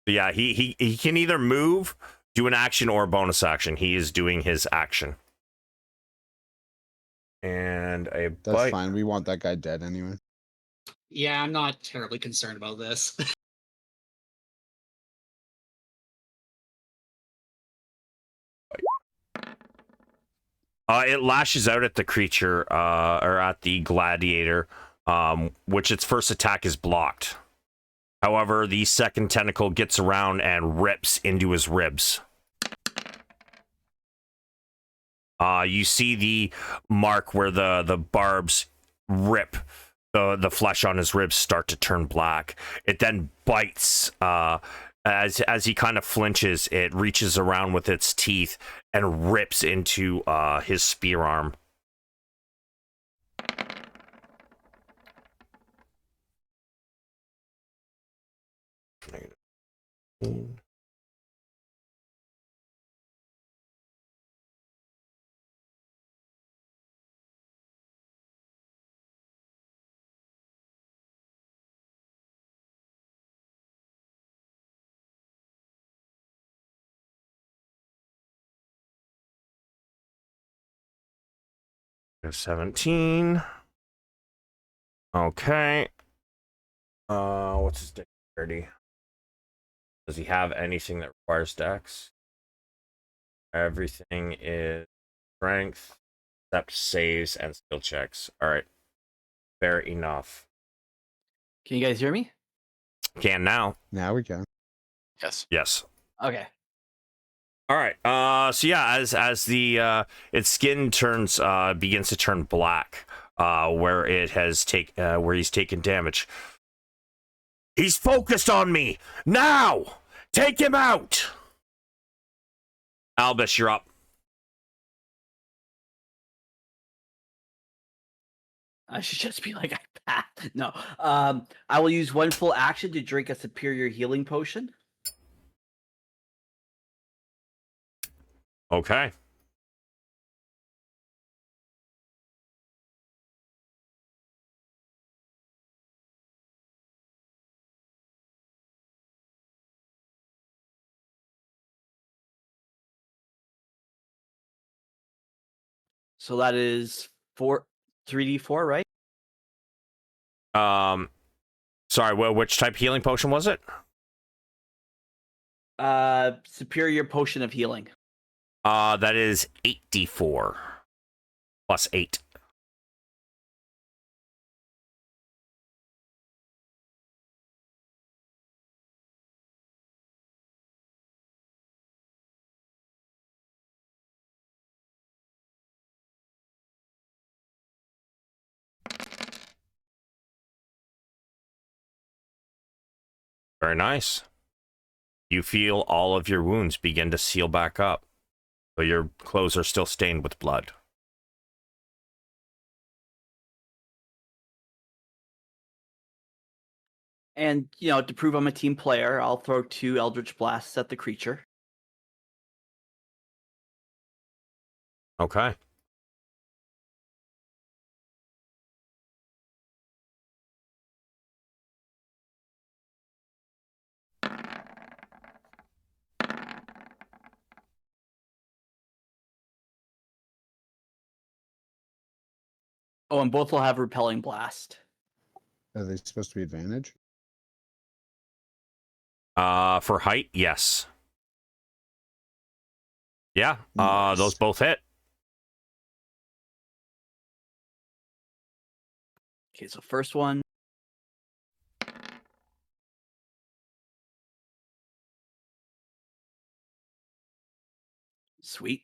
Yeah, he can either move, do an action, or a bonus action. He is doing his action. And a That's bite. fine. We want that guy dead anyway. Yeah, I'm not terribly concerned about this. It lashes out at the creature, or at the gladiator, which its first attack is blocked. However, the second tentacle gets around and rips into his ribs. You see the mark where the barbs rip the flesh on his ribs start to turn black. It then bites. As he kind of flinches, it reaches around with its teeth and rips into his spear arm. 17. Okay. What's his dexterity? Does he have anything that requires dex? Everything is strength, except saves and skill checks. All right. Fair enough. Can you guys hear me? Can now. Now we can. Yes. Yes. Okay. All right. So yeah, as the its skin begins to turn black, where it has where he's taken damage. He's focused on me now. Take him out. Albus, you're up. I should just be like, I passed. No. I will use one full action to drink a superior healing potion. Okay. So that is 3d4, right? Sorry. Well, which type healing potion was it? Superior potion of healing. That is 8d4 plus 8. Very nice. You feel all of your wounds begin to seal back up, but your clothes are still stained with blood. And, to prove I'm a team player, I'll throw 2 Eldritch Blasts at the creature. Okay. Oh, and both will have Repelling Blast. Are they supposed to be advantage? For height, yes. Yeah, Nice. those both hit. Okay, so first one. Sweet.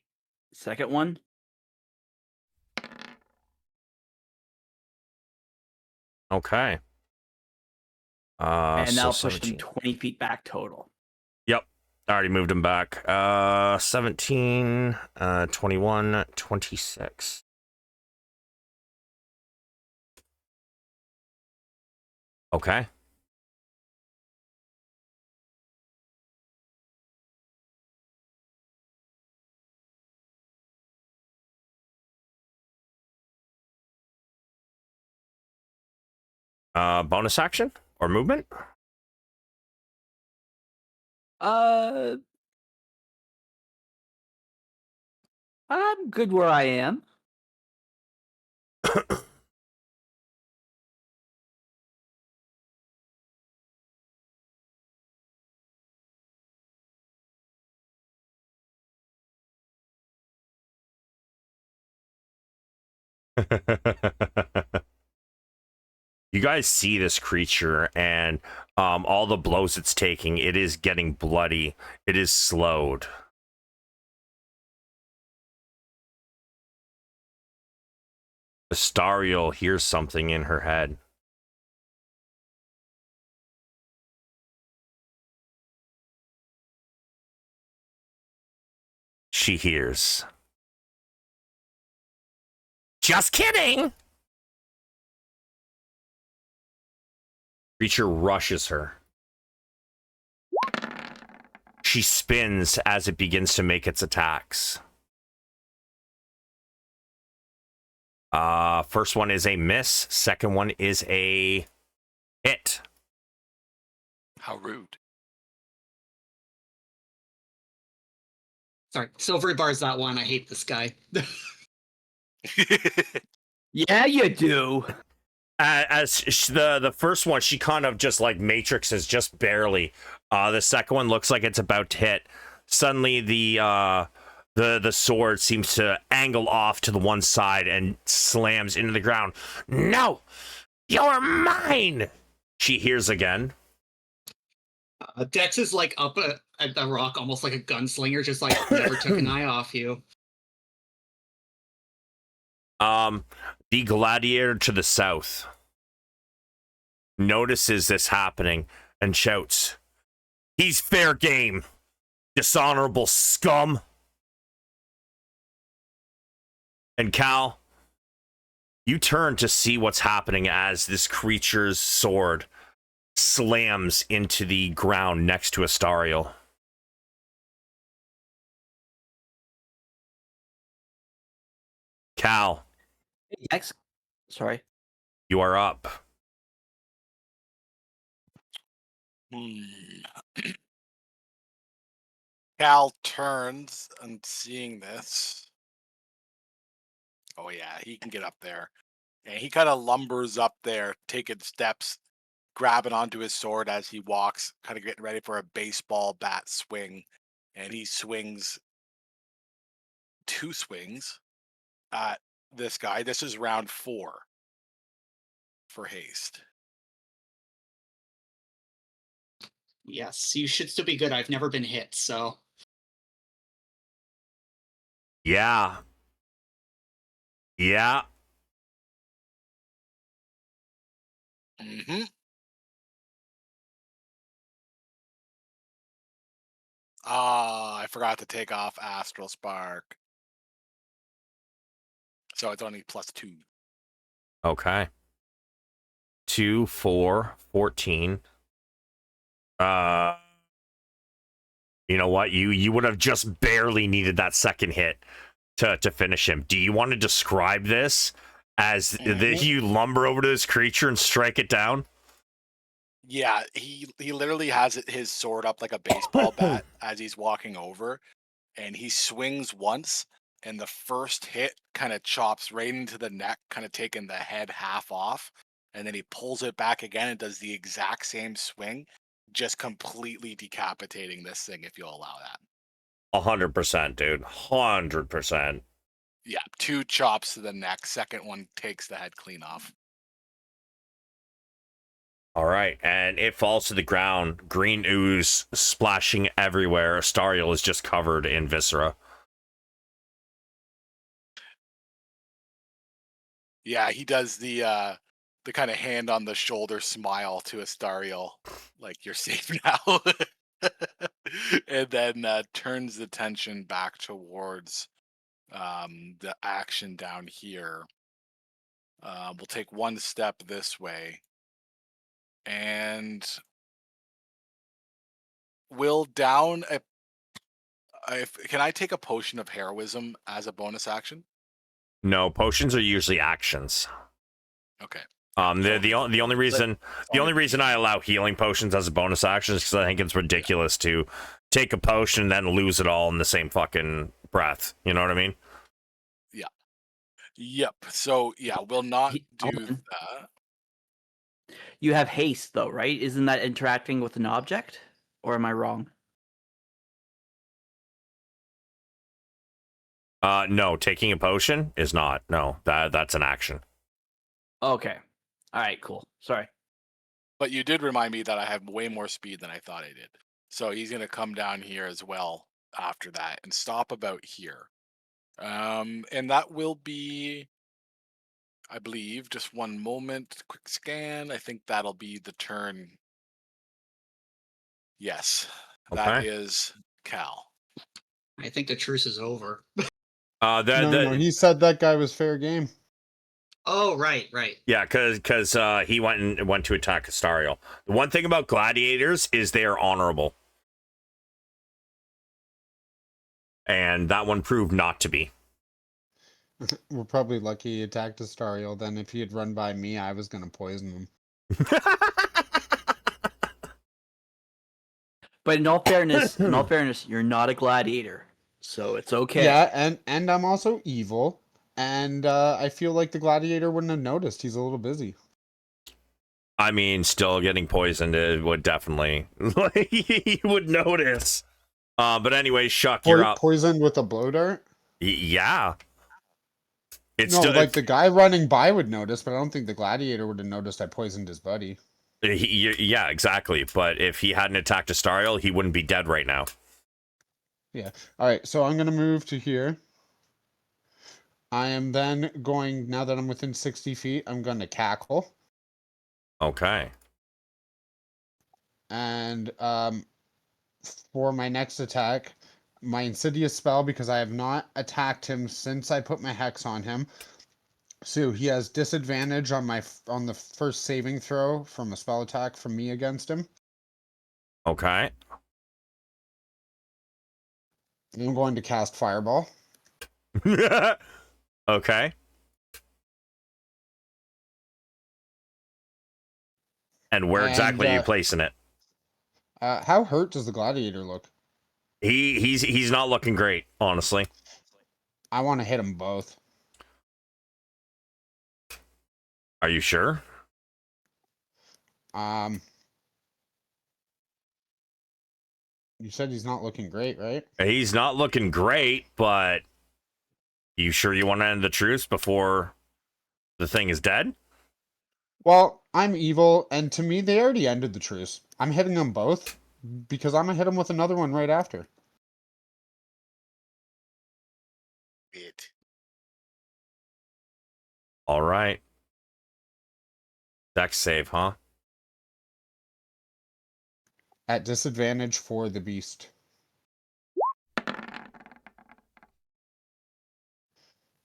Second one. Okay. And So that'll push 17. them 20 feet back total. Yep. I already moved him back. 17, 21, 26. Okay. Bonus action or movement? I'm good where I am. You guys see this creature and all the blows it's taking. It is getting bloody. It is slowed. Astariel hears something in her head. She hears. Just kidding! Creature rushes her. She spins as it begins to make its attacks. First one is a miss. Second one is a hit. How rude. Sorry, Silvery Bar's that one. I hate this guy. Yeah, you do. The first one, she kind of just like matrixes just barely. The second one looks like it's about to hit. Suddenly, the sword seems to angle off to the one side and slams into the ground. No, you're mine. She hears again. Dex is like up at the rock, almost like a gunslinger, just like never took an eye off you. The gladiator to the south notices this happening and shouts, "He's fair game, dishonorable scum!" And Cal, you turn to see what's happening as this creature's sword slams into the ground next to Astariel. Cal, X. Sorry. you are up. Cal turns and seeing this. Oh yeah, he can get up there. And he kind of lumbers up there, taking steps, grabbing onto his sword as he walks, kind of getting ready for a baseball bat swing. And he swings 2 swings at this guy. This is round 4 for haste. Yes, you should still be good. I've never been hit, so. Yeah. Yeah. Mm-hmm. Ah, I forgot to take off Astral Spark. So it's only +2. Okay. 2, 4, 14. You know what? You would have just barely needed that second hit to finish him. Do you want to describe this as you lumber over to this creature and strike it down? Yeah, he literally has his sword up like a baseball bat as he's walking over, and he swings once, and the first hit kind of chops right into the neck, kind of taking the head half off, and then he pulls it back again and does the exact same swing, just completely decapitating this thing, if you'll allow that. 100%, dude. 100%. Yeah, 2 chops to the neck. Second one takes the head clean off. All right, and it falls to the ground. Green ooze splashing everywhere. Astariel is just covered in viscera. Yeah, he does the kind of hand on the shoulder smile to Astariel, like you're safe now, and then turns the attention back towards the action down here. We'll take one step this way, and will down a. Can I take a potion of heroism as a bonus action? No, potions are usually actions. Okay. The only reason I allow healing potions as a bonus action is because I think it's ridiculous to take a potion and then lose it all in the same fucking breath. You know what I mean? Yeah. Yep. So yeah, we'll not do that. You have haste, though, right? Isn't that interacting with an object? Or am I wrong? No, taking a potion is not. No, that's an action. Okay. All right, cool. Sorry. But you did remind me that I have way more speed than I thought I did. So he's going to come down here as well after that and stop about here. And that will be, I believe, just one moment. Quick scan. I think that'll be the turn. Yes, that is Cal. I think the truce is over. No, he said that guy was fair game. Oh, right. Yeah, because he went to attack Astariel. The one thing about gladiators is they are honorable, and that one proved not to be. We're probably lucky he attacked Astariel. Then, if he had run by me, I was gonna poison him. But in all fairness, you're not a gladiator, so it's okay. Yeah, and I'm also evil. And I feel like the gladiator wouldn't have noticed. He's a little busy. I mean, still getting poisoned would definitely, like, he would notice. But anyway, Shuck, you're up. Poisoned with a blow dart? Yeah. It's No, still, like the guy running by would notice, but I don't think the gladiator would have noticed I poisoned his buddy. yeah, exactly. But if he hadn't attacked Astariel, he wouldn't be dead right now. Yeah. All right, so I'm going to move to here. I am then going, now that I'm within 60 feet, I'm going to cackle. Okay. And for my next attack, my insidious spell, because I have not attacked him since I put my hex on him. So he has disadvantage on the first saving throw from a spell attack from me against him. Okay. I'm going to cast Fireball. Okay. And where exactly are you placing it? How hurt does the gladiator look? He's not looking great, honestly. I want to hit them both. Are you sure? You said he's not looking great, right? He's not looking great, but you sure you want to end the truce before the thing is dead? Well, I'm evil, and to me, they already ended the truce. I'm hitting them both because I'm gonna hit him with another one right after. It. All right. Dex save, huh? At disadvantage for the beast.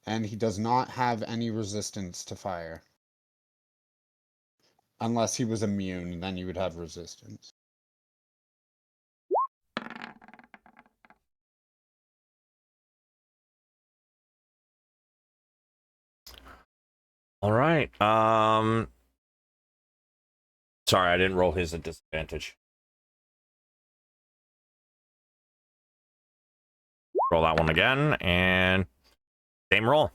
And he does not have any resistance to fire. Unless he was immune, then he would have resistance. All right. Sorry, I didn't roll his at disadvantage. Roll that one again, and same roll.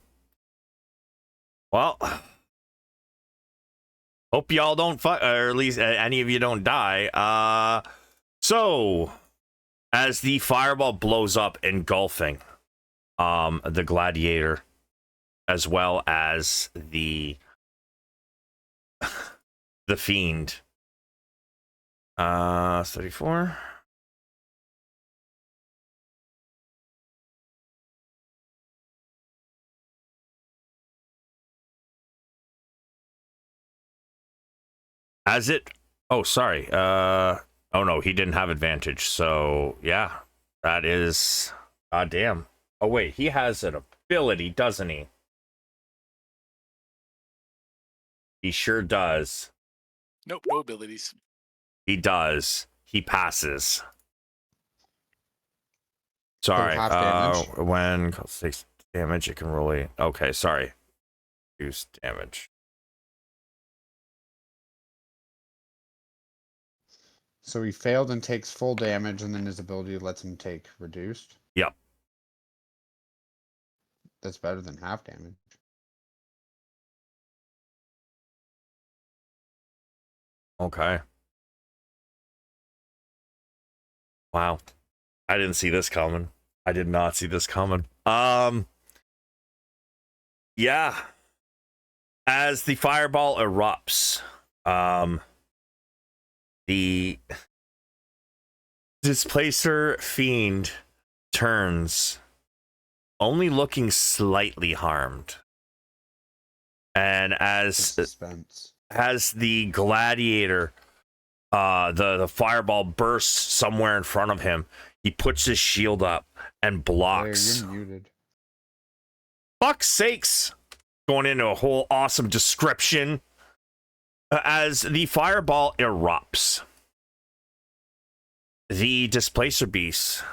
Well, hope y'all don't fight, or at least any of you don't die. So as the fireball blows up, engulfing the gladiator, as well as the fiend. 34. As it, oh, sorry. Oh no, he didn't have advantage. So yeah, that is, damn. Oh wait, he has an ability, doesn't he? He sure does. Nope, no abilities. He does. He passes. Sorry. half damage. When it takes damage, it can roll a. Okay, sorry. Use damage. So he failed and takes full damage, and then his ability lets him take reduced. Yep. That's better than half damage. Okay. Wow. I didn't see this coming. I did not see this coming. Yeah. As the fireball erupts, the displacer fiend turns, only looking slightly harmed. And as Suspense. the gladiator, the fireball bursts somewhere in front of him, he puts his shield up and blocks. You're muted. Fuck's sakes! Going into a whole awesome description. As the fireball erupts, the displacer beast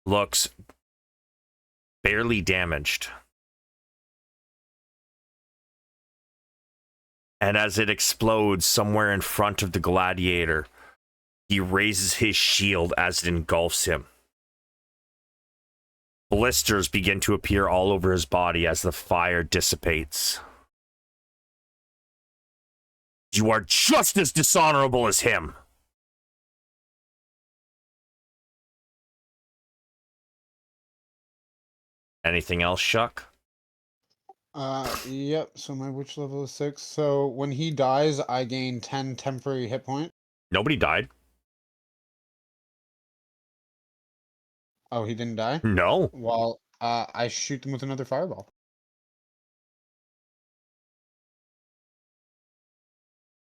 looks barely damaged. And as it explodes somewhere in front of the gladiator, he raises his shield as it engulfs him. Blisters begin to appear all over his body as the fire dissipates. You are just as dishonorable as him. Anything else, Shuck? Yep. So my witch level is 6. So when he dies, I gain 10 temporary hit point. Nobody died. Oh, he didn't die? No. Well, I shoot them with another fireball.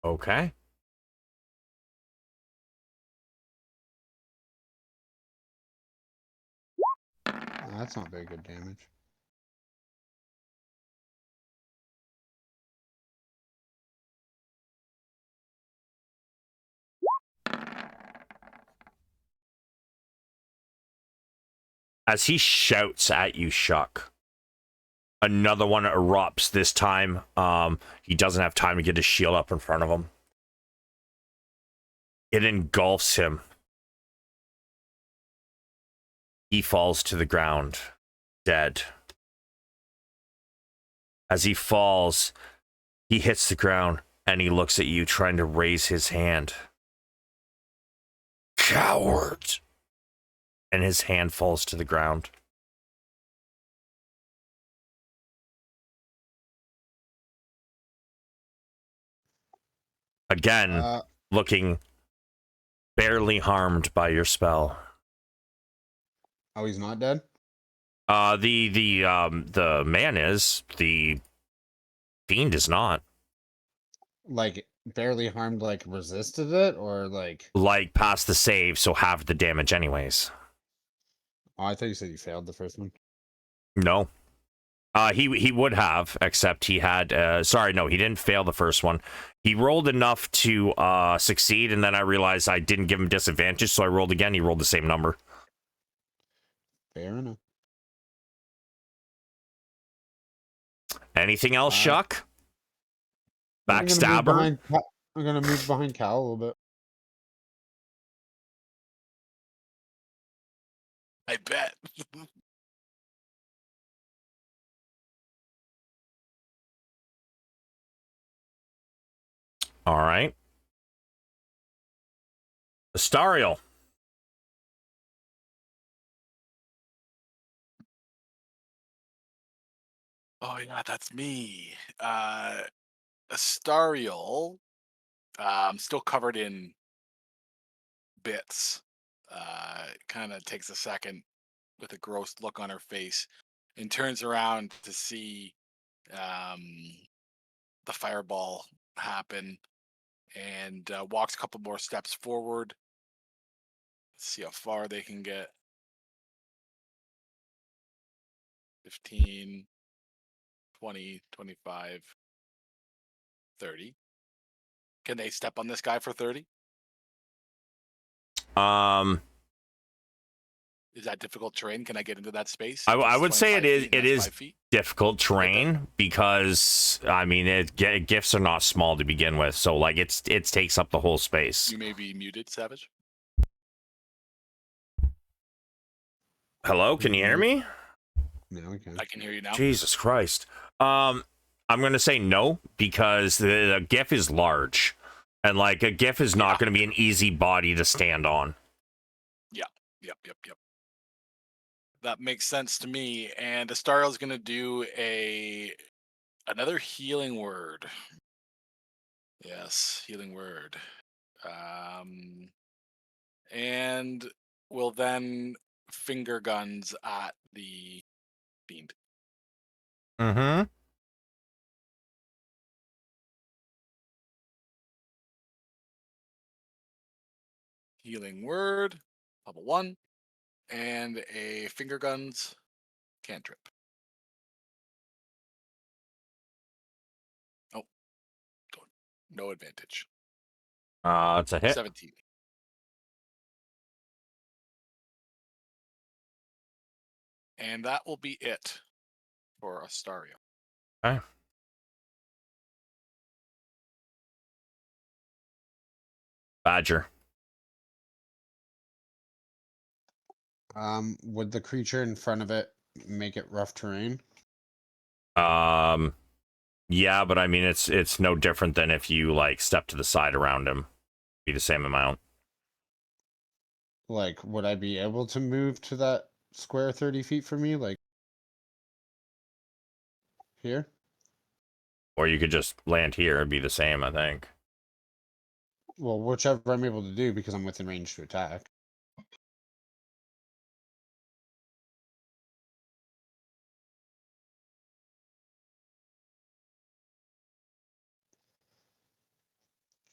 Okay. That's not very good damage. As he shouts at you, Shuck, another one erupts. This time, he doesn't have time to get his shield up in front of him. It engulfs him. He falls to the ground, dead. As he falls, he hits the ground, and he looks at you, trying to raise his hand. Coward! And his hand falls to the ground. Again, looking barely harmed by your spell. Oh, he's not dead? The man is. The fiend is not. Like, barely harmed, like, resisted it? Or, like... Like, past the save, so half the damage anyways. Oh, I thought you said you failed the first one. No. He would have, except he had... sorry, no, he didn't fail the first one. He rolled enough to succeed, and then I realized I didn't give him disadvantage, so I rolled again. He rolled the same number. Fair enough. Anything else, Shuck? I'm Backstabber? gonna move behind Cal a little bit. I bet. All right. Astariel. Oh yeah, that's me. Astariel, still covered in bits. Kind of takes a second with a gross look on her face and turns around to see the fireball happen and walks a couple more steps forward. Let's see how far they can get. 15, 20, 25, 30. Can they step on this guy for 30? Is that difficult terrain? Can I get into that space? I would say it is. It is 5 feet? difficult terrain because I mean, gifts are not small to begin with, so like it takes up the whole space. You may be muted, Savage. Hello, can you hear me? Yeah, we can. I can hear you now. Jesus Christ. I'm gonna say no because the GIF is large, and like a GIF is not going to be an easy body to stand on. Yep. That makes sense to me. And Astariel's gonna do another healing word. Yes, healing word. And will then finger guns at the fiend. Mm-hmm. Healing word, level 1, and a finger guns cantrip. Oh, no advantage. It's a hit. 17. And that will be it for Astariel. Okay. Badger. Would the creature in front of it make it rough terrain? Yeah, but I mean, it's no different than if you like step to the side around him. Be the same amount. Like, would I be able to move to that square 30 feet from me? Like, here? Or you could just land here and be the same, I think. Well, whichever I'm able to do because I'm within range to attack.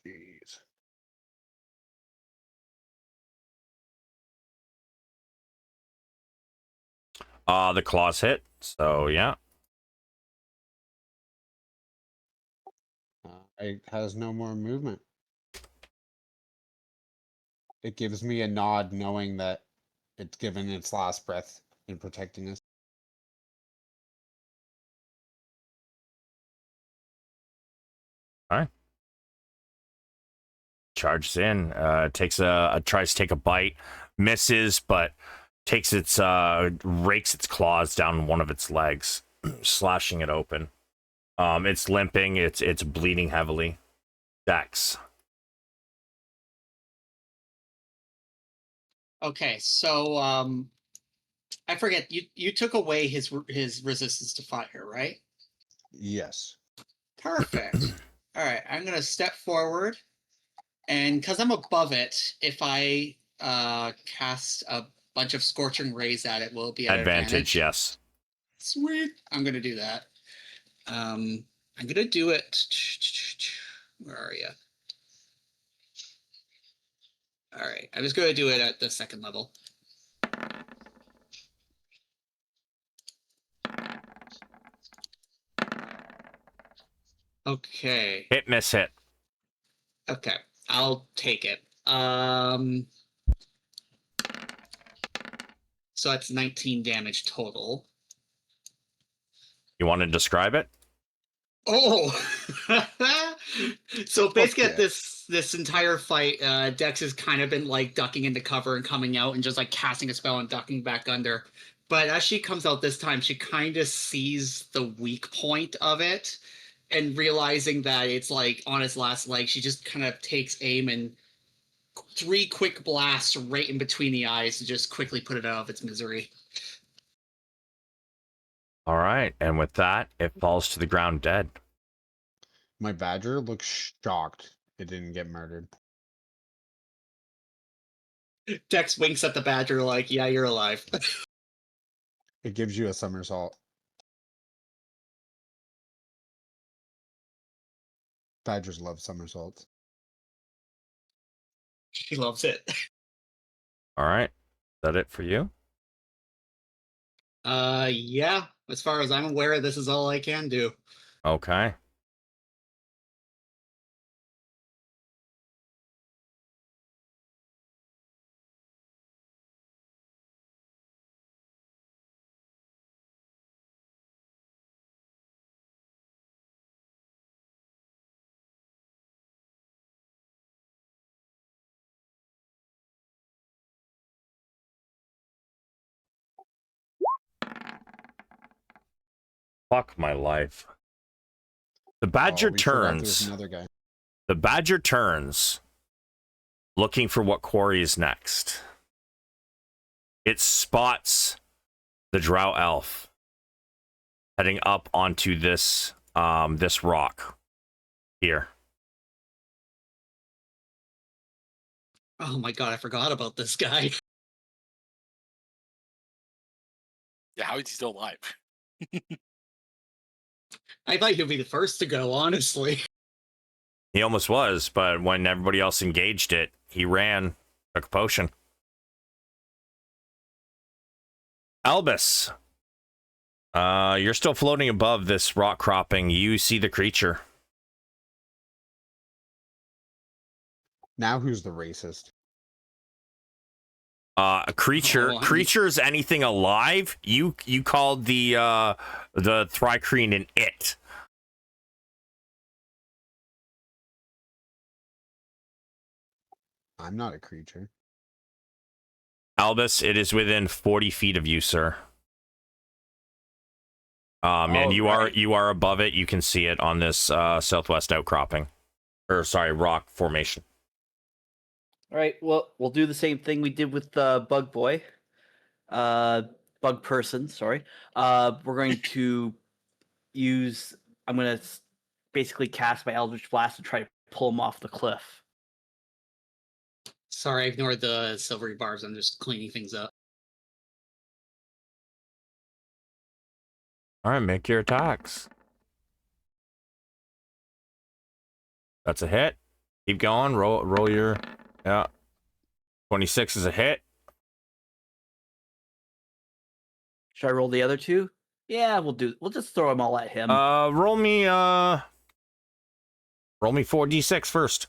Jeez. The claws hit, so yeah. It has no more movement. It gives me a nod knowing that it's given its last breath in protecting us. Alright. Charges in, tries to take a bite, misses, but takes its rakes its claws down one of its legs, slashing it open. It's limping, it's bleeding heavily. Dex. Okay, so I forget you took away his resistance to fire, right? Yes. Perfect. All right, I'm gonna step forward, and because I'm above it, if I cast a bunch of scorching rays at it, will it be at advantage? Yes. Sweet. I'm gonna do that. I'm gonna do it. Where are you? All right, I'm just gonna do it at the second level. Okay. Hit, miss, hit. Okay, I'll take it. So that's 19 damage total. You want to describe it? Oh, so basically at yeah. this entire fight, Dex has kind of been like ducking into cover and coming out and just like casting a spell and ducking back under. But as she comes out this time, she kind of sees the weak point of it and realizing that it's like on its last leg, she just kind of takes aim and 3 quick blasts right in between the eyes to just quickly put it out of its misery. All right, and with that, it falls to the ground dead. My badger looks shocked it didn't get murdered. Dex winks at the badger like, yeah, you're alive. It gives you a somersault. Badgers love somersaults. She loves it. All right, is that it for you? Yeah. As far as I'm aware, this is all I can do. Okay. Fuck my life. The badger We forgot there was turns. another guy. The badger turns, looking for what quarry is next. It spots the drow elf heading up onto this this rock here. Oh my god, I forgot about this guy. Yeah, how is he still alive? I thought he'd be the first to go, honestly. He almost was, but when everybody else engaged it, he ran, took a potion. Albus, you're still floating above this rock cropping. You see the creature. Now who's the racist? A creature. Oh, Creatures, anything alive. You called the Thrycreen an it. I'm not a creature. Albus, it is within 40 feet of you, sir. And you Alright. are above it. You can see it on this southwest outcropping, or sorry, rock formation. All right. Well, we'll do the same thing we did with Bug Boy, Bug Person. Sorry. We're going to use. I'm going to basically cast my Eldritch Blast and try to pull him off the cliff. Sorry, I ignored the silvery bars. I'm just cleaning things up. All right, make your attacks. That's a hit. Keep going. Roll your. Yeah. 26 is a hit. Should I roll the other two? Yeah, we'll do. We'll just throw them all at him. Roll me 4d6 first.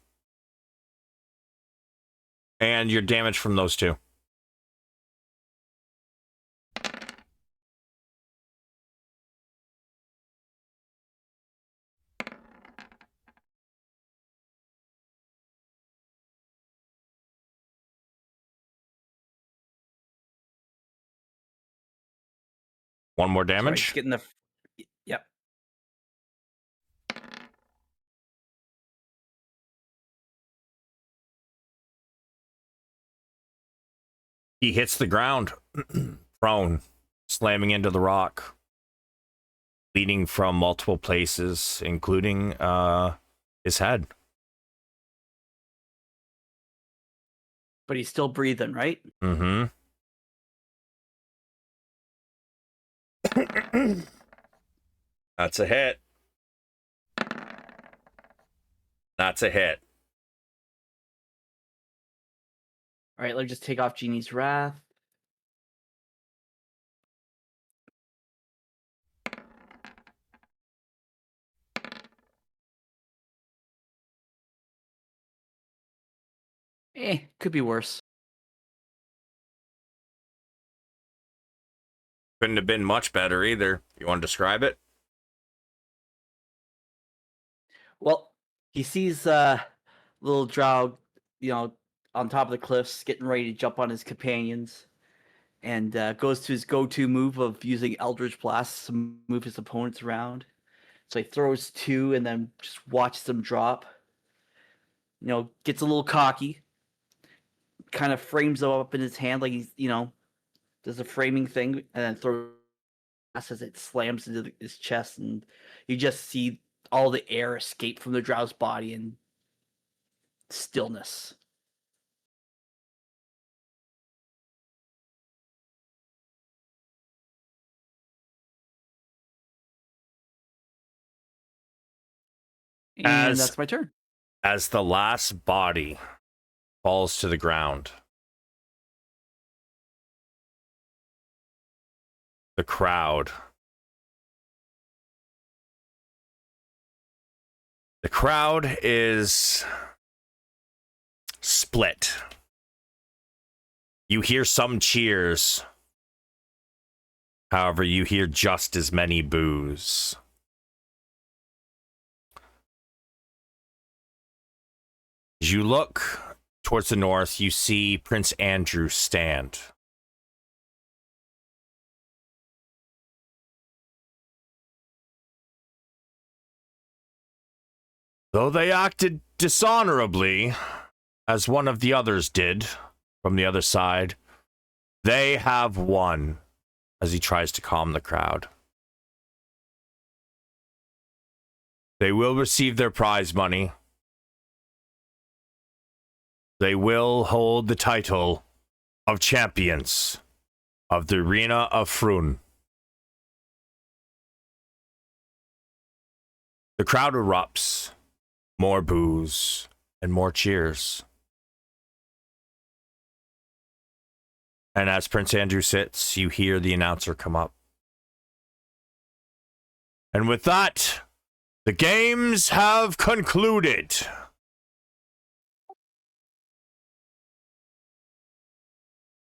And your damage from those two. One more Sorry, damage. just getting the. Yep. He hits the ground, prone, slamming into the rock, bleeding from multiple places, including his head. But he's still breathing, right? Mm-hmm. That's a hit. That's a hit. All right, let's just take off Genie's Wrath. Could be worse. Couldn't have been much better either. You want to describe it? Well, he sees little Drow, on top of the cliffs, getting ready to jump on his companions, and goes to his go-to move of using Eldritch Blast to move his opponents around. So he throws two and then just watches them drop. Gets a little cocky, kind of frames them up in his hand like he's, does a framing thing, and then throws as it slams into his chest, and you just see all the air escape from the Drow's body and stillness. And that's my turn. As the last body falls to the ground, the crowd is split. You hear some cheers. However, you hear just as many boos. As you look towards the north, you see Prince Andrew stand. Though they acted dishonorably, as one of the others did from the other side, they have won, as he tries to calm the crowd. They will receive their prize money. They will hold the title of champions of the Arena of Frun. The crowd erupts. More boos and more cheers. And as Prince Andrew sits, you hear the announcer come up. And with that, the games have concluded.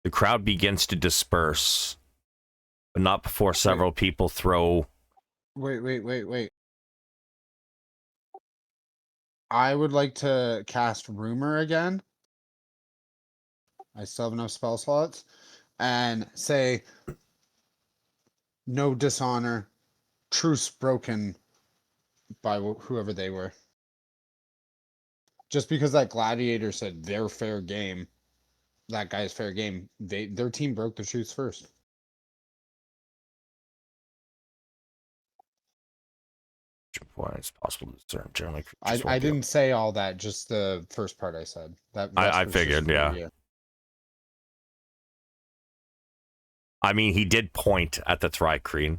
The crowd begins to disperse, but not before several people throw... Wait. I would like to cast Rumor again. I still have enough spell slots. And say, no dishonor, truce broken by whoever they were. Just because that gladiator said they're fair game, that guy's fair game, their team broke the truce first. Why it's possible to discern generally. I didn't say all that, just the first part I said. That I Vesper's figured, just yeah. I mean, he did point at the Thrycreen.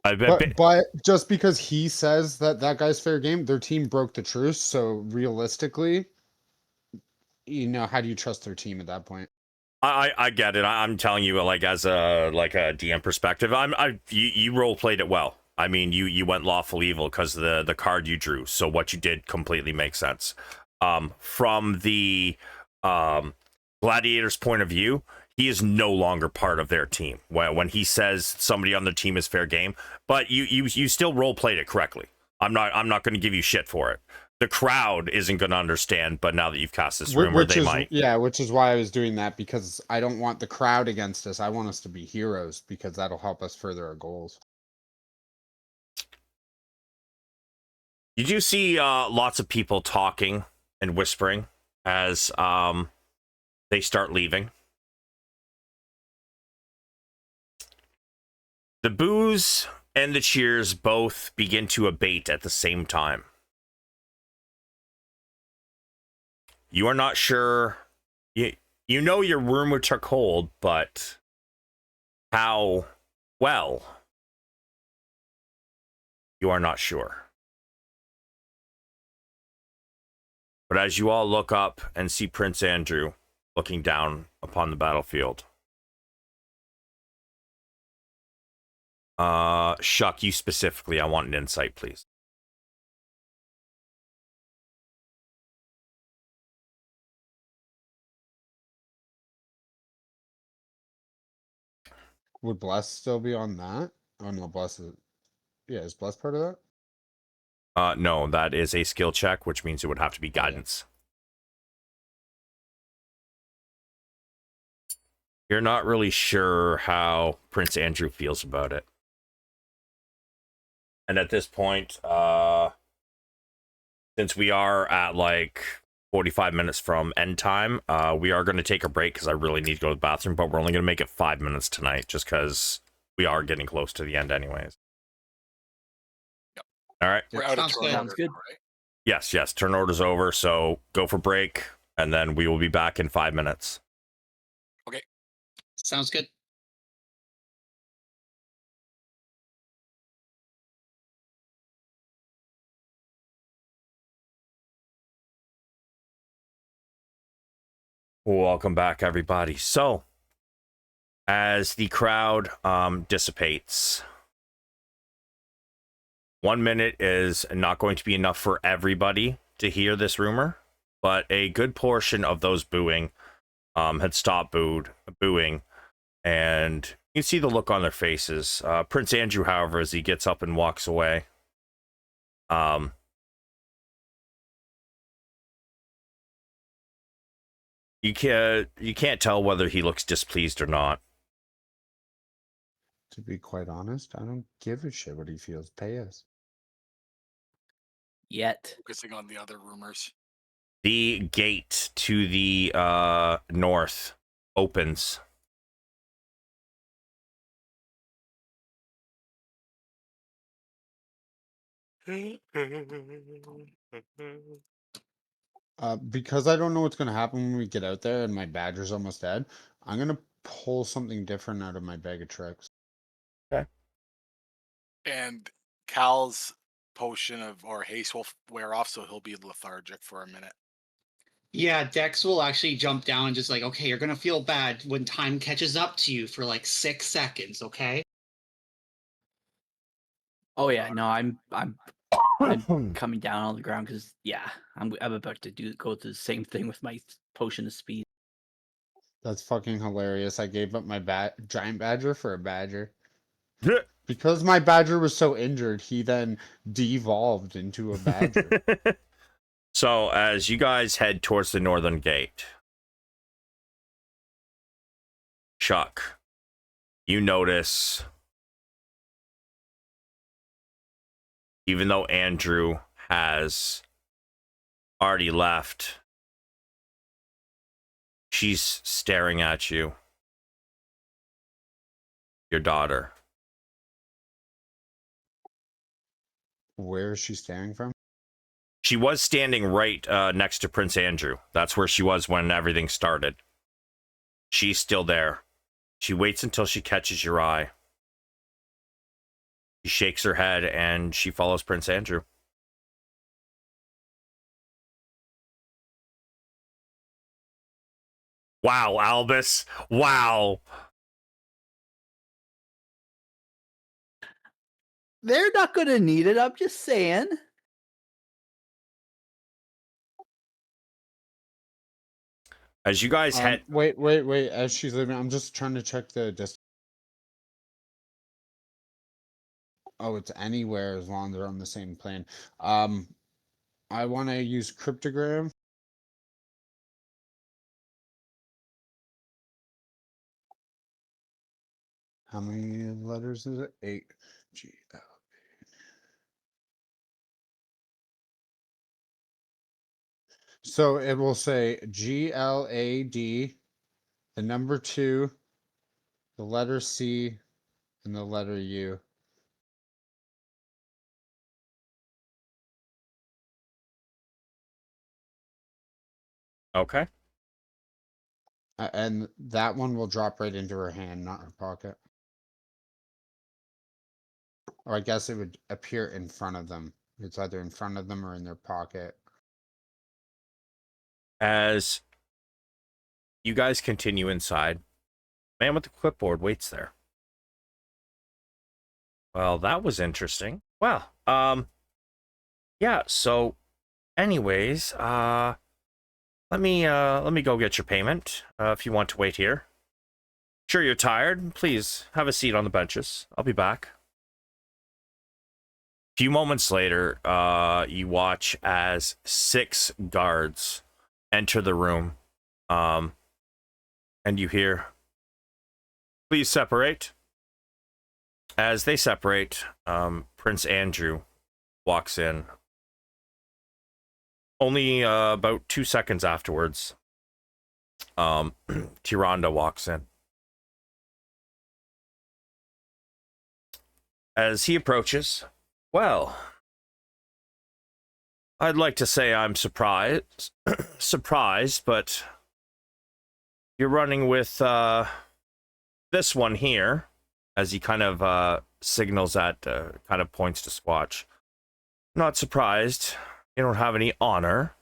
But just because he says that guy's fair game, their team broke the truce. So realistically, how do you trust their team at that point? I get it. I'm telling you, like as a DM perspective, you role played it well. I mean, you went lawful evil because the card you drew. So what you did completely makes sense. From the gladiator's point of view, he is no longer part of their team when he says somebody on their team is fair game. But you still role played it correctly. I'm not going to give you shit for it. The crowd isn't going to understand, but now that you've cast this rumor, they might. Yeah, which is why I was doing that, because I don't want the crowd against us. I want us to be heroes, because that'll help us further our goals. You do see lots of people talking and whispering as they start leaving. The boos and the cheers both begin to abate at the same time. You are not sure. You know your rumor took hold, but how well, you are not sure. But as you all look up and see Prince Andrew looking down upon the battlefield, Shuck, you specifically, I want an insight, please. Would Bless still be on that? Oh no, Bless is... Yeah, is Bless part of that? No, that is a skill check, which means it would have to be guidance. You're not really sure how Prince Andrew feels about it. And at this point, since we are at like 45 minutes from end time, we are going to take a break because I really need to go to the bathroom, but we're only going to make it 5 minutes tonight just because we are getting close to the end anyways. Yep. All right. We're out of Sounds turn good. order, Sounds good. right? Yes. Turn order's over, so go for break, and then we will be back in 5 minutes. Sounds good. Welcome back, everybody. So, as the crowd dissipates, 1 minute is not going to be enough for everybody to hear this rumor, but a good portion of those booing had stopped booing, and you can see the look on their faces. Prince Andrew, however, as he gets up and walks away, you can't tell whether he looks displeased or not. To be quite honest, I don't give a shit what he feels. Pay us. Yet. Focusing on the other rumors. The gate to the north opens. Because I don't know what's gonna happen when we get out there, and my badger's almost dead. I'm gonna pull something different out of my bag of tricks. Okay. And Cal's potion or haste will wear off, so he'll be lethargic for a minute. Yeah, Dex will actually jump down and just like, okay, you're gonna feel bad when time catches up to you for like 6 seconds, okay? Oh yeah, no, I'm coming down on the ground because I'm about to go through the same thing with my potion of speed. That's fucking hilarious. I gave up my giant badger for a badger. Because my badger was so injured, he then devolved into a badger. So, as you guys head towards the northern gate, Chuck, you notice even though Andrew has already left, she's staring at you. Your daughter. Where is she staring from? She was standing right next to Prince Andrew. That's where she was when everything started. She's still there. She waits until she catches your eye. She shakes her head and she follows Prince Andrew. Wow, Albus. Wow. They're not going to need it. I'm just saying. As you guys head... Wait. As she's leaving, I'm just trying to check the distance. Oh, it's anywhere as long as they're on the same plane. I want to use cryptogram. How many letters is it? 8. G. So it will say GLAD, the number 2, the letter C, and the letter U. Okay. And that one will drop right into her hand, not her pocket. Or I guess it would appear in front of them. It's either in front of them or in their pocket. As you guys continue inside, man with the clipboard waits there. Well, that was interesting. Well, yeah, so anyways, let me go get your payment, if you want to wait here. Sure you're tired. Please have a seat on the benches. I'll be back. A few moments later, you watch as 6 guards enter the room. And you hear, "Please separate." As they separate, Prince Andrew walks in. Only about 2 seconds afterwards, Tyrande walks in. As he approaches, well, I'd like to say I'm surprised, but you're running with this one here, as he kind of signals at, kind of points to Squatch. Not surprised. You don't have any honor.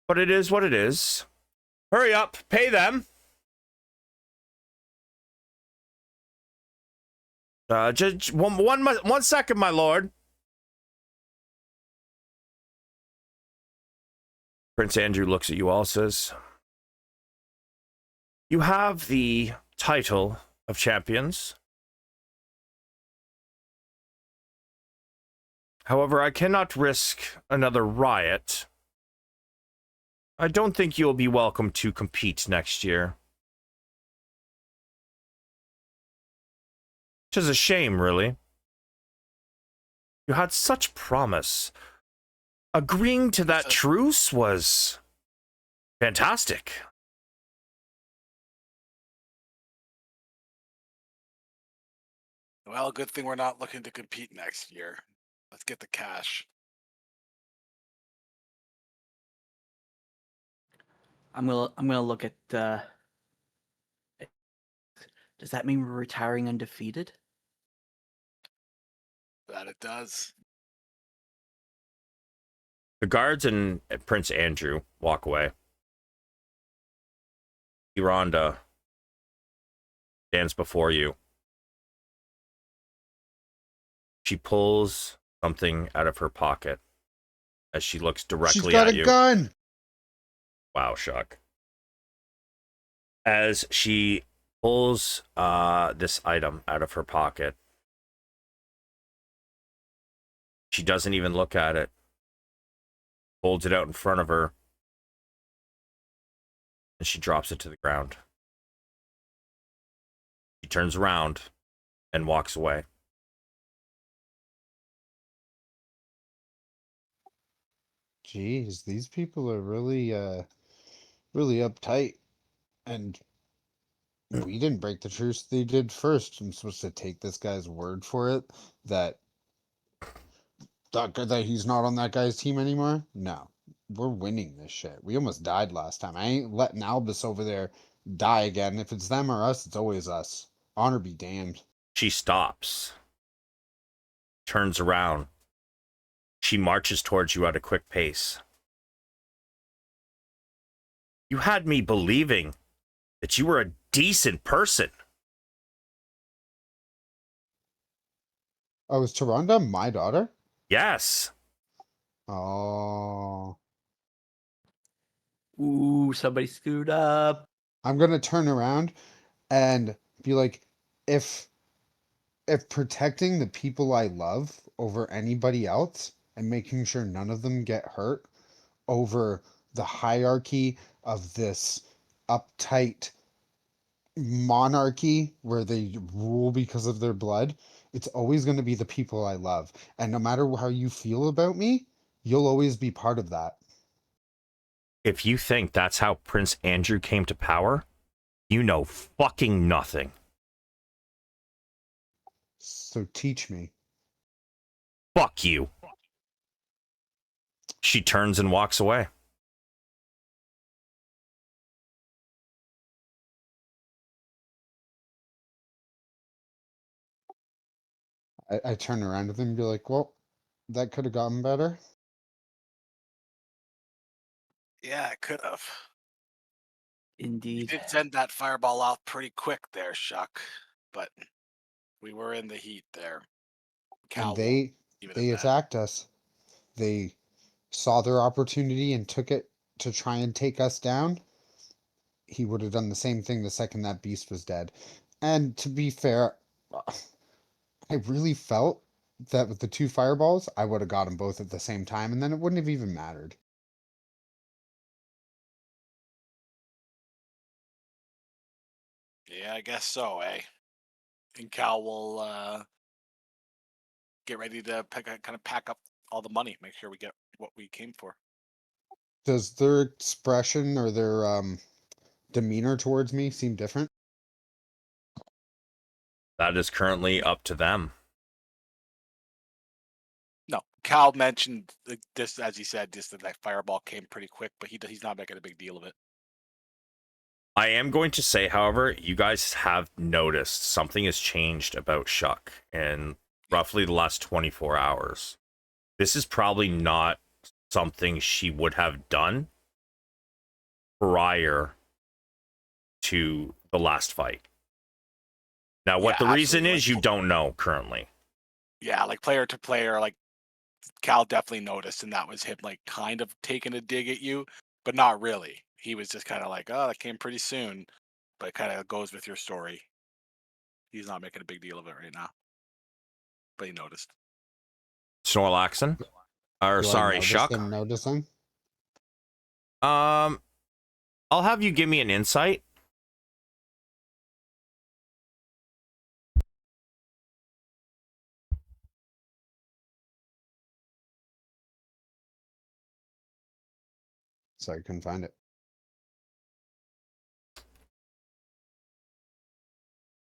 But it is what it is. Hurry up, pay them. Just one second, my lord. Prince Andrew looks at you all, says, "You have the title of champions. However, I cannot risk another riot. I don't think you'll be welcome to compete next year. 'Tis a shame, really. You had such promise. Agreeing to that truce was fantastic." Well, good thing we're not looking to compete next year. Let's get the cash. I'm gonna look at. Does that mean we're retiring undefeated? That it does. The guards and Prince Andrew walk away. Tyrande stands before you. She pulls something out of her pocket as she looks directly at you. She's got a gun! Wow, Shuck. As she pulls this item out of her pocket, she doesn't even look at it. Holds it out in front of her, and she drops it to the ground. She turns around and walks away. Jeez, these people are really really uptight, and we didn't break the truce. They did first. I'm supposed to take this guy's word for it that that he's not on that guy's team anymore? No. We're winning this shit. We almost died last time. I ain't letting Albus over there die again. If it's them or us, it's always us. Honor be damned. She stops, turns around. She marches towards you at a quick pace. You had me believing that you were a decent person. Oh, is Taronda my daughter? Yes. Oh. Ooh, somebody screwed up. I'm gonna turn around and be like, if protecting the people I love over anybody else and making sure none of them get hurt over the hierarchy of this uptight monarchy where they rule because of their blood, it's always going to be the people I love. And no matter how you feel about me, you'll always be part of that. If you think that's how Prince Andrew came to power, you know fucking nothing. So teach me. Fuck you. She turns and walks away. I turn around to them and be like, well, that could have gotten better. Yeah, it could have. You Indeed. did send that fireball out pretty quick there, Shuck. But we were in the heat there. And Cal won't even they admit. attacked us. They saw their opportunity and took it to try and take us down. He would have done the same thing the second that beast was dead. And to be fair, I really felt that with the two fireballs, I would have got them both at the same time, and then it wouldn't have even mattered. Yeah, I guess so, eh? And Cal will get ready to kind of pack up all the money, make sure we get what we came for. Does their expression or their demeanor towards me seem different? That is currently up to them. No, Cal mentioned this, as he said, just that fireball came pretty quick, but he's not making a big deal of it. I am going to say, however, you guys have noticed something has changed about Shuck in roughly the last 24 hours. This is probably not something she would have done prior to the last fight. Now, what Yeah, the reason absolutely. is, you don't know currently. Yeah, like player to player, like Cal definitely noticed, and that was him like kind of taking a dig at you, but not really. He was just kind of like, "Oh, that came pretty soon," but it kind of goes with your story. He's not making a big deal of it right now, but he noticed. Snorlaxon? Or, Do I sorry, notice Shuck? them noticing? I'll have you give me an insight. Sorry, couldn't find it.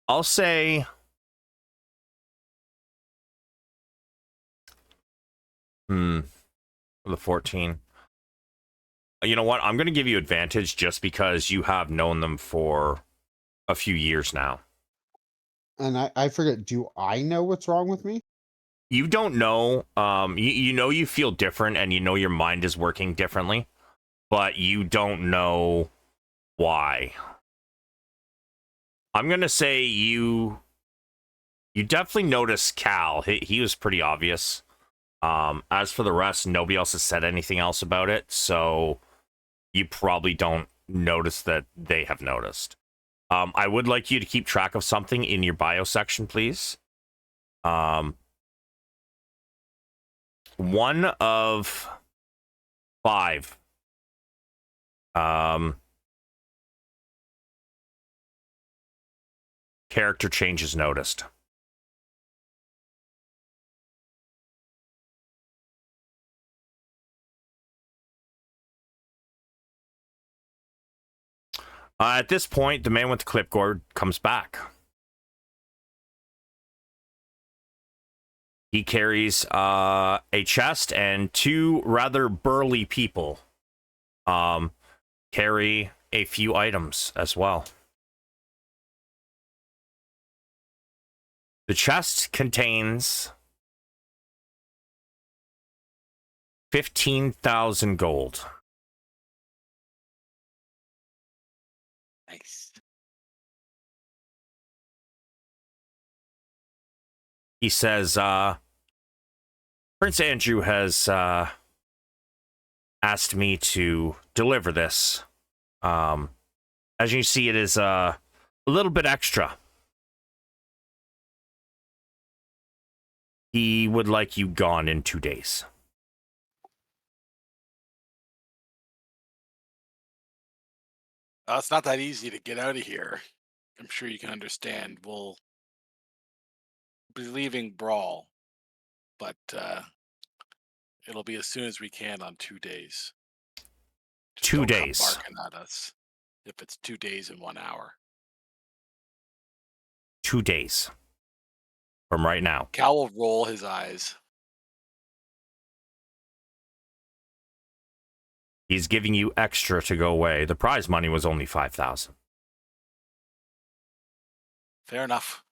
I'll say the 14. You know what? I'm going to give you advantage just because you have known them for a few years now. And I forget, do I know what's wrong with me? You don't know. You know you feel different, and you know your mind is working differently, but you don't know why. I'm gonna say you definitely notice Cal. He was pretty obvious. As for the rest, nobody else has said anything else about it, so you probably don't notice that they have noticed. I would like you to keep track of something in your bio section, please. One of 5. Character changes noticed. At this point, the man with the clipboard comes back. He carries a chest, and two rather burly people carry a few items as well. The chest contains 15,000 gold. Nice. He says, Prince Andrew has asked me to deliver this. As you see, it is a little bit extra. He would like you gone in 2 days. It's not that easy to get out of here. I'm sure you can understand. We'll be leaving Brawl, but it'll be as soon as we can on 2 days. Just 2 don't come days. barking at us if it's 2 days and 1 hour. 2 days. From right now. Cal will roll his eyes. He's giving you extra to go away. The prize money was only 5,000. Fair enough.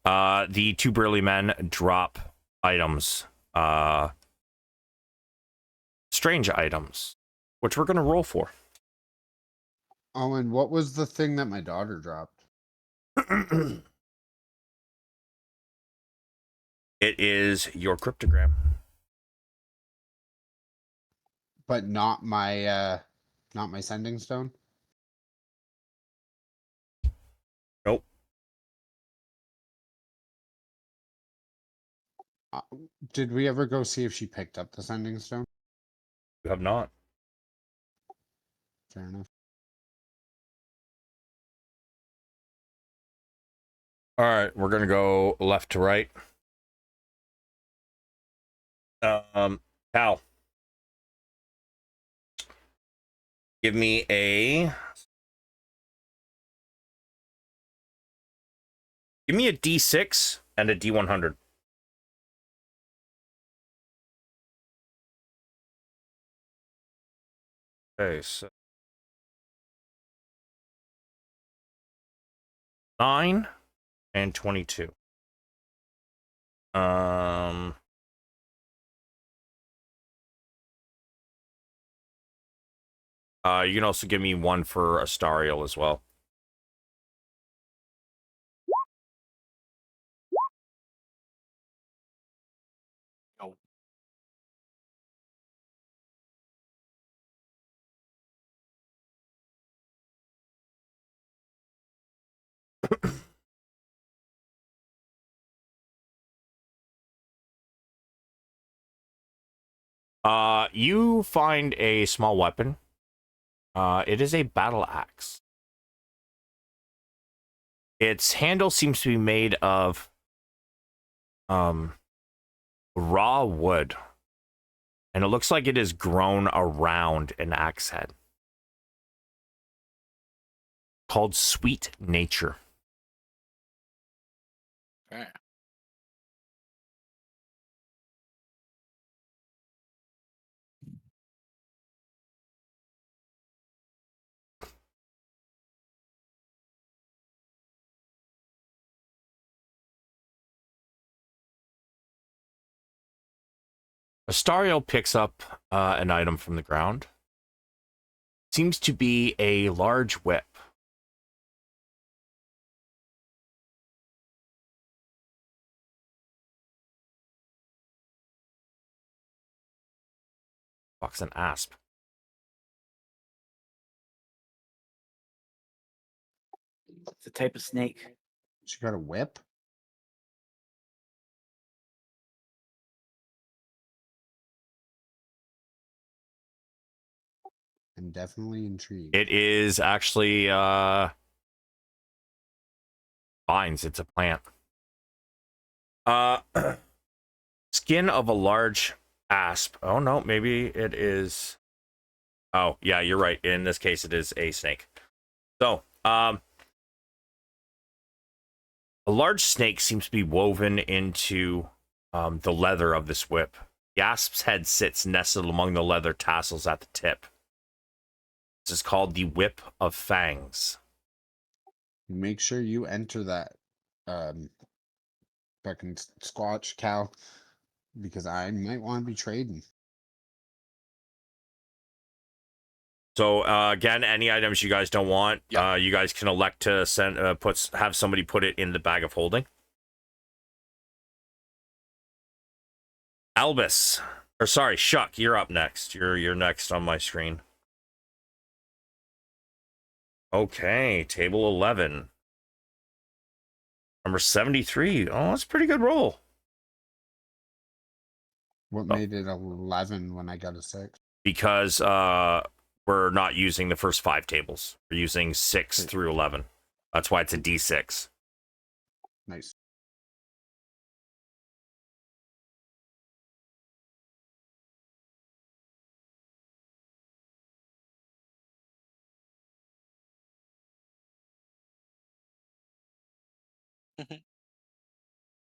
The two burly men drop items. Strange items. Which we're going to roll for. Oh, and what was the thing that my daughter dropped? It is your cryptogram. But not my sending stone? Nope. Did we ever go see if she picked up the sending stone? You have not. Fair enough. All right, we're going to go left to right. Cal. Give me a D6 and a D100. Okay, so 9 and 22. You can also give me one for Astariel as well. No. You find a small weapon. It is a battle axe. Its handle seems to be made of raw wood. And it looks like it is grown around an axe head. Called Sweet Nature. Okay. Astariel picks up an item from the ground. Seems to be a large whip. Fuck's an asp. It's a type of snake. She got a whip? I'm definitely intrigued. It is actually vines. It's a plant. Skin of a large asp. Oh no, maybe it is Oh, yeah, you're right. In this case, it is a snake. So, a large snake seems to be woven into the leather of this whip. The asp's head sits nestled among the leather tassels at the tip. This is called the Whip of Fangs. Make sure you enter that fucking squatch cow, because I might want to be trading. So again, any items you guys don't want, Yep. you guys can elect to send have somebody put it in the bag of holding. Albus, or sorry, Shuck, you're up next. You're next on my screen. Okay, table 11. Number 73. Oh, that's a pretty good roll. What made it 11 when I got a 6? Because we're not using the first 5 tables. We're using 6 through 11. That's why it's a D6. Nice.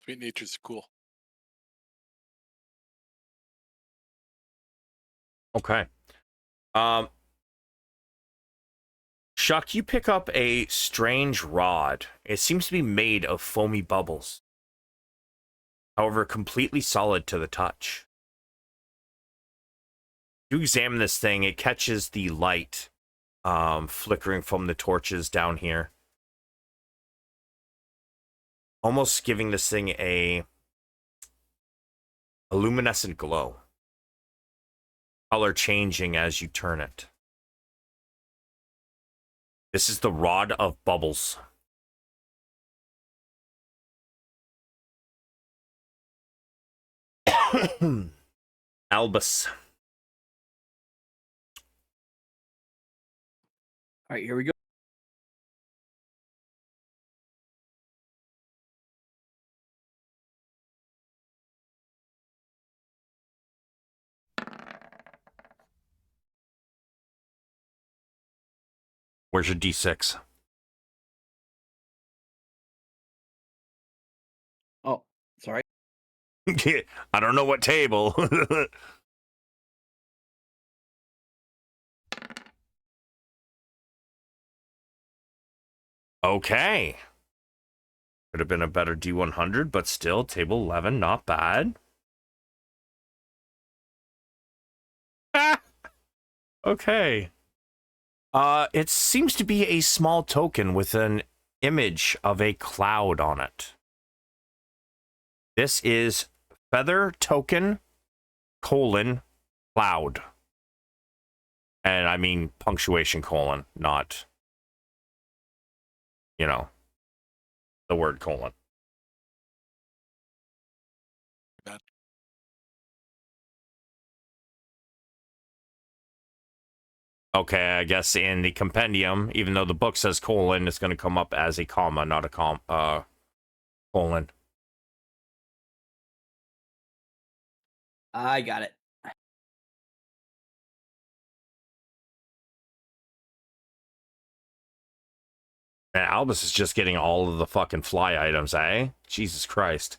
Sweet nature's cool. Okay. Shuck, you pick up a strange rod. It seems to be made of foamy bubbles. However, completely solid to the touch. You examine this thing, it catches the light flickering from the torches down here. Almost giving this thing a luminescent glow. Color changing as you turn it. This is the Rod of Bubbles. Albus. All right, here we go. Where's your D6? Oh, sorry. I don't know what table. Okay. Could have been a better D100, but still, table 11, not bad. Ah! Okay. It seems to be a small token with an image of a cloud on it. This is feather token, cloud. And I mean punctuation : not, the word colon. Bad. Okay, I guess in the compendium, even though the book says colon, it's going to come up as a comma, not a colon. I got it. And Albus is just getting all of the fucking fly items, eh? Jesus Christ.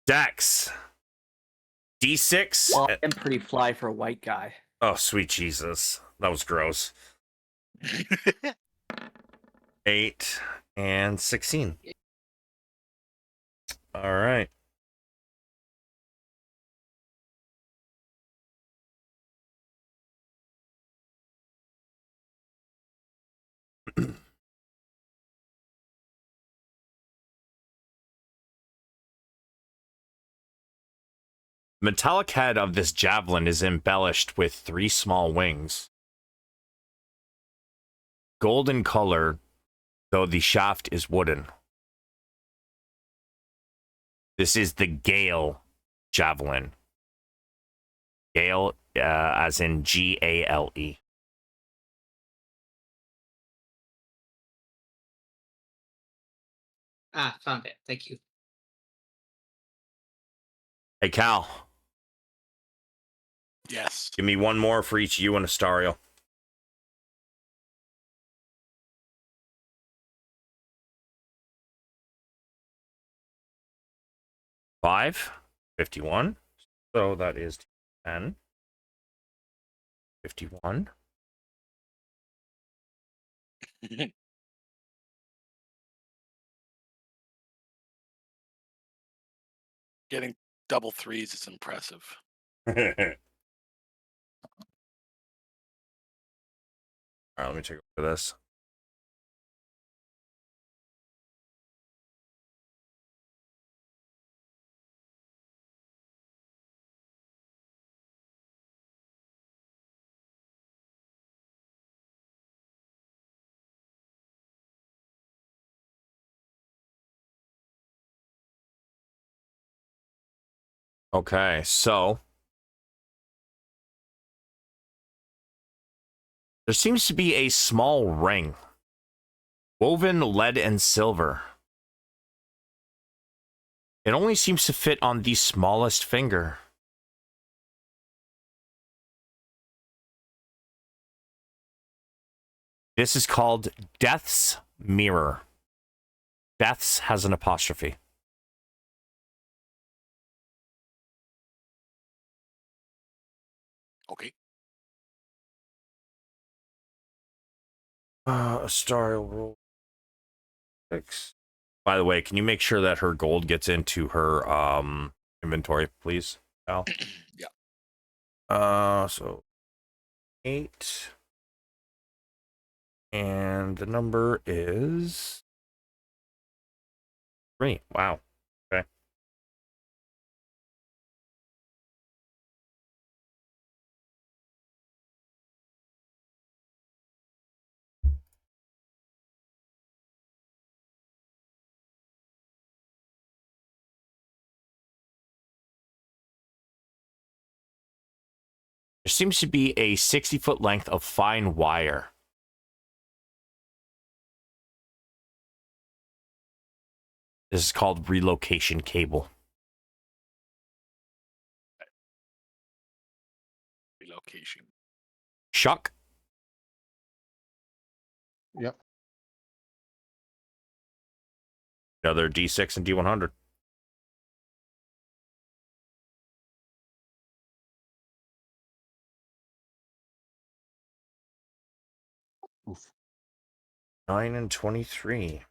Dex. D6. Well, I'm pretty fly for a white guy. Oh, sweet Jesus. That was gross. 8 and 16. All right. Metallic head of this javelin is embellished with 3 small wings. Golden color, though the shaft is wooden. This is the Gale javelin. Gale, as in Gale. Ah, found it. Thank you. Hey, Cal, Yes. give me one more for each you and Astario. 5, 51. So that is 10. 51. Getting double threes is impressive. All right, let me take a look at this. Okay, so there seems to be a small ring, woven lead and silver. It only seems to fit on the smallest finger. This is called Death's Mirror. Death's has an apostrophe. Okay. Astarial rule 6. By the way, can you make sure that her gold gets into her inventory, please, Al? Yeah. So 8. And the number is 3. Wow. Okay. There seems to be a 60-foot length of fine wire. This is called relocation cable. Relocation. Shuck. Yep. Another D6 and D100. Oof. 9 and 23.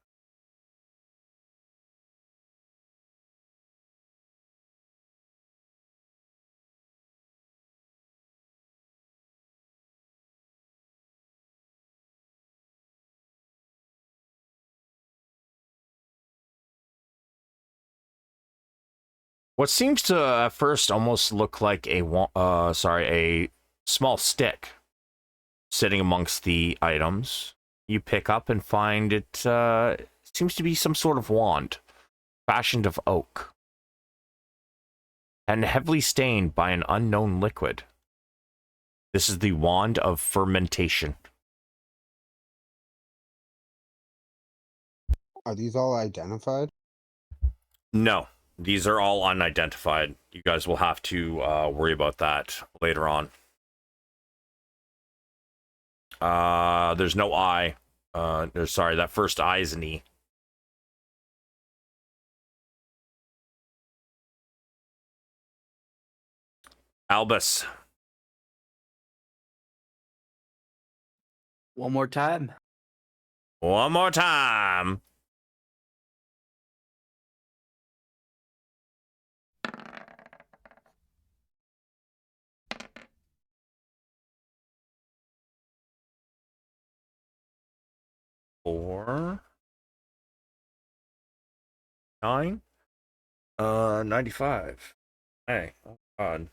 What seems to at first almost look like a small stick sitting amongst the items you pick up and find it seems to be some sort of wand fashioned of oak and heavily stained by an unknown liquid. This is the wand of fermentation. Are these all identified? No, these are all unidentified. You guys will have to worry about that later on. There's no I. Sorry, that first I is an E. Albus. One more time. One more time. Four. 9. 95. Hey, oh god.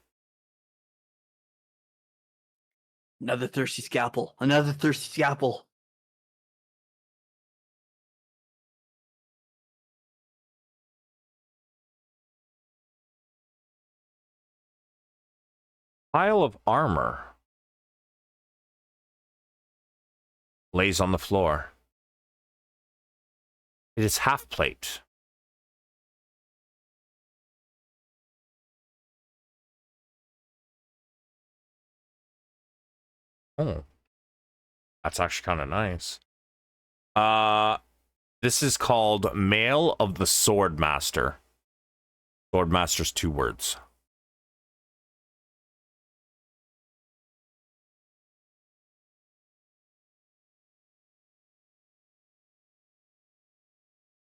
Another thirsty scalpel. Another thirsty scalpel. Pile of armor lays on the floor. It is half plate. Oh, that's actually kind of nice. This is called Mail of the Sword Master. Swordmaster's 2 words.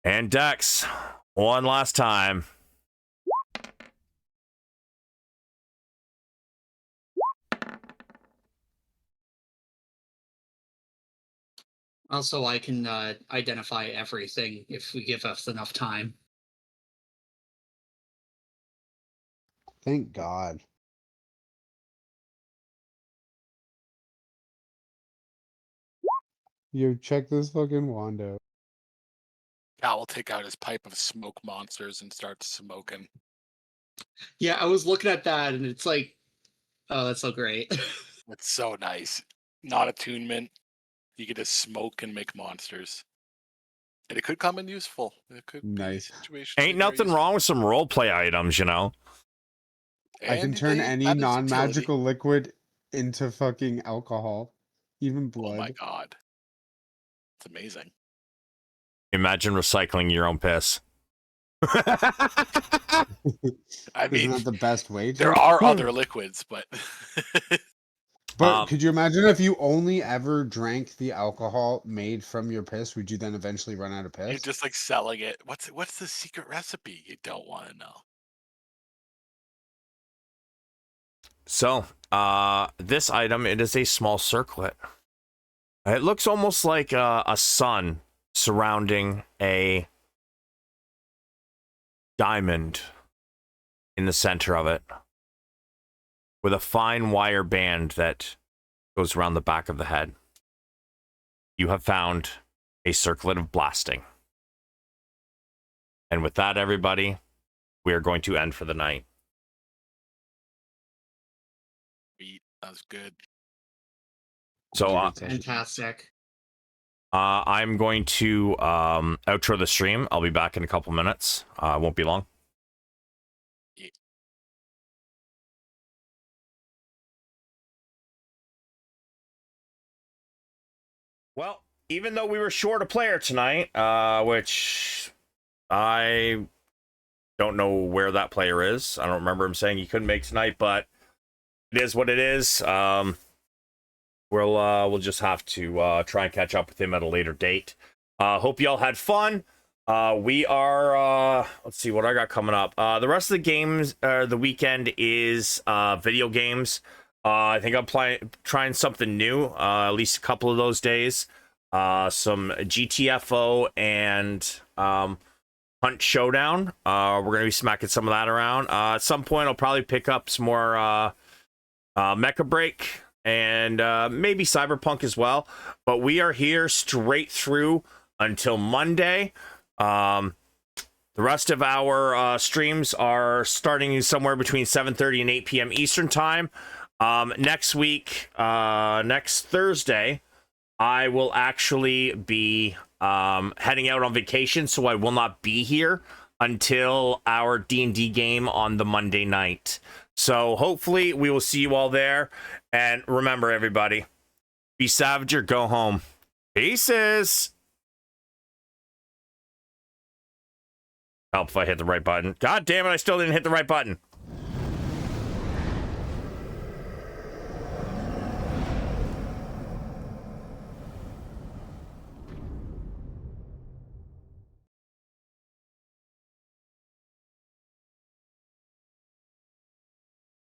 And Dex, one last time. Also, I can identify everything if we give us enough time. Thank God. Yo, check this fucking wand out. Cal will take out his pipe of smoke monsters and start smoking. Yeah, I was looking at that and it's like, oh, that's so great. It's so nice. Not attunement. You get to smoke and make monsters. And it could come in useful. It could Nice. be situationally Ain't very nothing useful. wrong with some roleplay items, you know? I can And turn they any add its utility. non-magical liquid into fucking alcohol, even Oh my blood. god. It's amazing. Imagine recycling your own piss. I Isn't mean, that the best way to? there are other liquids, but But could you imagine if you only ever drank the alcohol made from your piss? Would you then eventually run out of you're piss? just like selling it. What's the secret recipe? You don't want to know. So, this item, it is a small circlet. It looks almost like a sun surrounding a diamond in the center of it, with a fine wire band that goes around the back of the head. You have found a circlet of blasting. And with that, everybody, we are going to end for the night. Sweet. That was good. So, Fantastic. I'm going to outro the stream. I'll be back in a couple minutes. Won't be long. Yeah. Well, even though we were short a player tonight, which I don't know where that player is. I don't remember him saying he couldn't make tonight, but it is what it is. We'll just have to try and catch up with him at a later date. Hope y'all had fun. We are let's see what I got coming up. The rest of the games, the weekend is video games. I think I'm trying something new. At least a couple of those days. Some GTFO and Hunt Showdown. We're gonna be smacking some of that around. At some point, I'll probably pick up some more Mecha Break and maybe Cyberpunk as well. But we are here straight through until Monday. The rest of our streams are starting somewhere between 7:30 and 8 p.m. Eastern time. Next week, next Thursday, I will actually be heading out on vacation, so I will not be here until our D&D game on the Monday night. So hopefully we will see you all there. And remember, everybody, be savage or go home. Pieces. Help if I hit the right button. God damn it, I still didn't hit the right button.